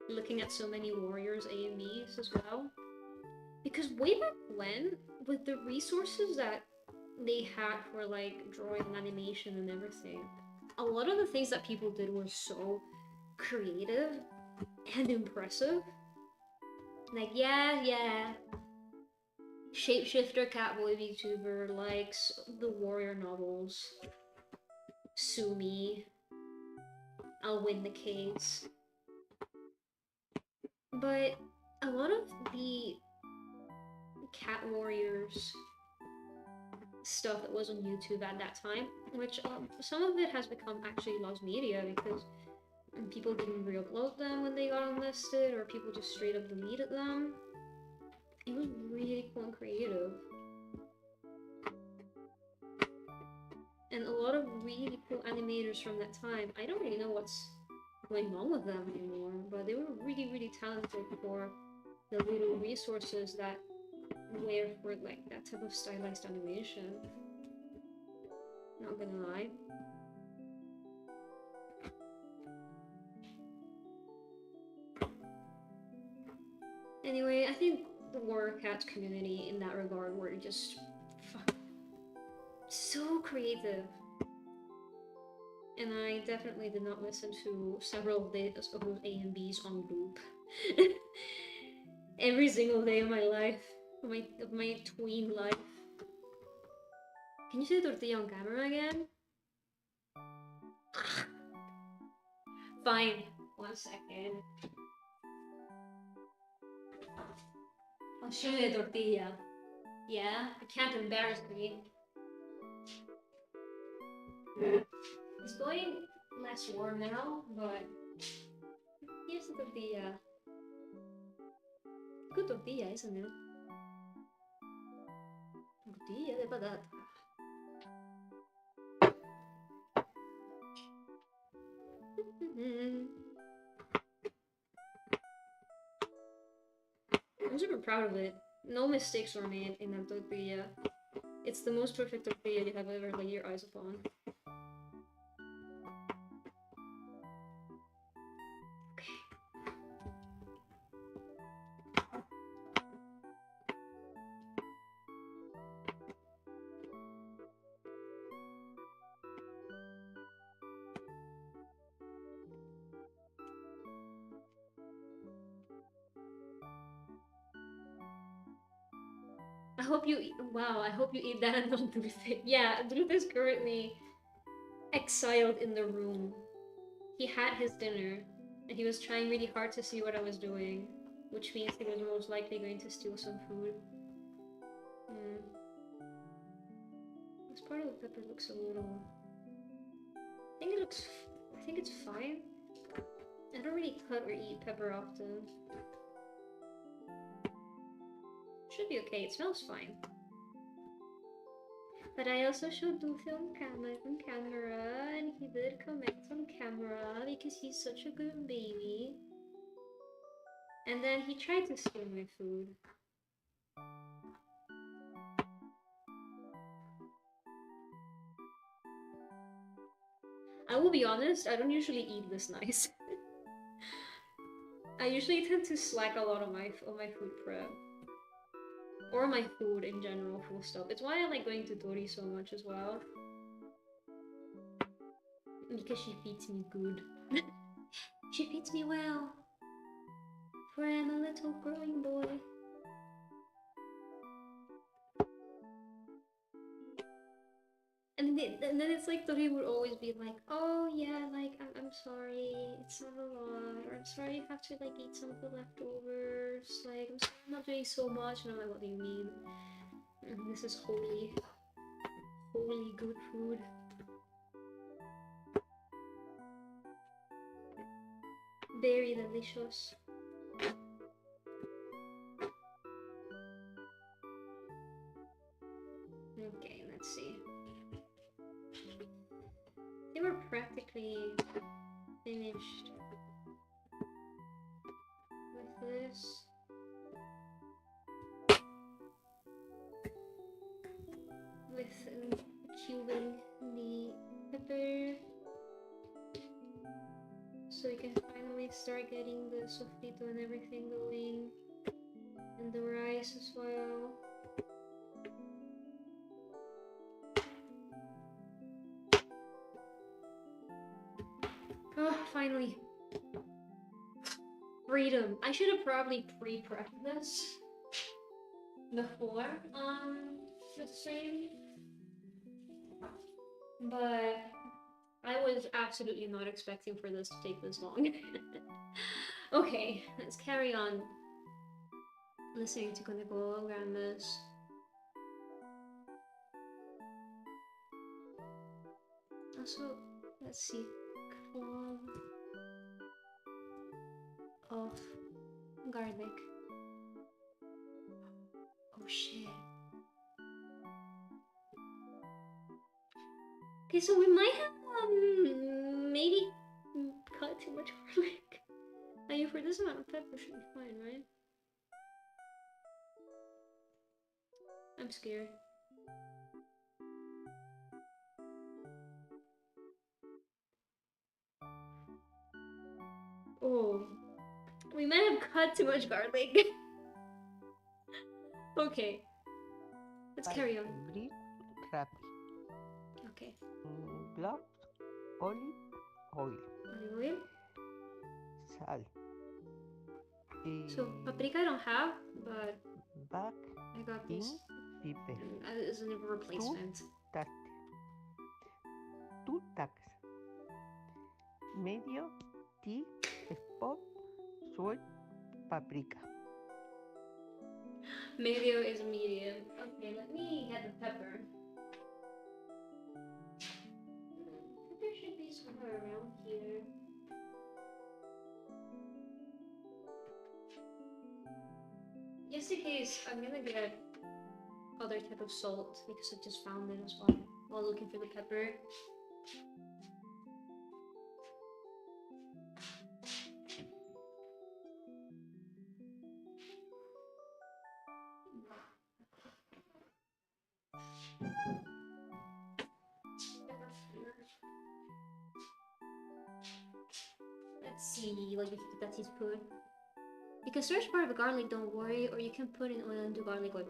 looking at so many Warriors AMVs as well. Because way back when, with the resources that they had for, like, drawing and animation and everything, a lot of the things that people did were so creative and impressive. Like, yeah. Shapeshifter Catboy VTuber likes the Warrior novels. Sue me. I'll win the case. But a lot of the Cat Warriors stuff that was on YouTube at that time, which some of it has become actually lost media because people didn't re-upload them when they got unlisted, or people just straight up deleted them. It was really cool and creative. And a lot of really cool animators from that time, I don't really know what's going on with them anymore, but they were really, really talented for the little resources that were for like that type of stylized animation. Not gonna lie. Anyway, I think the Warrior Cats community in that regard were just so creative. And I definitely did not listen to several of those AMVs on loop. Every single day of my life. Of my tween life. Can you see the tortilla on camera again? Fine. 1 second. I'll show you the tortilla. Yeah? You can't embarrass me. It's going less warm now, but here's the tortilla. Good tortilla, isn't it? Tortilla de patata. I'm super proud of it. No mistakes were made in that tortilla. It's the most perfect tortilla you have ever laid your eyes upon. I hope you eat, wow, I hope you eat that and not Druth. Yeah, Druth is currently exiled in the room. He had his dinner, and he was trying really hard to see what I was doing, which means he was most likely going to steal some food. This part of the pepper looks a little... I think it's fine. I don't really cut or eat pepper often. Should be okay, it smells fine. But I also showed Duthi on camera, and he did comment on camera because he's such a good baby. And then he tried to steal my food. I will be honest, I don't usually eat this nice. I usually tend to slack a lot on my food prep. Or my food in general, full stop. It's why I like going to Tori so much as well. Because she feeds me good. She feeds me well. For I'm a little growing boy. And then it's like Tori would always be like, oh yeah, like I'm sorry, it's not a lot, or I'm sorry you have to like eat some of the leftovers, like I'm sorry I'm not doing so much, and I'm like, what do you mean? This is holy good food. Very delicious. Okay, let's see. They were practically finished with this. With cubing the pepper. So we can finally start getting the sofrito and everything going. And the rice as well. Oh, finally. Freedom. I should have probably pre-prepped this before the stream. But I was absolutely not expecting for this to take this long. Okay, let's carry on listening to Konekyun grandmas. Also, let's see, clove of garlic. Oh shit. Okay, so we might have maybe cut too much garlic. I mean, for this amount of pepper should be fine, right? I'm scared. Oh, we might have cut too much garlic. Okay, let's carry on. Bread, wrap. Okay. Blood, olive oil. Olive oil. Salt. So paprika I don't have, but Back I got in this pepper. as a replacement. Two tacks. Medio teaspoon salt paprika. Medio is medium. Okay, let me get the pepper. Pepper should be somewhere around here. Just in case, I'm gonna get other type of salt because I just found it as well while looking for the pepper. Let's see what that is put. You can search for the garlic, don't worry, or you can put in oil into garlic oil.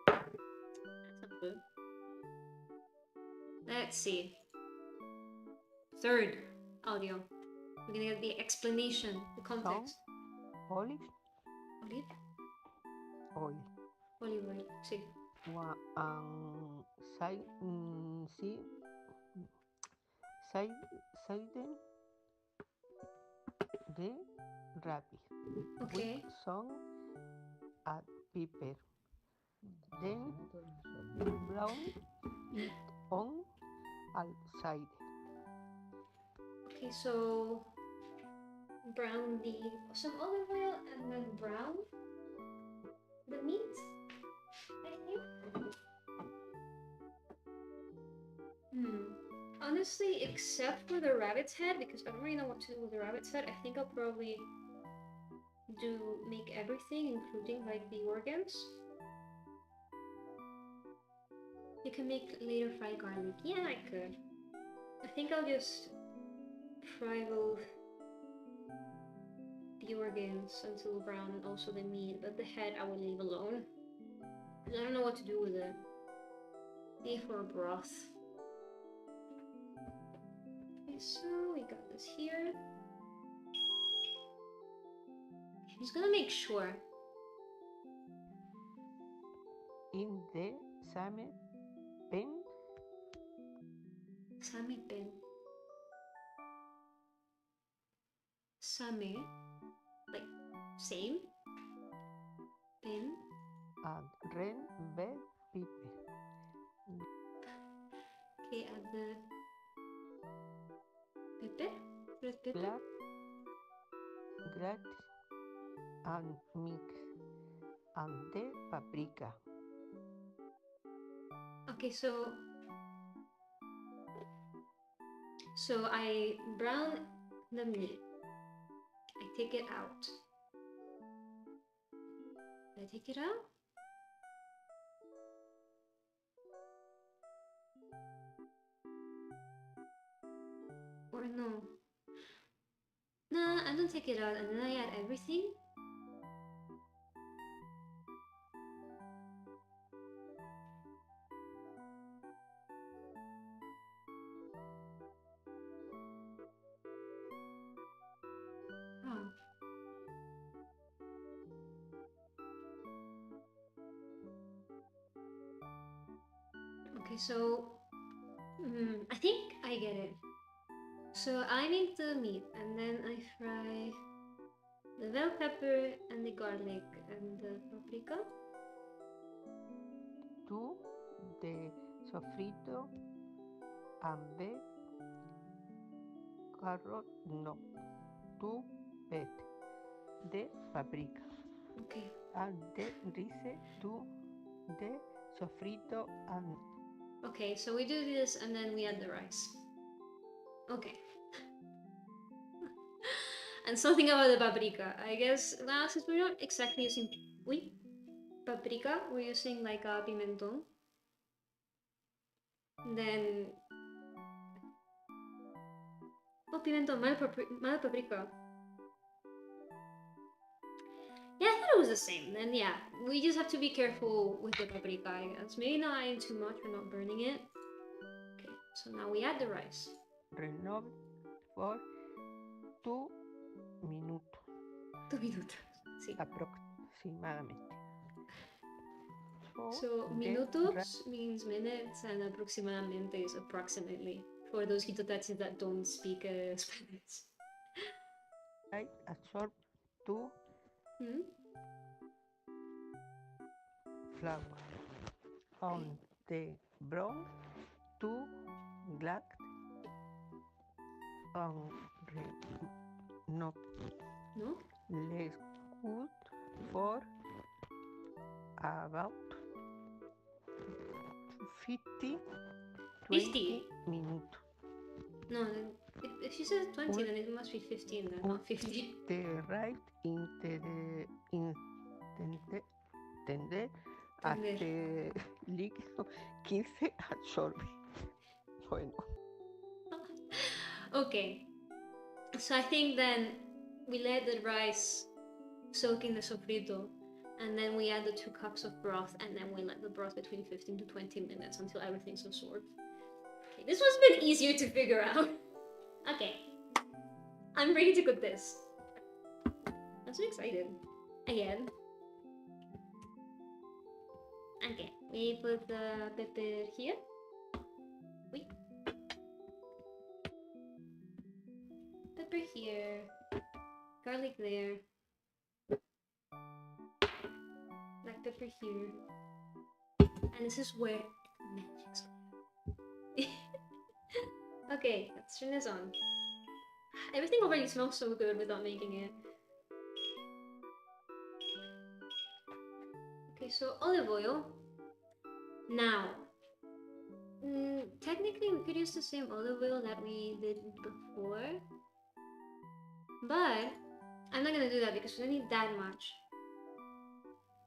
That's not good. Let's see. Third audio. We're gonna get the explanation, the context. Olive Olive? oil. Olive oil. See. Side the wrapper. Okay. With some pepper. Then brown it on outside. Okay, so brown some olive oil and then brown the meat. I think. Honestly, except for the rabbit's head, because I don't really know what to do with the rabbit's head, I think I'll probably make everything, including like the organs. You can make later fried garlic. Yeah, I could. I think I'll just fry both the organs until brown and also the meat, but the head I will leave alone. I don't know what to do with it. Maybe for a broth. Okay, so we got this here. I'm just gonna make sure. In the same pen, Same pen. Same, like same. Pen. and red bell pepper. Okay, add the pepper. Red pepper. Grated and mix. And the paprika. Okay, so I brown the meat. I take it out. Did I take it out? Or no? Nah, I don't take it out and then I add everything. Oh. Okay, so I think I get it. So I make the meat and then I fry the bell pepper and the garlic and the paprika. Do the sofrito and the carrot no. To pet the paprika. Okay. And the rice to the sofrito and Okay, so we do this and then we add the rice. Okay. And something about the paprika. I guess, well, since we're not exactly using paprika, we're using like a pimentón. Then... Oh, pimentón, mala paprika. Yeah, I thought it was the same. Then yeah, we just have to be careful with the paprika, I guess. Maybe not adding too much or not burning it. Okay, so now we add the rice. renove for 2 minutos. 2 minutos. Sí. Aproximadamente. So minutos means minutes and aproximadamente is approximately. For those Hitotachis that don't speak Spanish. I absorb 2 flour on the brown 2 glass on no less good for about 20 minutes. No, if she says 20, then it must be 15, then not 50. The right tender hasta líquido 15 absorbe. Bueno. Okay, so I think then we let the rice soak in the sofrito, and then we add the 2 cups of broth, and then we let the broth between 15 to 20 minutes until everything's absorbed. Okay, this one's been easier to figure out. Okay, I'm ready to cook this. I'm so excited. Again. Okay, we put the pepper here. Wait. Pepper here. Garlic there. Black pepper here. And this is where magic's going. Okay, let's turn this on. Everything already smells so good without making it. Okay, so olive oil. Now, technically we could use the same olive oil that we did before, but I'm not gonna do that because we don't need that much.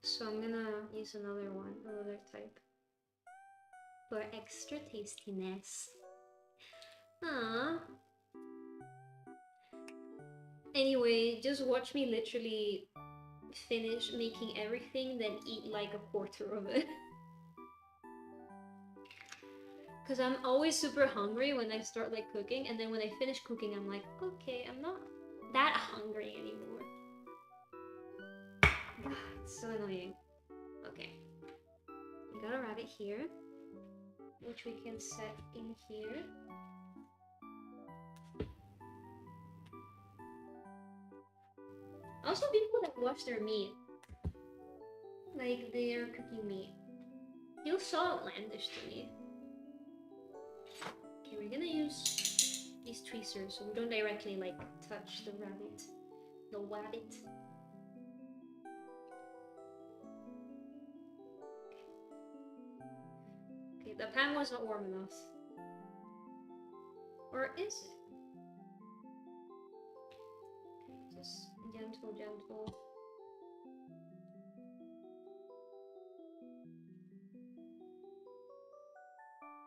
So I'm gonna use another one, another type, for extra tastiness. Aww. Anyway, just watch me literally finish making everything, then eat like a quarter of it. Because I'm always super hungry when I start like cooking, and then when I finish cooking, I'm like, okay, I'm not that hungry anymore. It's so annoying. Okay. We got a rabbit here, which we can set in here. Also, people that wash their meat, like they're cooking meat, feels so outlandish to me. Okay, we're gonna use these tweezers so we don't directly like touch the rabbit. The wabbit. Okay, the pan was not warm enough. Or is it? Okay, just gentle, gentle.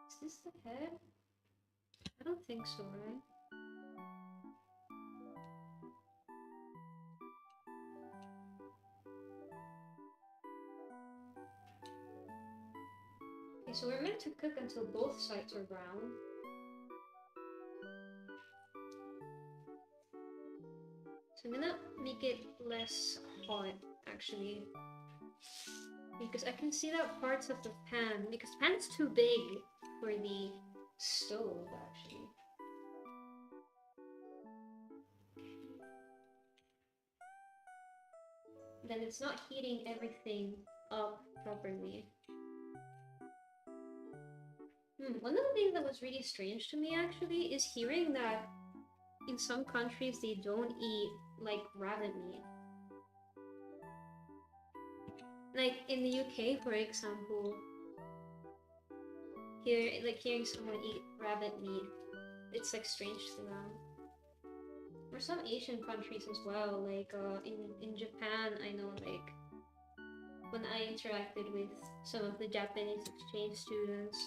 Is this the head? I don't think so, right? Okay, so we're meant to cook until both sides are brown. So I'm gonna make it less hot, actually. Because I can see that parts of the pan, because the pan is too big for the stove, actually. Then it's not heating everything up properly. One of the things that was really strange to me, actually, is hearing that in some countries they don't eat, like, rabbit meat. Like, in the UK, for example, hearing someone eat rabbit meat, it's, like, strange to them. Or some Asian countries as well, like, in Japan, I know, like, when I interacted with some of the Japanese exchange students,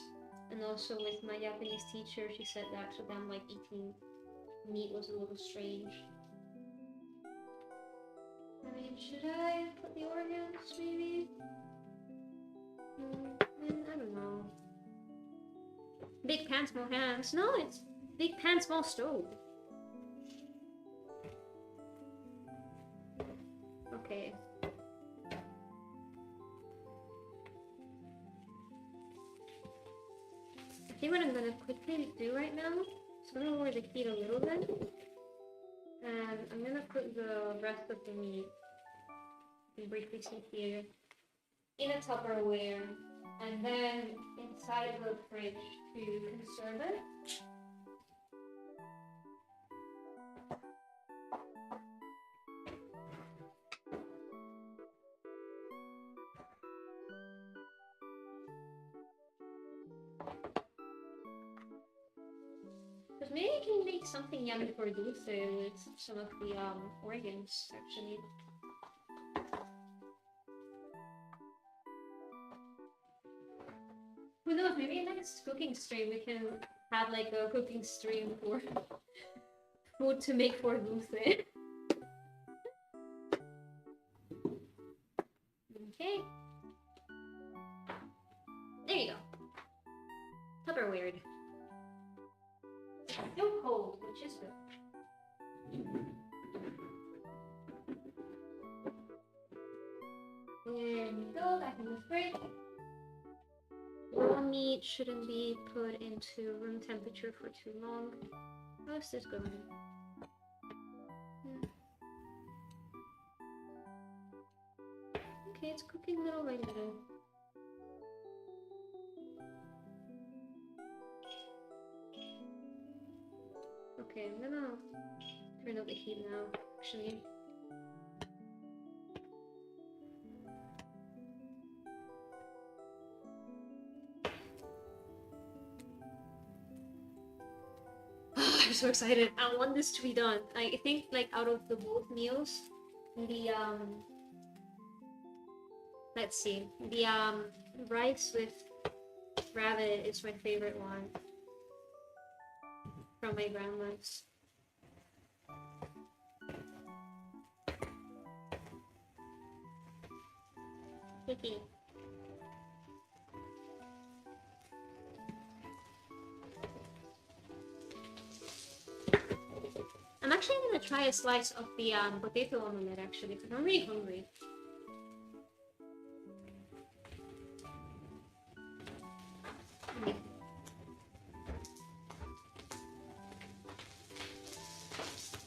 and also with my Japanese teacher, she said that to them, like, eating meat was a little strange. I mean, should I put the organs, maybe? I don't know. Big pan, small hands. No, it's big pan, small stove. Okay. I think what I'm gonna quickly do right now is I'm gonna lower the heat a little bit, and I'm gonna put the rest of the meat, you can briefly see here, in a Tupperware, and then inside the fridge to conserve it. Because maybe I can make something yummy for Dulce with some of the organs, actually. Who knows, maybe next cooking stream we can have like a cooking stream for food to make for Dulce. Okay. There you go. Tupperware. Still cold, which is good. There we go, back in the fridge. Raw meat shouldn't be put into room temperature for too long. How's this going? Okay, it's cooking little by little. Okay, I'm gonna turn up the heat now, actually. I'm so excited. I want this to be done. I think like out of the both meals, the let's see, the rice with rabbit is my favorite one. from my grandma's. Sticky. I'm actually gonna try a slice of the potato omelette actually, because I'm really hungry.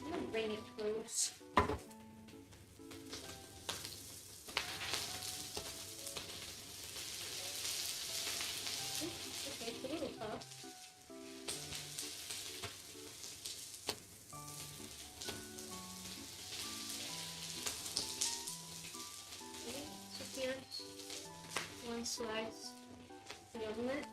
I'm gonna bring it close. Okay, it's a little tough. Okay, so here's one slice of the omelette.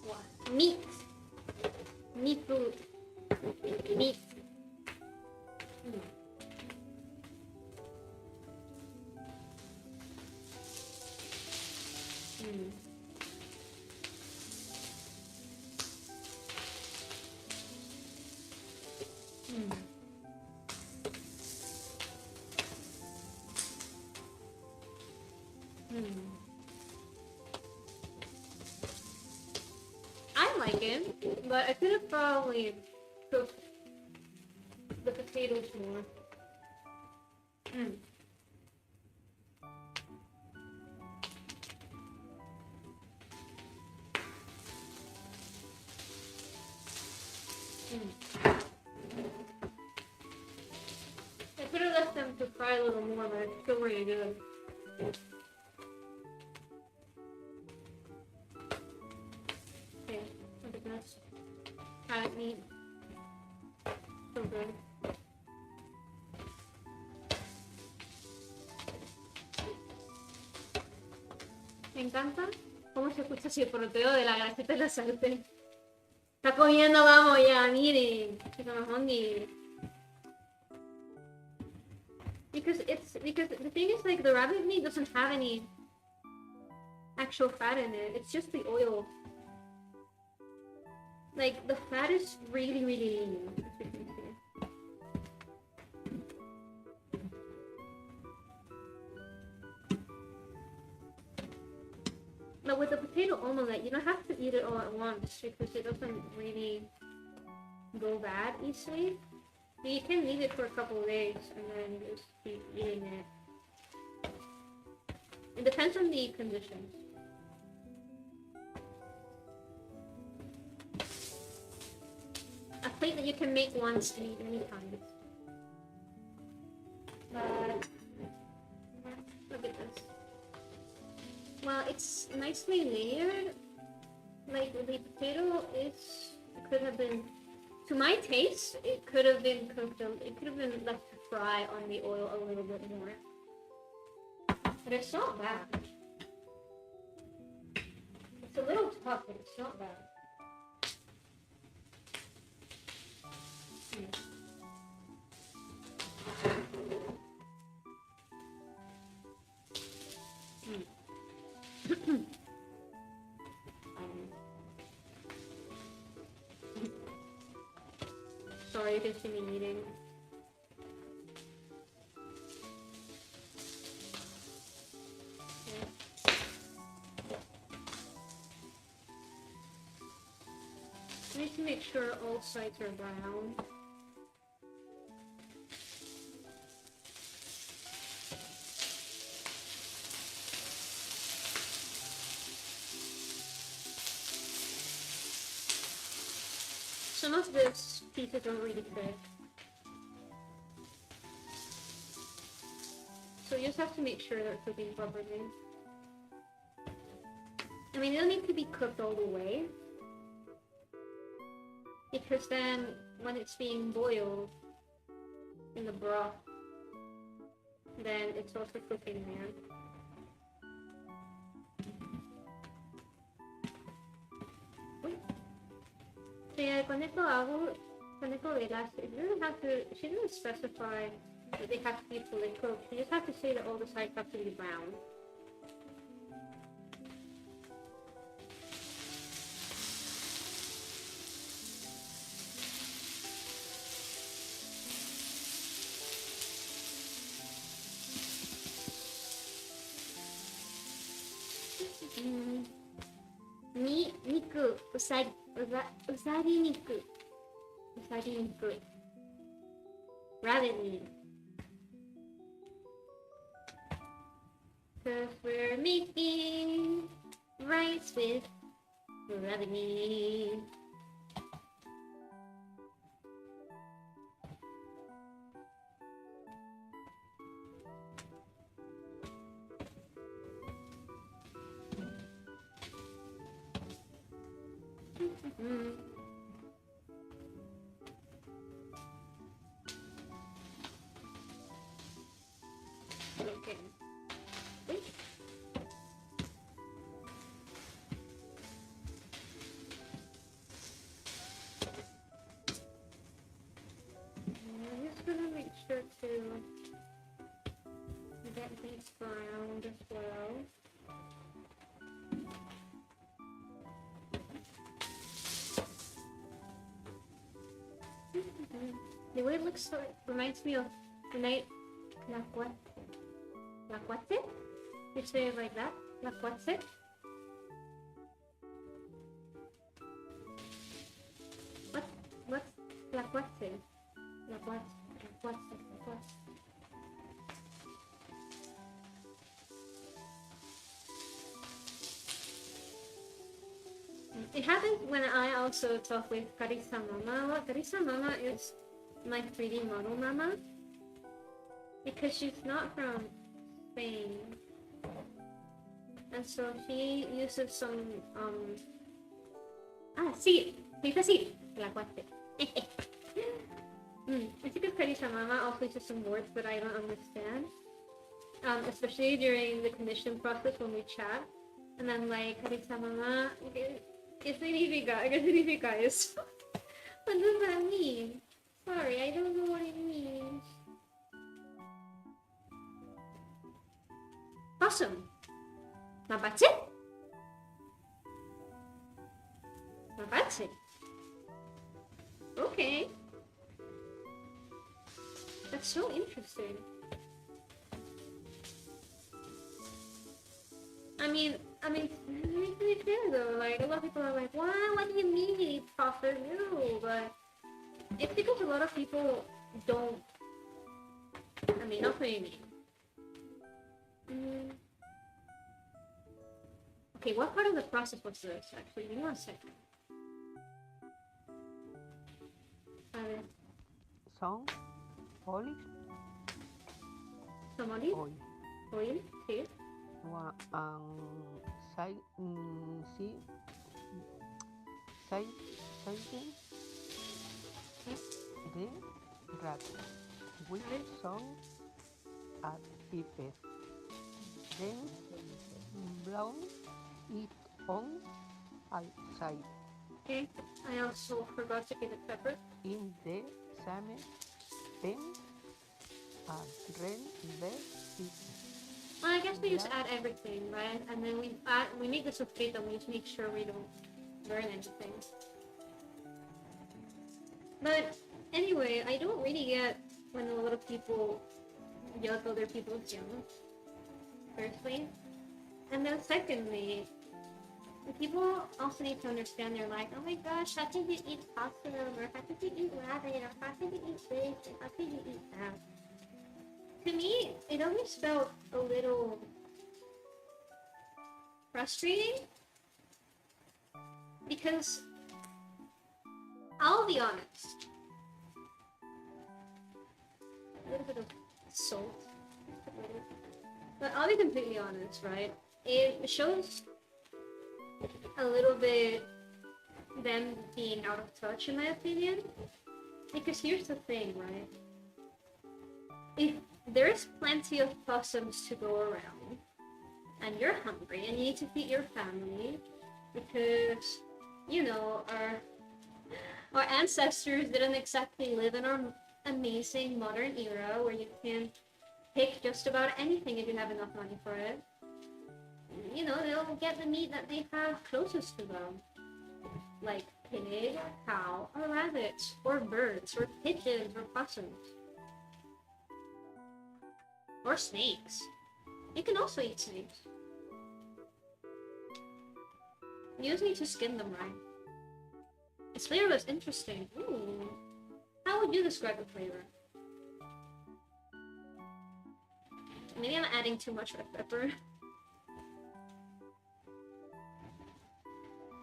What? Meat. Meat food. Meat. I like it, but I could have probably cooked the potatoes more. I could have left them to fry a little more, but it's still really good. Okay, look at this. Carrot meat. So good. Me encanta cómo se escucha así el poroteo de la grasita de la sartén. Está comiendo, vamos ya, miren. Because the thing is, like, the rabbit meat doesn't have any actual fat in it. It's just the oil. Like, the fat is really, really lean. But with the potato omelette, you don't have to eat it all at once because it doesn't really go bad easily. You can leave it for a couple of days and then just keep eating it. It depends on the conditions. A plate that you can make once and eat many times. But look at this. Well, it's nicely layered. Like, the potato could have been, to my taste, it could have been cooked, it could have been left to fry on the oil a little bit more. But it's not bad. It's a little tough, but it's not bad. Sorry, you can see me eating. Okay. I need to make sure all sides are brown. Some of this pieces don't really fit. So you just have to make sure they're cooking properly. I mean, they don't need to be cooked all the way. Because then, when it's being boiled in the broth, then it's also cooking there. So yeah, koneko relas, it doesn't have to, she doesn't specify that they have to be fully cooked. You just have to say that all the sides have to be brown. Niku, usagi niku. Usagi niku. Rabbit meat. Cause we're making rice with rabbit meat. Okay. I'm just gonna make sure to get these browned as well. The way it looks so it reminds me of the night Laquate? You say it like that? Laquate? What's Laquate? Laquate. It happens when I also talk with Carissa Mama. Carissa Mama is my 3D model mama because she's not from Spain, and so she uses some sí, la cuate. I think Carissa Mama also uses some words that I don't understand, especially during the commission process when we chat, and I'm like, Carissa Mama, ¿qué significa eso? What does that mean? Sorry, I don't know what it means. Awesome. Mabache? Okay. That's so interesting. I mean, to be fair though, like a lot of people are like, what do you mean, Prophet? No, but it's because a lot of people don't. I mean, not what you mean. Okay, what part of the process was this actually? Give me 1 second. Son olives. Some olive? Oil? Sí. Sizing the rat with some pepper. Then brown it on outside. Okay. I also forgot to get the pepper. In the same pan and then Well, I guess we just add everything, right? And then we make the sofrito. We just make sure we don't burn anything. But anyway, I don't really get when a lot of people yell other people's yums. Firstly, and then secondly, people also need to understand. They're like, oh my gosh, how can you eat pasta? Or how can you eat rabbit? Or how can you eat this? Or how can you eat that? To me, it always felt a little frustrating because I'll be honest. A little bit of salt. But I'll be completely honest, right? It shows a little bit them being out of touch, in my opinion. Because here's the thing, right? If there's plenty of possums to go around, and you're hungry, and you need to feed your family, because, you know, Our ancestors didn't exactly live in our amazing modern era where you can pick just about anything if you have enough money for it. You know, they'll get the meat that they have closest to them, like pig, or cow, or rabbits, or birds, or pigeons, or possums, or snakes. You can also eat snakes. You just need to skin them right. Its flavor was interesting. Ooh. How would you describe the flavor? Maybe I'm adding too much red pepper.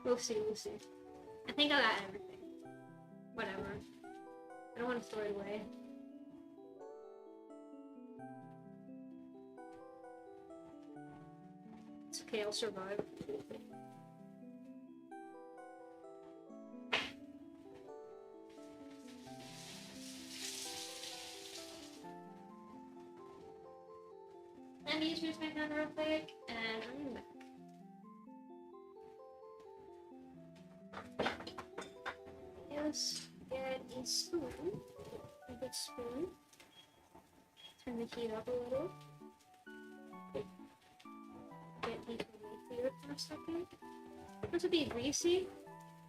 We'll see, we'll see. I think I'll add everything. Whatever. I don't want to throw it away. It's okay, I'll survive. Let me just use my hand real quick, and I'm back. Let's get a spoon, a good spoon. Turn the heat up a little. Get these away here for a second. This would be greasy.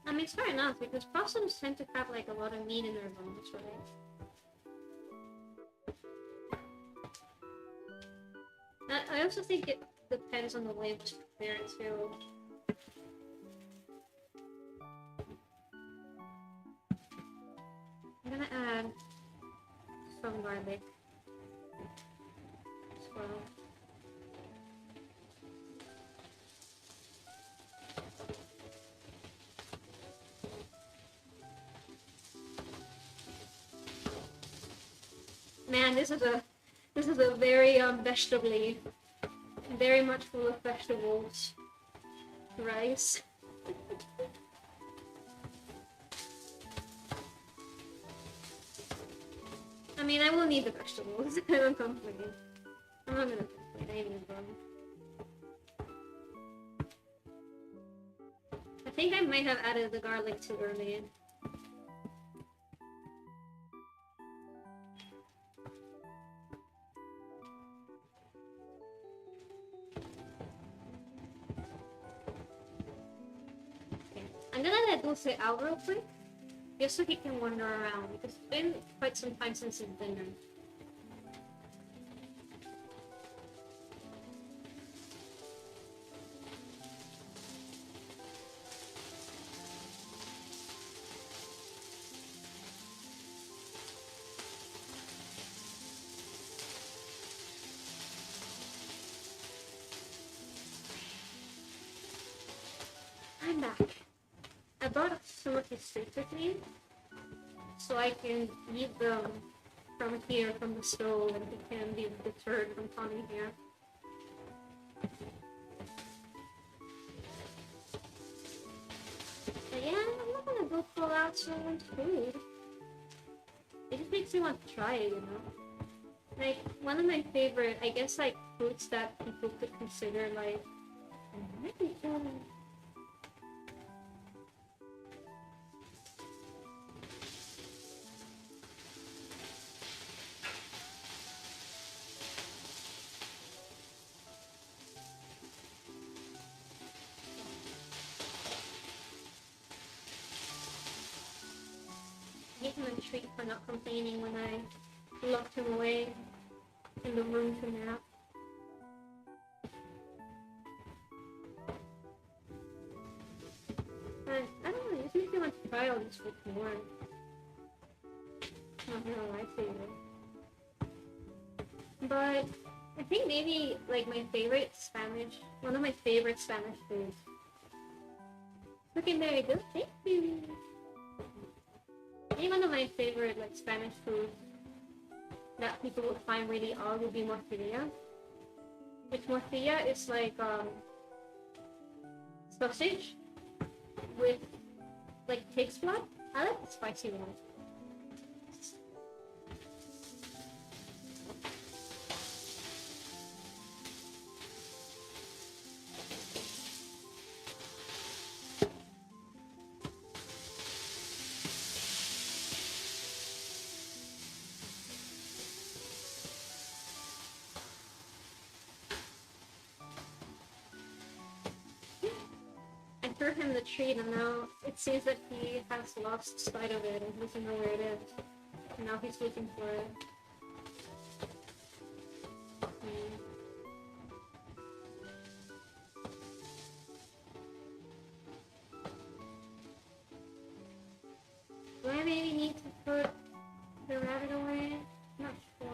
I mean, it's fair enough because possums tend to have like a lot of meat in their bones, right? I also think it depends on the way it was prepared too. I'm gonna add some garlic as well. Man, this is a very vegetable-y, very much full of vegetables. Rice. I mean, I will need the vegetables. I don't complain. I'm not gonna complain. I need them. I think I might have added the garlic too early. I'm gonna let Dulce out real quick, just so he can wander around, because it's been quite some time since his dinner. I'm back. I brought some of his steaks with me, so I can eat them from here, from the stove, and he can be deterred from coming here. But yeah, I'm not gonna go pull out someone's food. It just makes me want to try it, you know? Like, one of my favorite, I guess, like, foods that people could consider, like, I gave him a treat for not complaining when I locked him away in the room to nap. But I don't know, it just makes me want to try all these foods more. Not gonna lie to you. But I think maybe like my favorite Spanish, one of my favorite Spanish foods. Looking very good, thank you. I think one of my favorite like Spanish foods that people would find really odd would be morcilla. Which morcilla is like sausage with like pig's blood. I like the spicy one. threw him the treat, and now it seems that he has lost sight of it and he doesn't know where it is. And now he's looking for it. Do I maybe need to put the rabbit away? Not sure.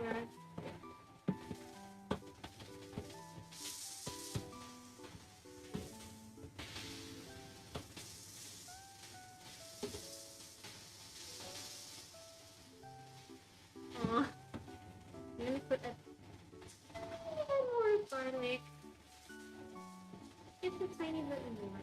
Aw. I'm gonna put a little more garlic. Just a tiny bit more.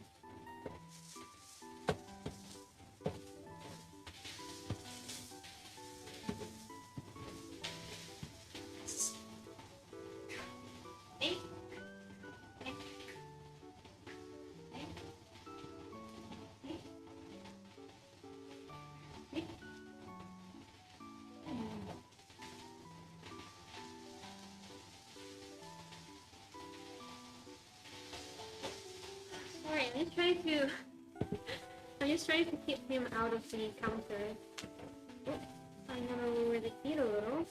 Sorry, I'm just trying to keep him out of the counter. Oh, I'm gonna lower the heat a little.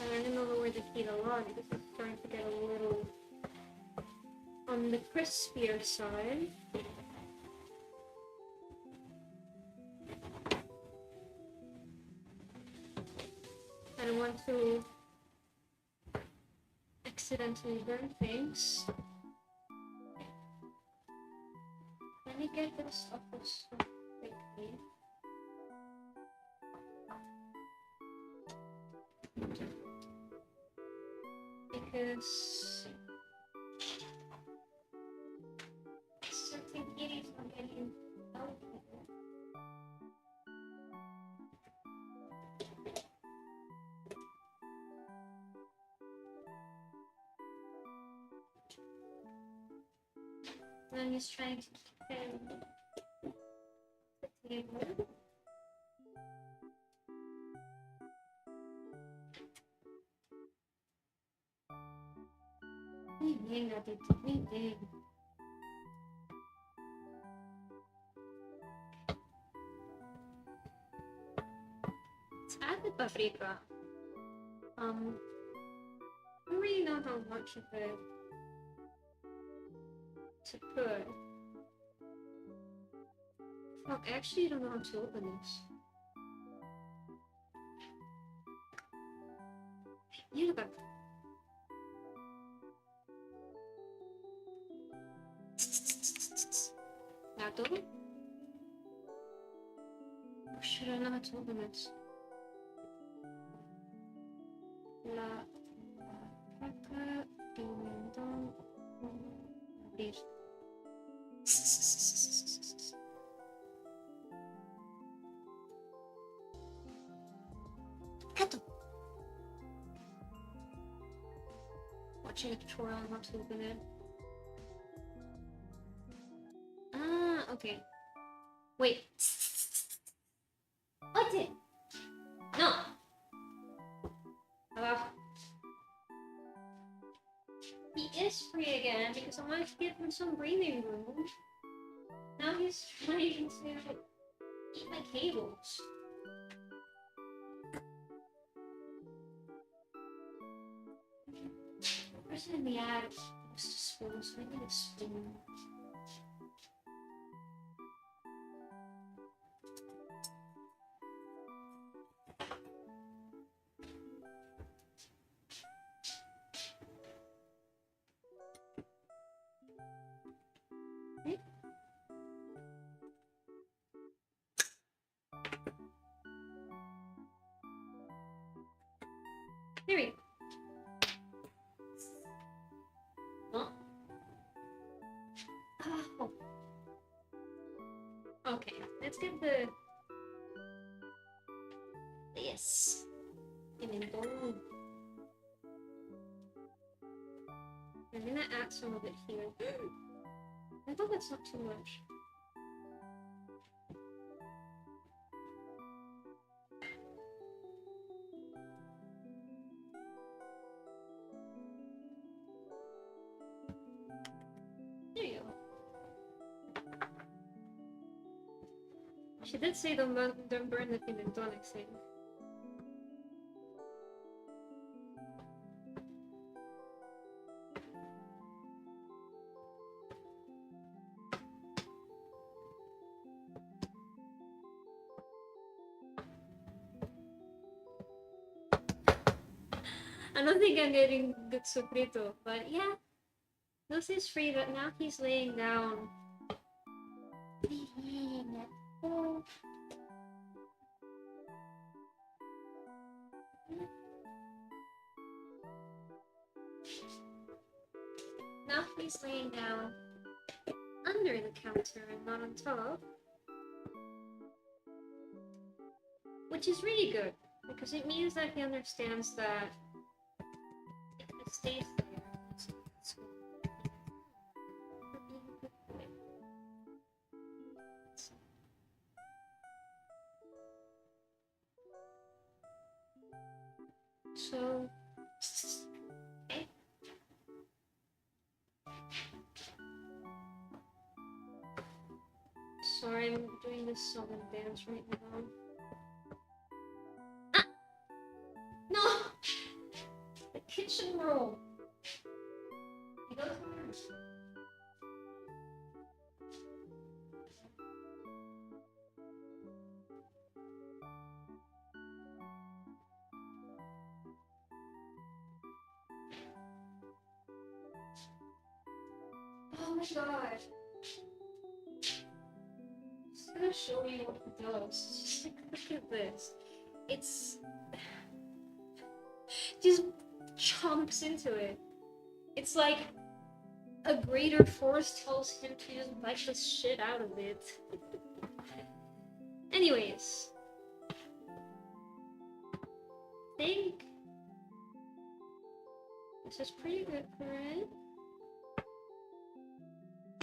I'm gonna lower the heat a lot because it's starting to get a little on the crispier side. I don't want to accidentally burn things. Let me get this off the stove quickly. Because certain kitties are getting out here. I'm just trying to keep him at the table. Let's add the paprika. I don't really know how much of it to put. Fuck, I actually don't know how to open this. You look. Gato? Oh shit, I don't know how to open it. La paca pimentón abrir. Gato! Watching a tutorial on how to open it. Ah, okay. Wait. What's it? No. He is free again because I might give him some breathing room. Now he's trying to eat my cables. Where's in the attic? It's a spoon, so I need a spoon. There we go. Oh. Oh. Okay, let's get the this. Pimentón. I'm gonna add some of it here. I thought that's not too much. She did say don't burn the pimentón, I think. I don't think I'm getting good sofrito, but yeah. Lucy is free, but now he's laying down. Now he's laying down under the counter and not on top. Which is really good, because it means that he understands that if it stays there, it's so okay. Sorry, I'm doing this song and dance right now. Ah! No! The kitchen roll! You go to her. Oh my god. I'm just gonna show you what it does. Just like, look at this. It's just chomps into it. It's like a greater force tells him to just bite the shit out of it. Anyways, I think this is pretty good for it.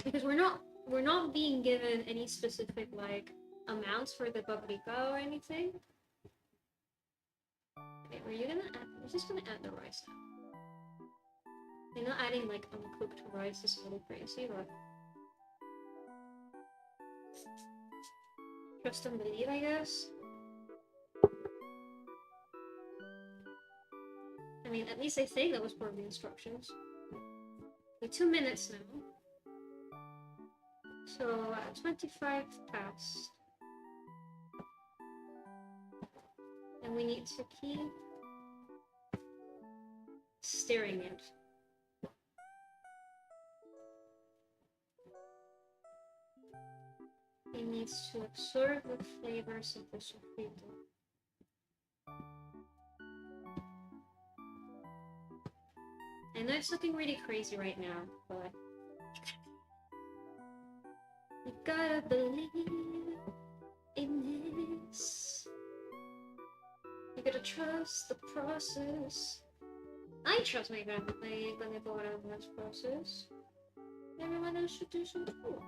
Because we're not being given any specific like amounts for the paprika or anything. Okay, we're just gonna add the rice now. You know, adding like uncooked rice is a little crazy, but trust and believe, I guess. I mean, at least I think that was part of the instructions. Okay, 2 minutes now. So 25 past. And we need to keep stirring it. It needs to absorb the flavors of the sofrito. I know it's looking really crazy right now, but you gotta believe in this. You gotta trust the process. I trust my grandmother's process. Everyone else should do so too.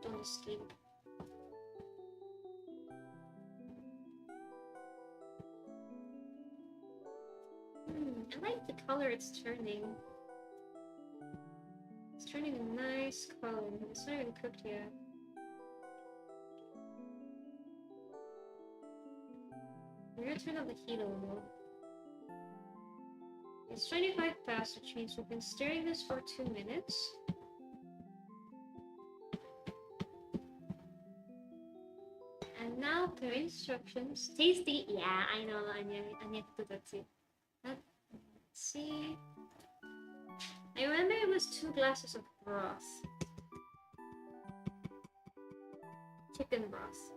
Don't escape. I like the color it's turning. It's turning a nice color. It's not even cooked yet. I'm gonna turn up the heat a little. It's 25 past, which means we've been stirring this for 2 minutes. And now per instructions. Tasty? Yeah, I know. I need to do that too. Let's see. I remember it was 2 glasses of broth. Chicken broth.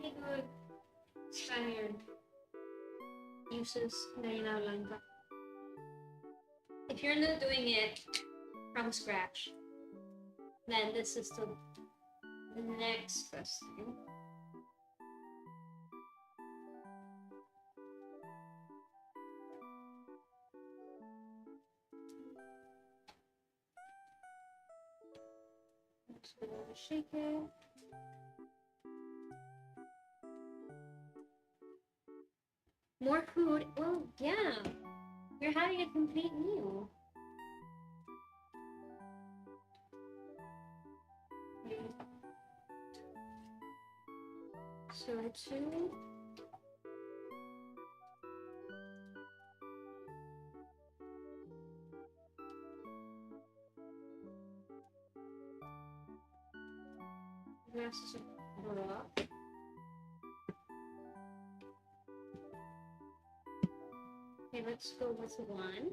Pretty good Spaniard uses harina blanca. If you're not doing it from scratch, then this is the next best thing. Just gonna shake it. More food? Well, yeah. We're having a complete meal. So two. Glasses of Grubb. Okay, let's go with one.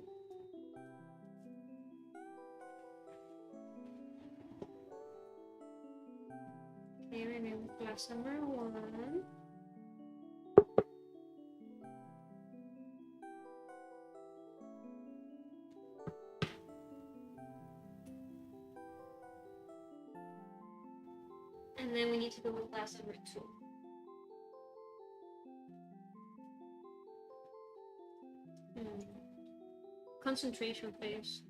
Okay, remember glass number one. And then we need to go with glass number two. Concentration, please.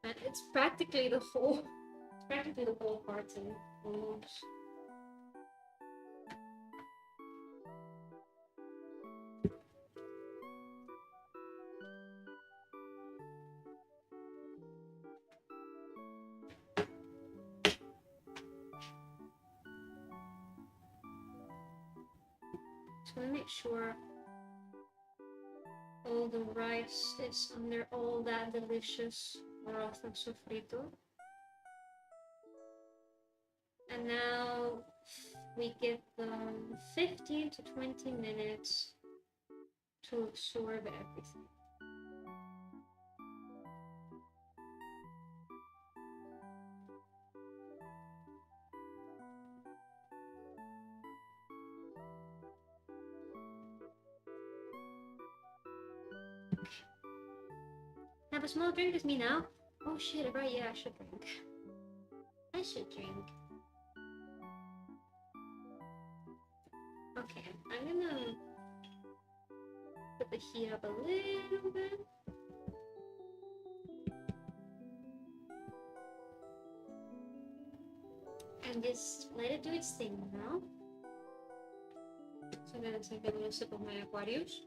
And it's practically the whole party. Almost. Just want to make sure all the rice is under all that delicious broth and sofrito. And now we give them 15 to 20 minutes to absorb everything. Have a small drink with me now. Oh shit, right, yeah, I should drink. I should drink. Okay, I'm gonna put the heat up a little bit. And just let it do its thing now. So I'm gonna take a little sip of my Aquarius.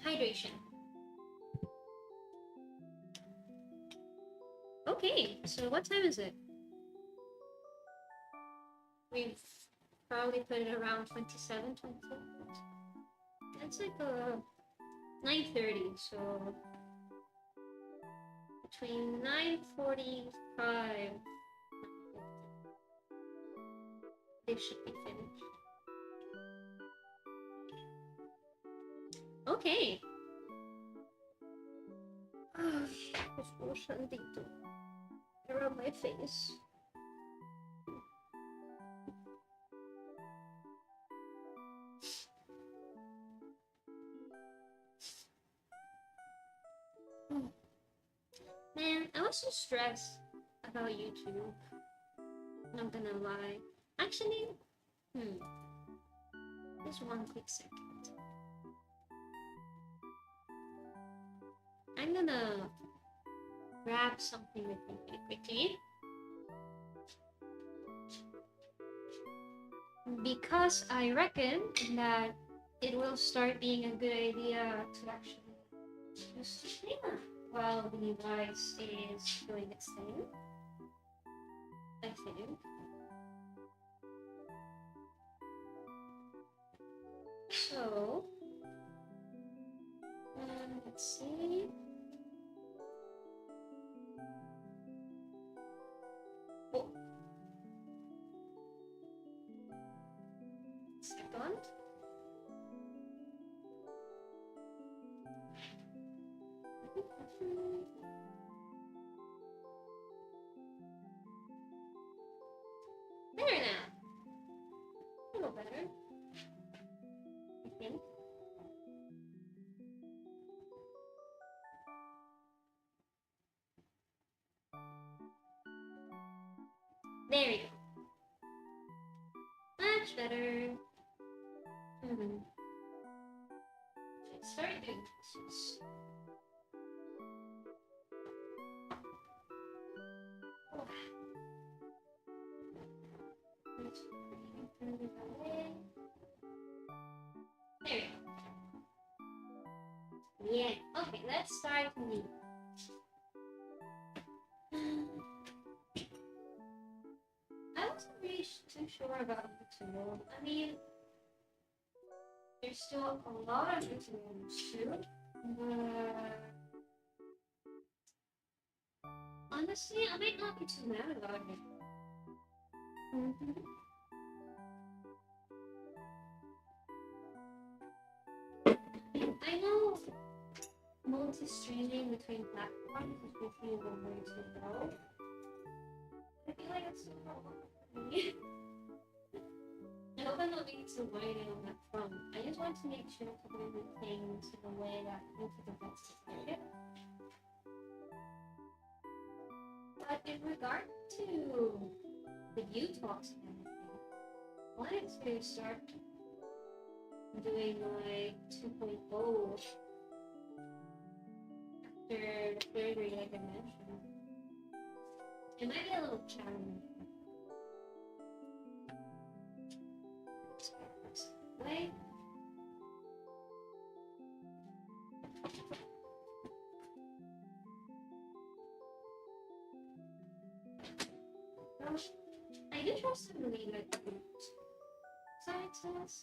Hydration. Okay, so what time is it? We've probably put it around 27, 28. That's like 9:30, so between 9:45 they should be finished. Okay. Oh, sandito. Around my face. Man, I was so stressed about YouTube. Not gonna lie. Actually, just one quick second. I'm gonna grab something with me really quickly. Because I reckon that it will start being a good idea to actually use Tortilla while the rice is doing its thing. I think. So, let's see. Oh. Second. Better now. A little better. I think. There we go. much better. It's very big pieces. Oh. Let's turn it away. There we go. Yeah. Okay, let's start with I wasn't really too sure about the tool. I mean, there's still a lot of tools too. But honestly, I might not be too mad about it. I know multi-streaming between platforms is usually the way to go. I feel like it's too hard for me. I hope I'm not being too worried on that front. I just want to make sure to do things in a way that makes it the best experience. But in regard to the view talks and everything, I wanted to start doing like 2.0 after the surgery, like I mentioned. It might be a little challenging. Wait. I do trust some really good scientists.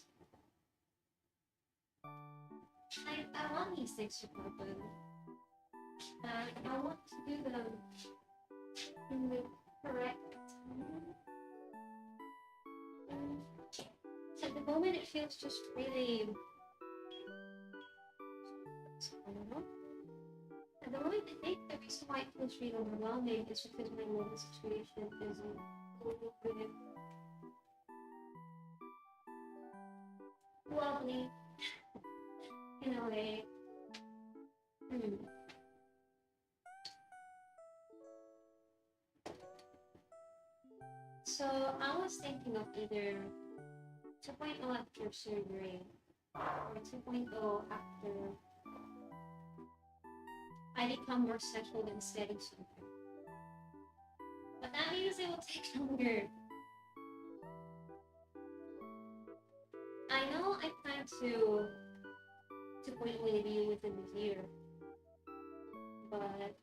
I want these things to happen. And I want to do them in the correct time. At the moment, it feels just really. I don't know. At the moment, I think the reason why it feels really overwhelming is because my living situation isn't really wobbly in a way. So I was thinking of either 2.0 after surgery or 2.0 after I become more settled and steady something. But that means it will take longer. I know I plan to 2.0 maybe within a year, but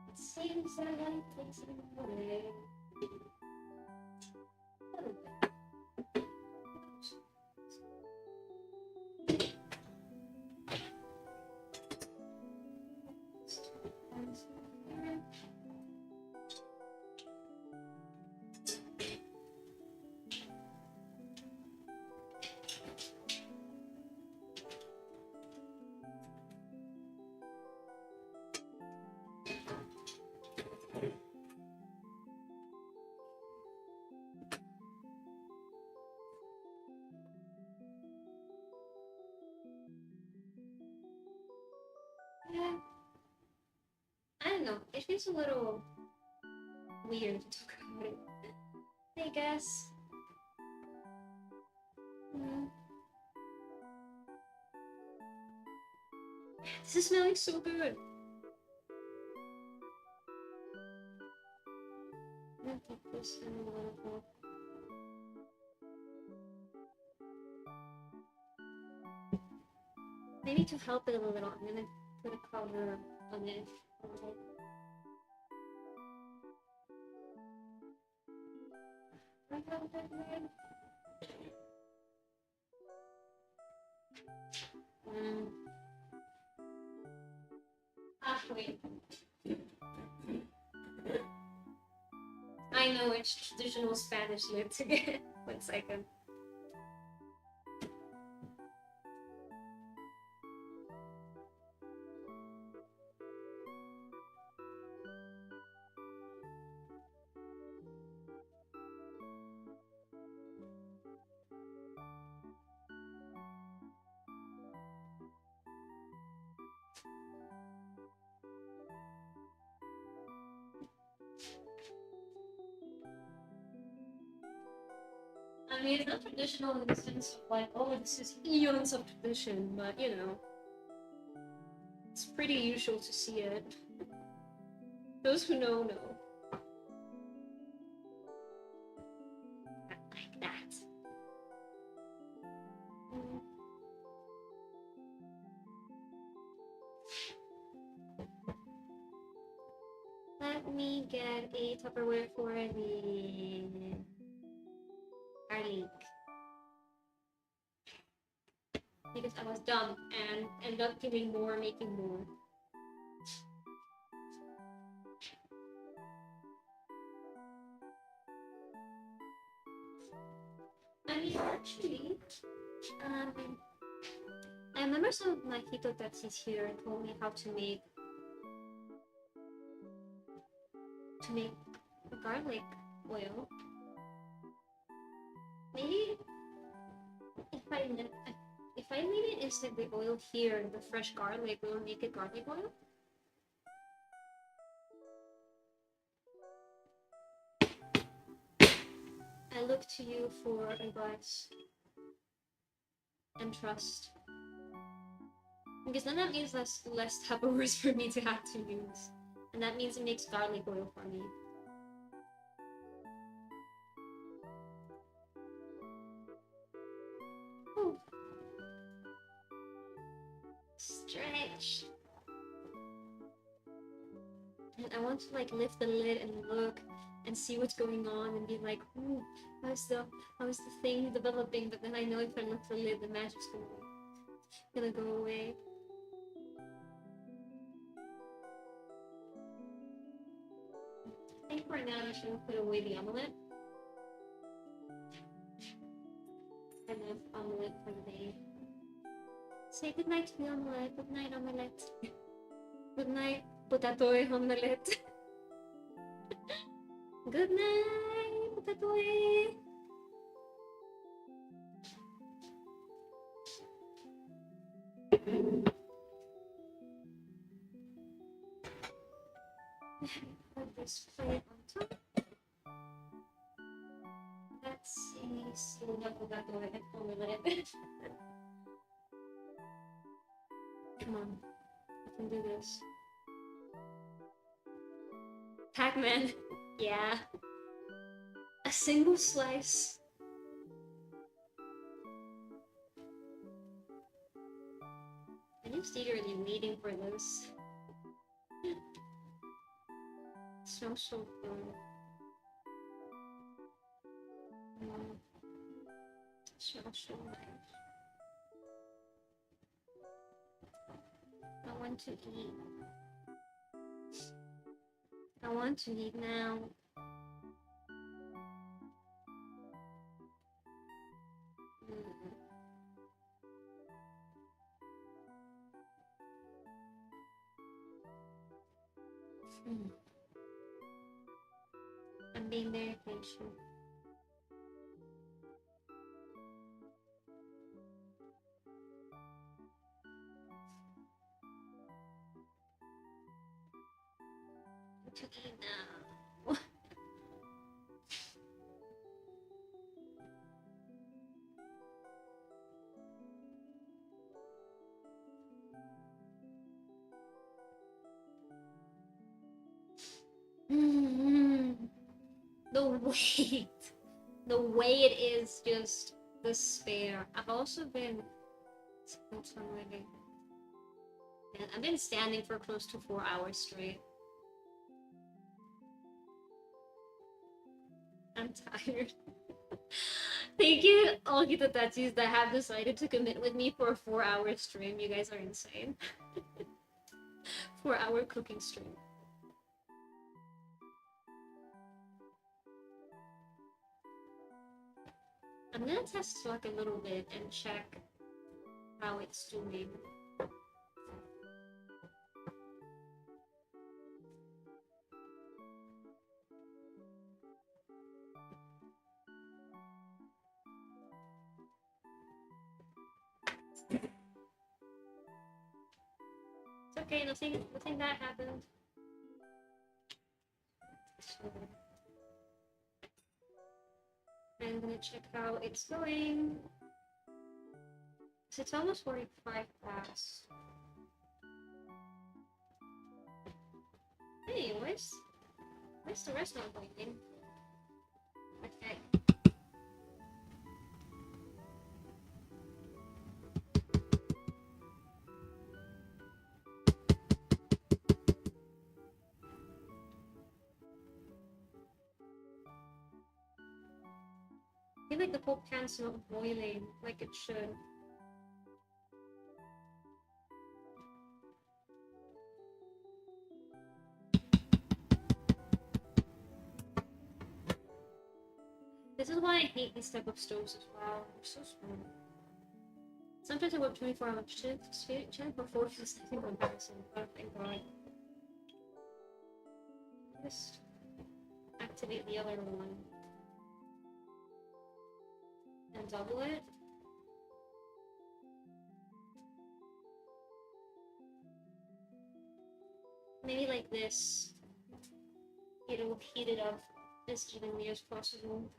it seems that life takes it away. Yeah. I don't know. It feels a little weird to talk about it, I guess. This is smelling so good. I'm gonna put this in a little bit. Maybe to help it a little, I'm gonna put a cover on it. Wait. I know which traditional Spanish lid to get. 1 second. mean, it's not traditional in the sense of like, oh, this is eons of tradition, but you know, it's pretty usual to see it. Those who know, know. Like that. Let me get a Tupperware for the garlic. Because I was dumb and ended up giving more, making more. I mean, actually, I remember some of my hitotatsis here told me how to make garlic oil. Maybe if I leave it inside the oil here, the fresh garlic will make it garlic oil. I look to you for advice and trust. Because then that means less Tupperwares for me to have to use. And that means it makes garlic oil for me. Ooh. Stretch. And I want to like lift the lid and look and see what's going on and be like, ooh, how's the thing developing? But then I know if I lift the lid, the magic's gonna go away. I think for now I should put away the omelette. Enough omelette for the day. Say goodnight to the omelette. Good night, omelette. Good night, potato omelette. Good night, potato. Put this plate on top. Let's see the potato omelette. Come on, I can do this. Pac-Man, yeah. A single slice. I'm just eagerly waiting for this. It smells so good. It smells so nice. I want to eat. I want to eat now. I'm being very patient. To eat now. The way it is just despair. I've also been I've been standing for close to 4 hours straight. I'm tired. Thank you, all Hitotachis that have decided to commit with me for a 4-hour stream. You guys are insane. 4-hour cooking stream. I'm gonna test Slack a little bit and check how it's doing. It's okay, nothing bad happened. I'm gonna check how it's going. So it's almost 45 past. Hey, where's the rest not blinking? Okay. I feel like the whole pan's not boiling like it should. This is why I hate these type of stoves as well. They're so small. Sometimes I work 24-hour shifts, 24 shifts, I think I'm embarrassing, but thank God. Just activate the other one. And double it. Maybe like this. It'll heat it up as evenly as possible.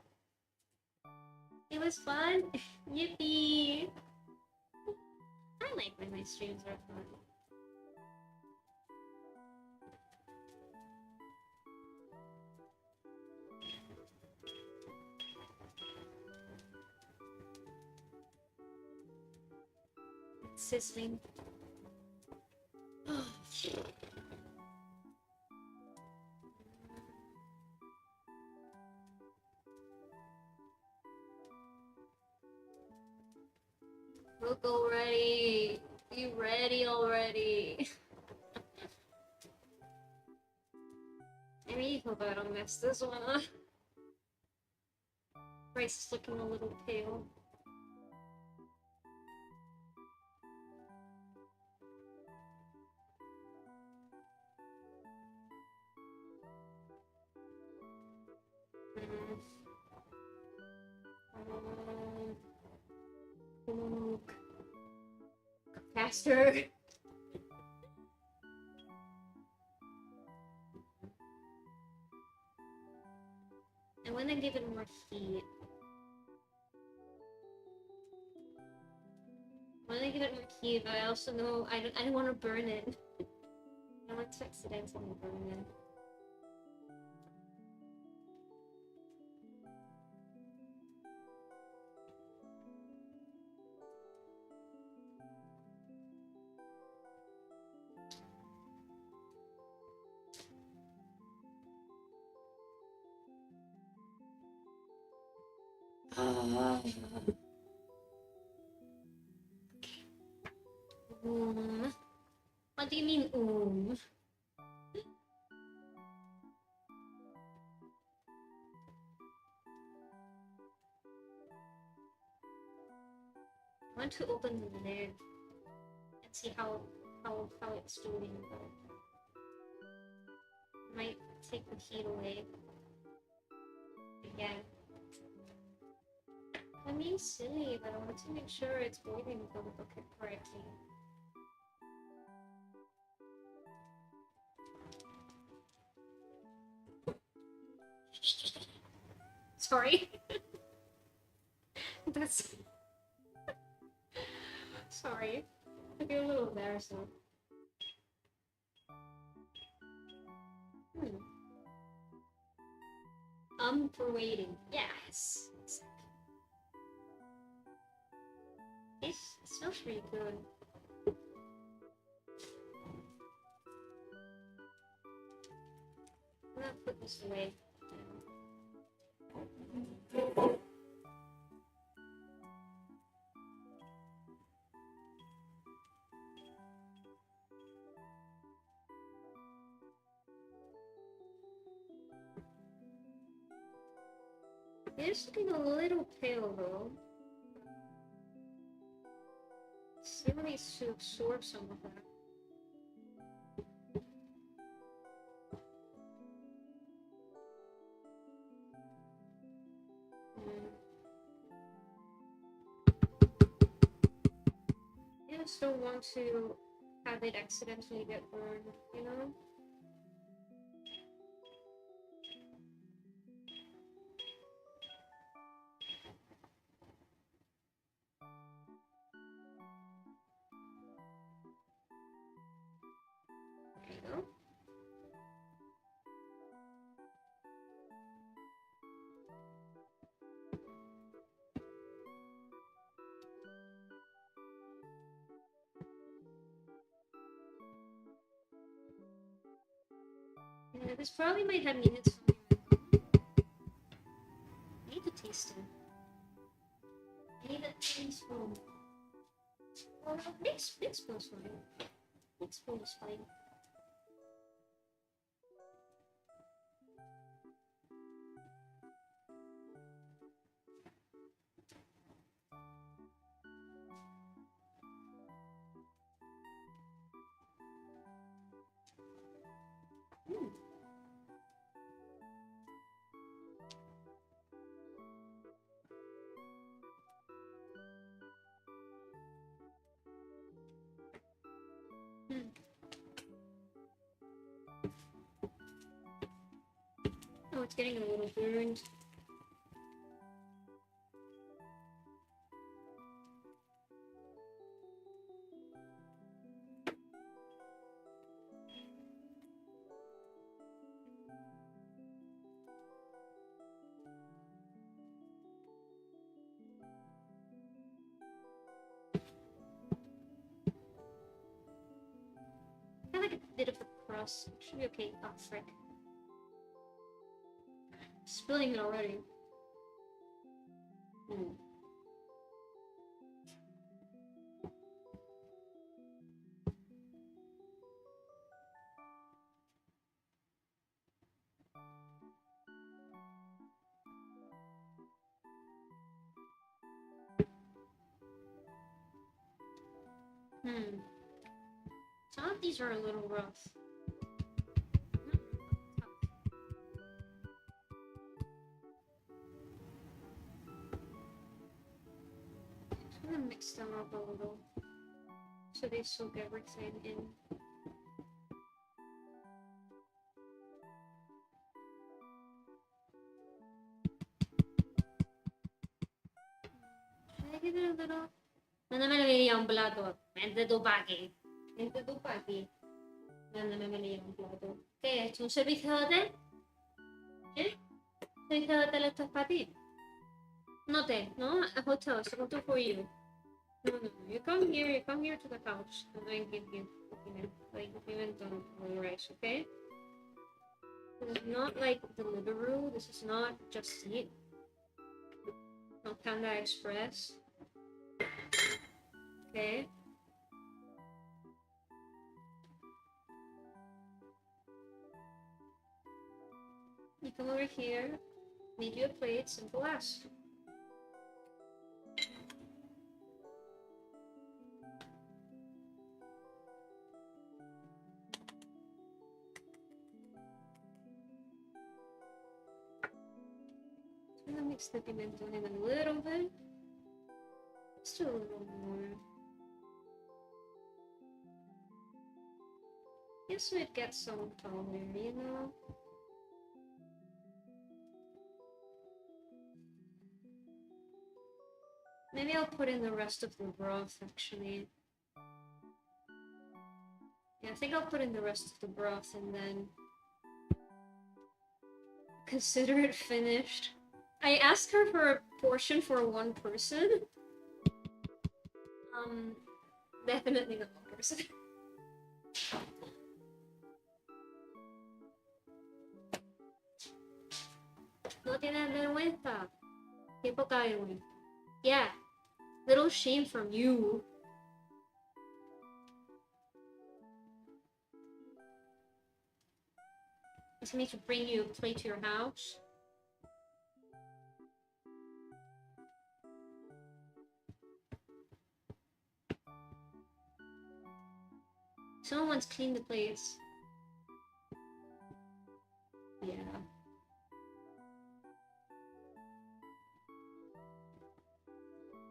It was fun! Yippee! I like when my streams are fun. It's sizzling. Look already! You ready already? I really hope I don't mess this one up. Rice is looking a little pale. Cook. Faster. I want to give it more heat. I want to give it more heat, but I also know I don't want to burn it. I don't want to accidentally burn it. What do you mean, I want to open the lid and see how it's doing, but it might take the heat away again. I'm being silly, but I want to make sure it's boiling correctly. Sorry. That's... Sorry. I feel a little embarrassed now. For waiting. Yes! It smells pretty good. I'm gonna put this away. It's looking a little pale though. Still needs to absorb some of that. I just don't want to have it accidentally get burned, you know? Yeah, this probably might have needed some. I need to taste it. I need a teaspoon. Oh, no, big spoon's fine. Big spoon is fine. Mm. Mm. Oh, it's getting a little burned. I feel like a bit of a crust. It should be okay. Oh, frick. Spilling it already. Mm. Hmm. Some of these are a little rough. I'm gonna mix them up a little so they soak everything in. Should I give it a little? Mándame un plato. Vente tú pa' aquí. Vente tú pa' aquí. Mándame un plato. ¿Qué es? ¿Un servicio de hotel? ¿Eh? ¿Servicio de hotel esto es para ti? No te, no? A hotel, it's a hotel for you. No, no, no. You come here to the house, and I give you piment on rice, okay? This is not like Deliveroo, this is not Just Eat. Not Panda Express. Okay? You come over here, need you a plate, simple as. I'm gonna mix the pimentón in a little bit. Just a little more. Just so it gets some color, you know? Maybe I'll put in the rest of the broth, actually. Yeah, I think I'll put in the rest of the broth and then consider it finished. I asked her for a portion for one person. Definitely not one person. No tienes vergüenza. Qué poca vergüenza. Yeah. Little shame from you. It's me to bring you a plate to your house. Someone once cleaned the plates. Yeah.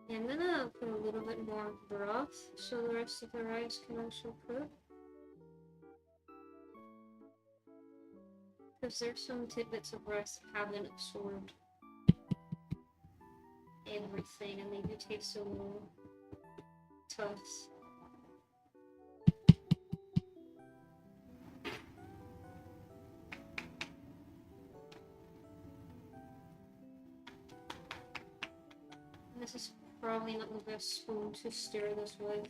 Yeah, I'm gonna put a little bit more broth so the rest of the rice can also cook. Because there's some tidbits of rice that haven't absorbed everything and they do taste a little tough. This is probably not the best spoon to stir this with.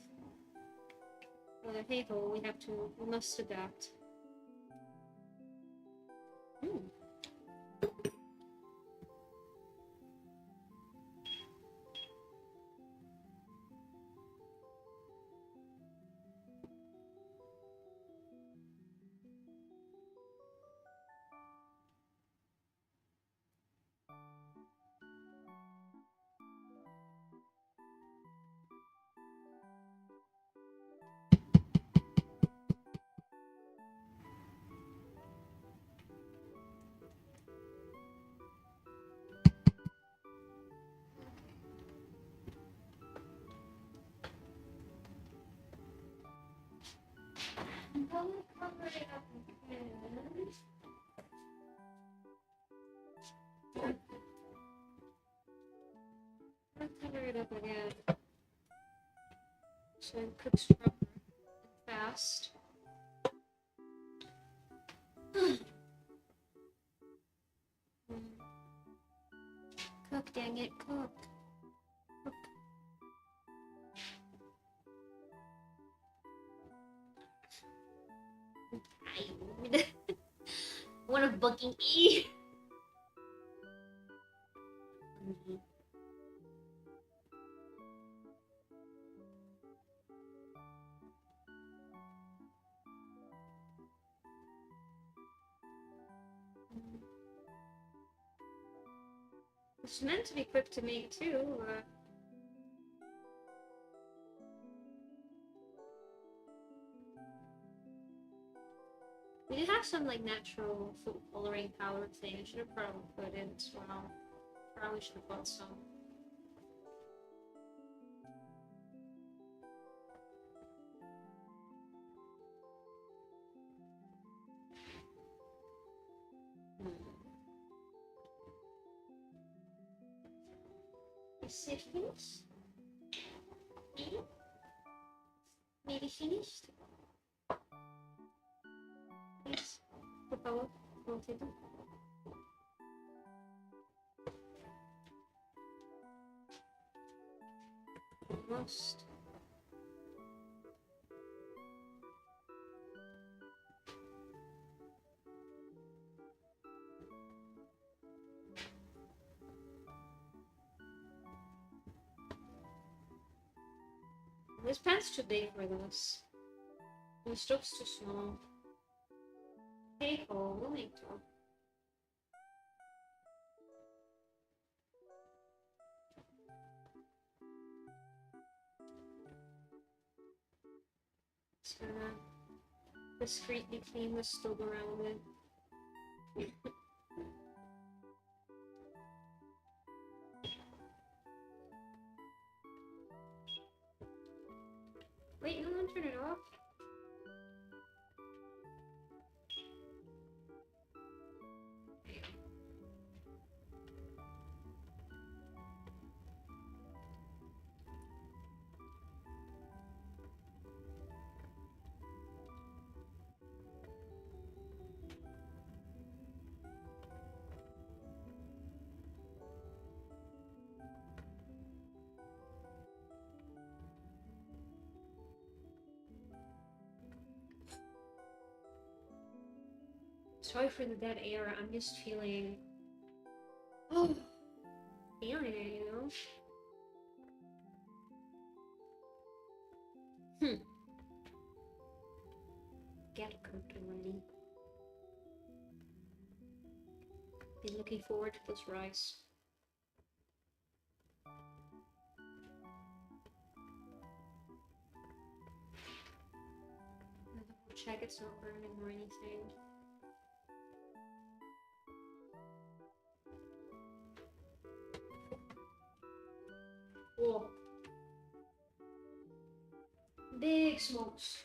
But hey ho, we must adapt. Mm. I'm gonna cover it up again. I'm gonna cover it up again. So it cooks proper and fast. Cook, dang it, cook. Cook. What a fucking E! It's meant to be quick to make too. We did have some like natural food coloring powder thing. I should have probably put it as well. Probably should have bought some. Is it finished? Maybe? Maybe finished? Please, por favor, Roncito. Almost. This pan's too big for this. The stove's too small. Hey ho, we'll make do. Just gonna discreetly clean the stove around it. Wait, no one turn it off. Sorry for the dead air, I'm just feeling... Oh, feeling it, you know? Get cooked already. Been looking forward to this rice. Check it's not burning or anything. Whoa. Big smokes.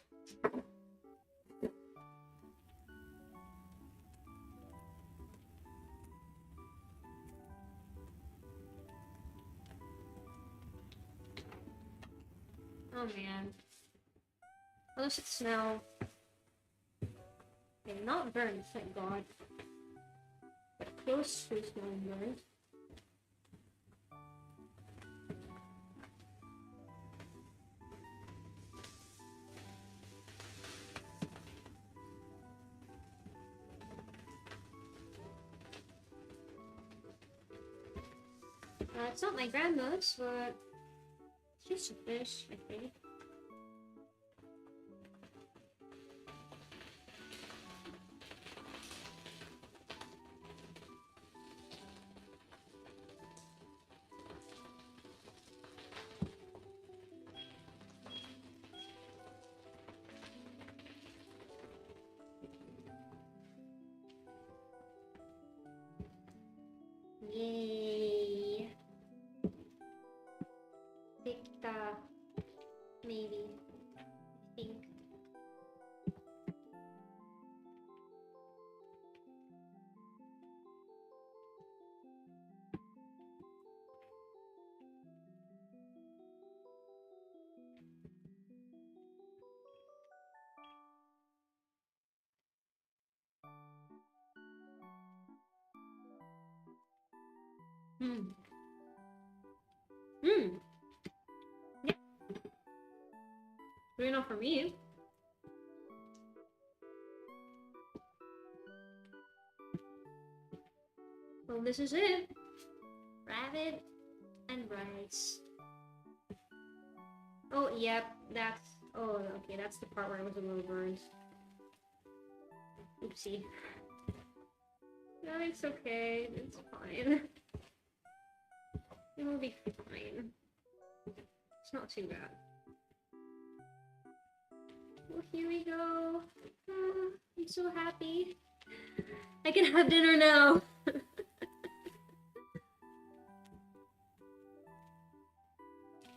Oh man. Unless it's now... Okay, not burned, thank god. But close to smelling burned. It's not my grandma's, but it's just a fish, I think. Yay! Picta, maybe. I think. Hmm. Hmm. Yeah. Good enough for me. Well, this is it. Rabbit and rice. Oh, yep, that's... Oh, okay, that's the part where I was a little burned. Oopsie. No, it's okay. It's fine. It will be fine. It's not too bad. Well, here we go. I'm so happy. I can have dinner now.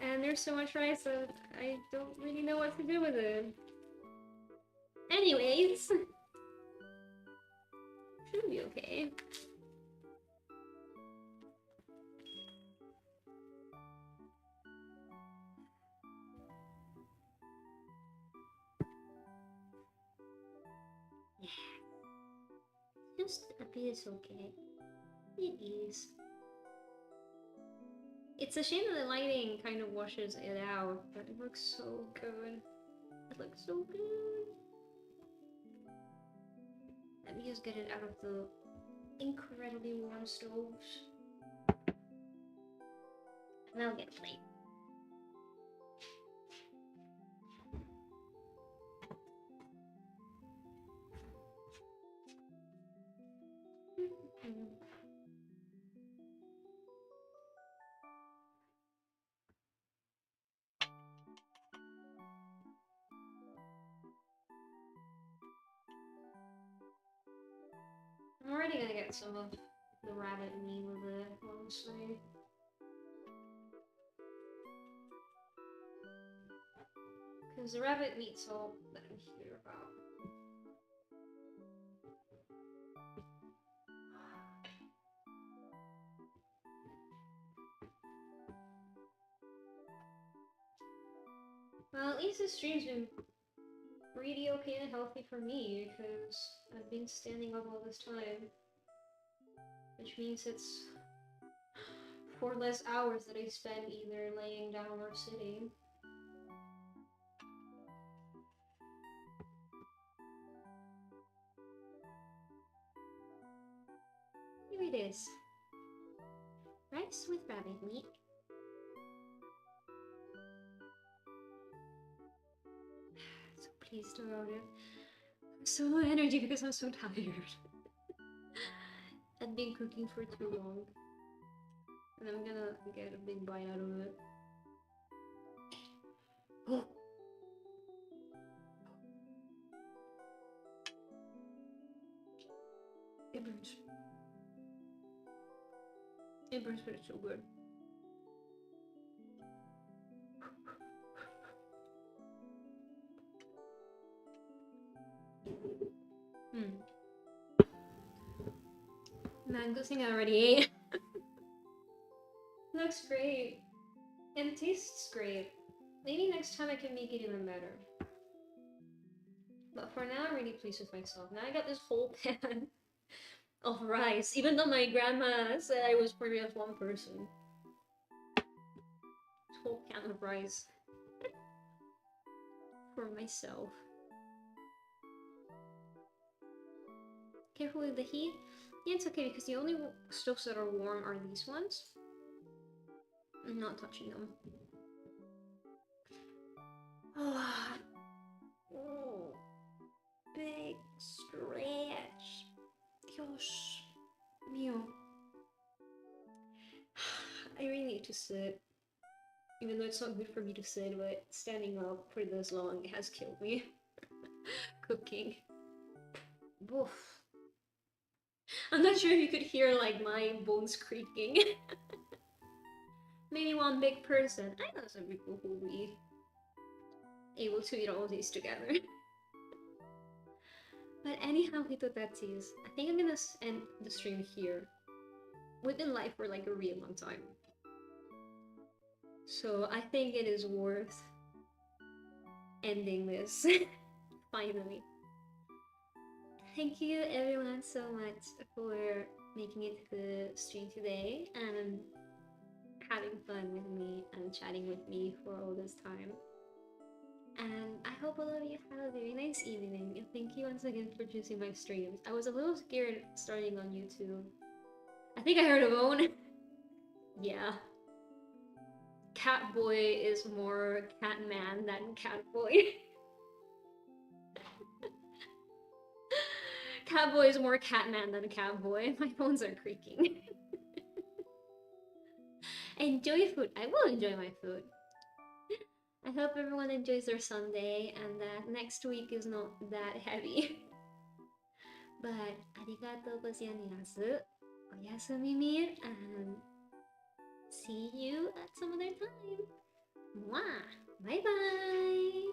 And there's so much rice that I don't really know what to do with it. Anyways. Should be okay. Yeah. Just a bit is okay. It is. It's a shame that the lighting kind of washes it out, but it looks so good. It looks so good. Let me just get it out of the incredibly warm stoves. And I'll get a plate. I'm already gonna get some of the rabbit meat with it, honestly. Because the rabbit meat's all that I'm here about. Well, at least this stream's been pretty okay and healthy for me, because I've been standing up all this time. Which means it's 4 less hours that I spend either laying down or sitting. Here it is. Rice with rabbit meat. So pleased about it. I'm so low energy because I'm so tired. I've been cooking for too long. And I'm gonna get a big bite out of it. Oh. It burns. It burns, but it's so good. Man, good thing I already ate. Looks great. And tastes great. Maybe next time I can make it even better. But for now, I'm really pleased with myself. Now I got this whole pan of rice, even though my grandma said I was pretty much one person. This whole can of rice. For myself. Careful with the heat. Yeah, it's okay because the only stoves that are warm are these ones. I'm not touching them. Oh, big stretch. Dios mío. I really need to sit. Even though it's not good for me to sit, but standing up for this long has killed me. Cooking. Oof. I'm not sure if you could hear like my bones creaking. Maybe one big person. I know some people who will be able to eat all these together. But anyhow, Hitotatsis, I think I'm gonna end the stream here. We've been live for like a real long time. So I think it is worth ending this finally. Thank you everyone so much for making it to the stream today and having fun with me and chatting with me for all this time. And I hope all of you have a very nice evening, and thank you once again for choosing my streams. I was a little scared starting on YouTube. I think I heard a moan. Yeah. Catboy is more Catman than Catboy. Catboy is more Catman than Catboy. My bones are creaking. Enjoy food. I will enjoy my food. I hope everyone enjoys their Sunday and that next week is not that heavy. But arigatou gozaimasu. Oyasumi and see you at some other time. Mwah! Bye bye!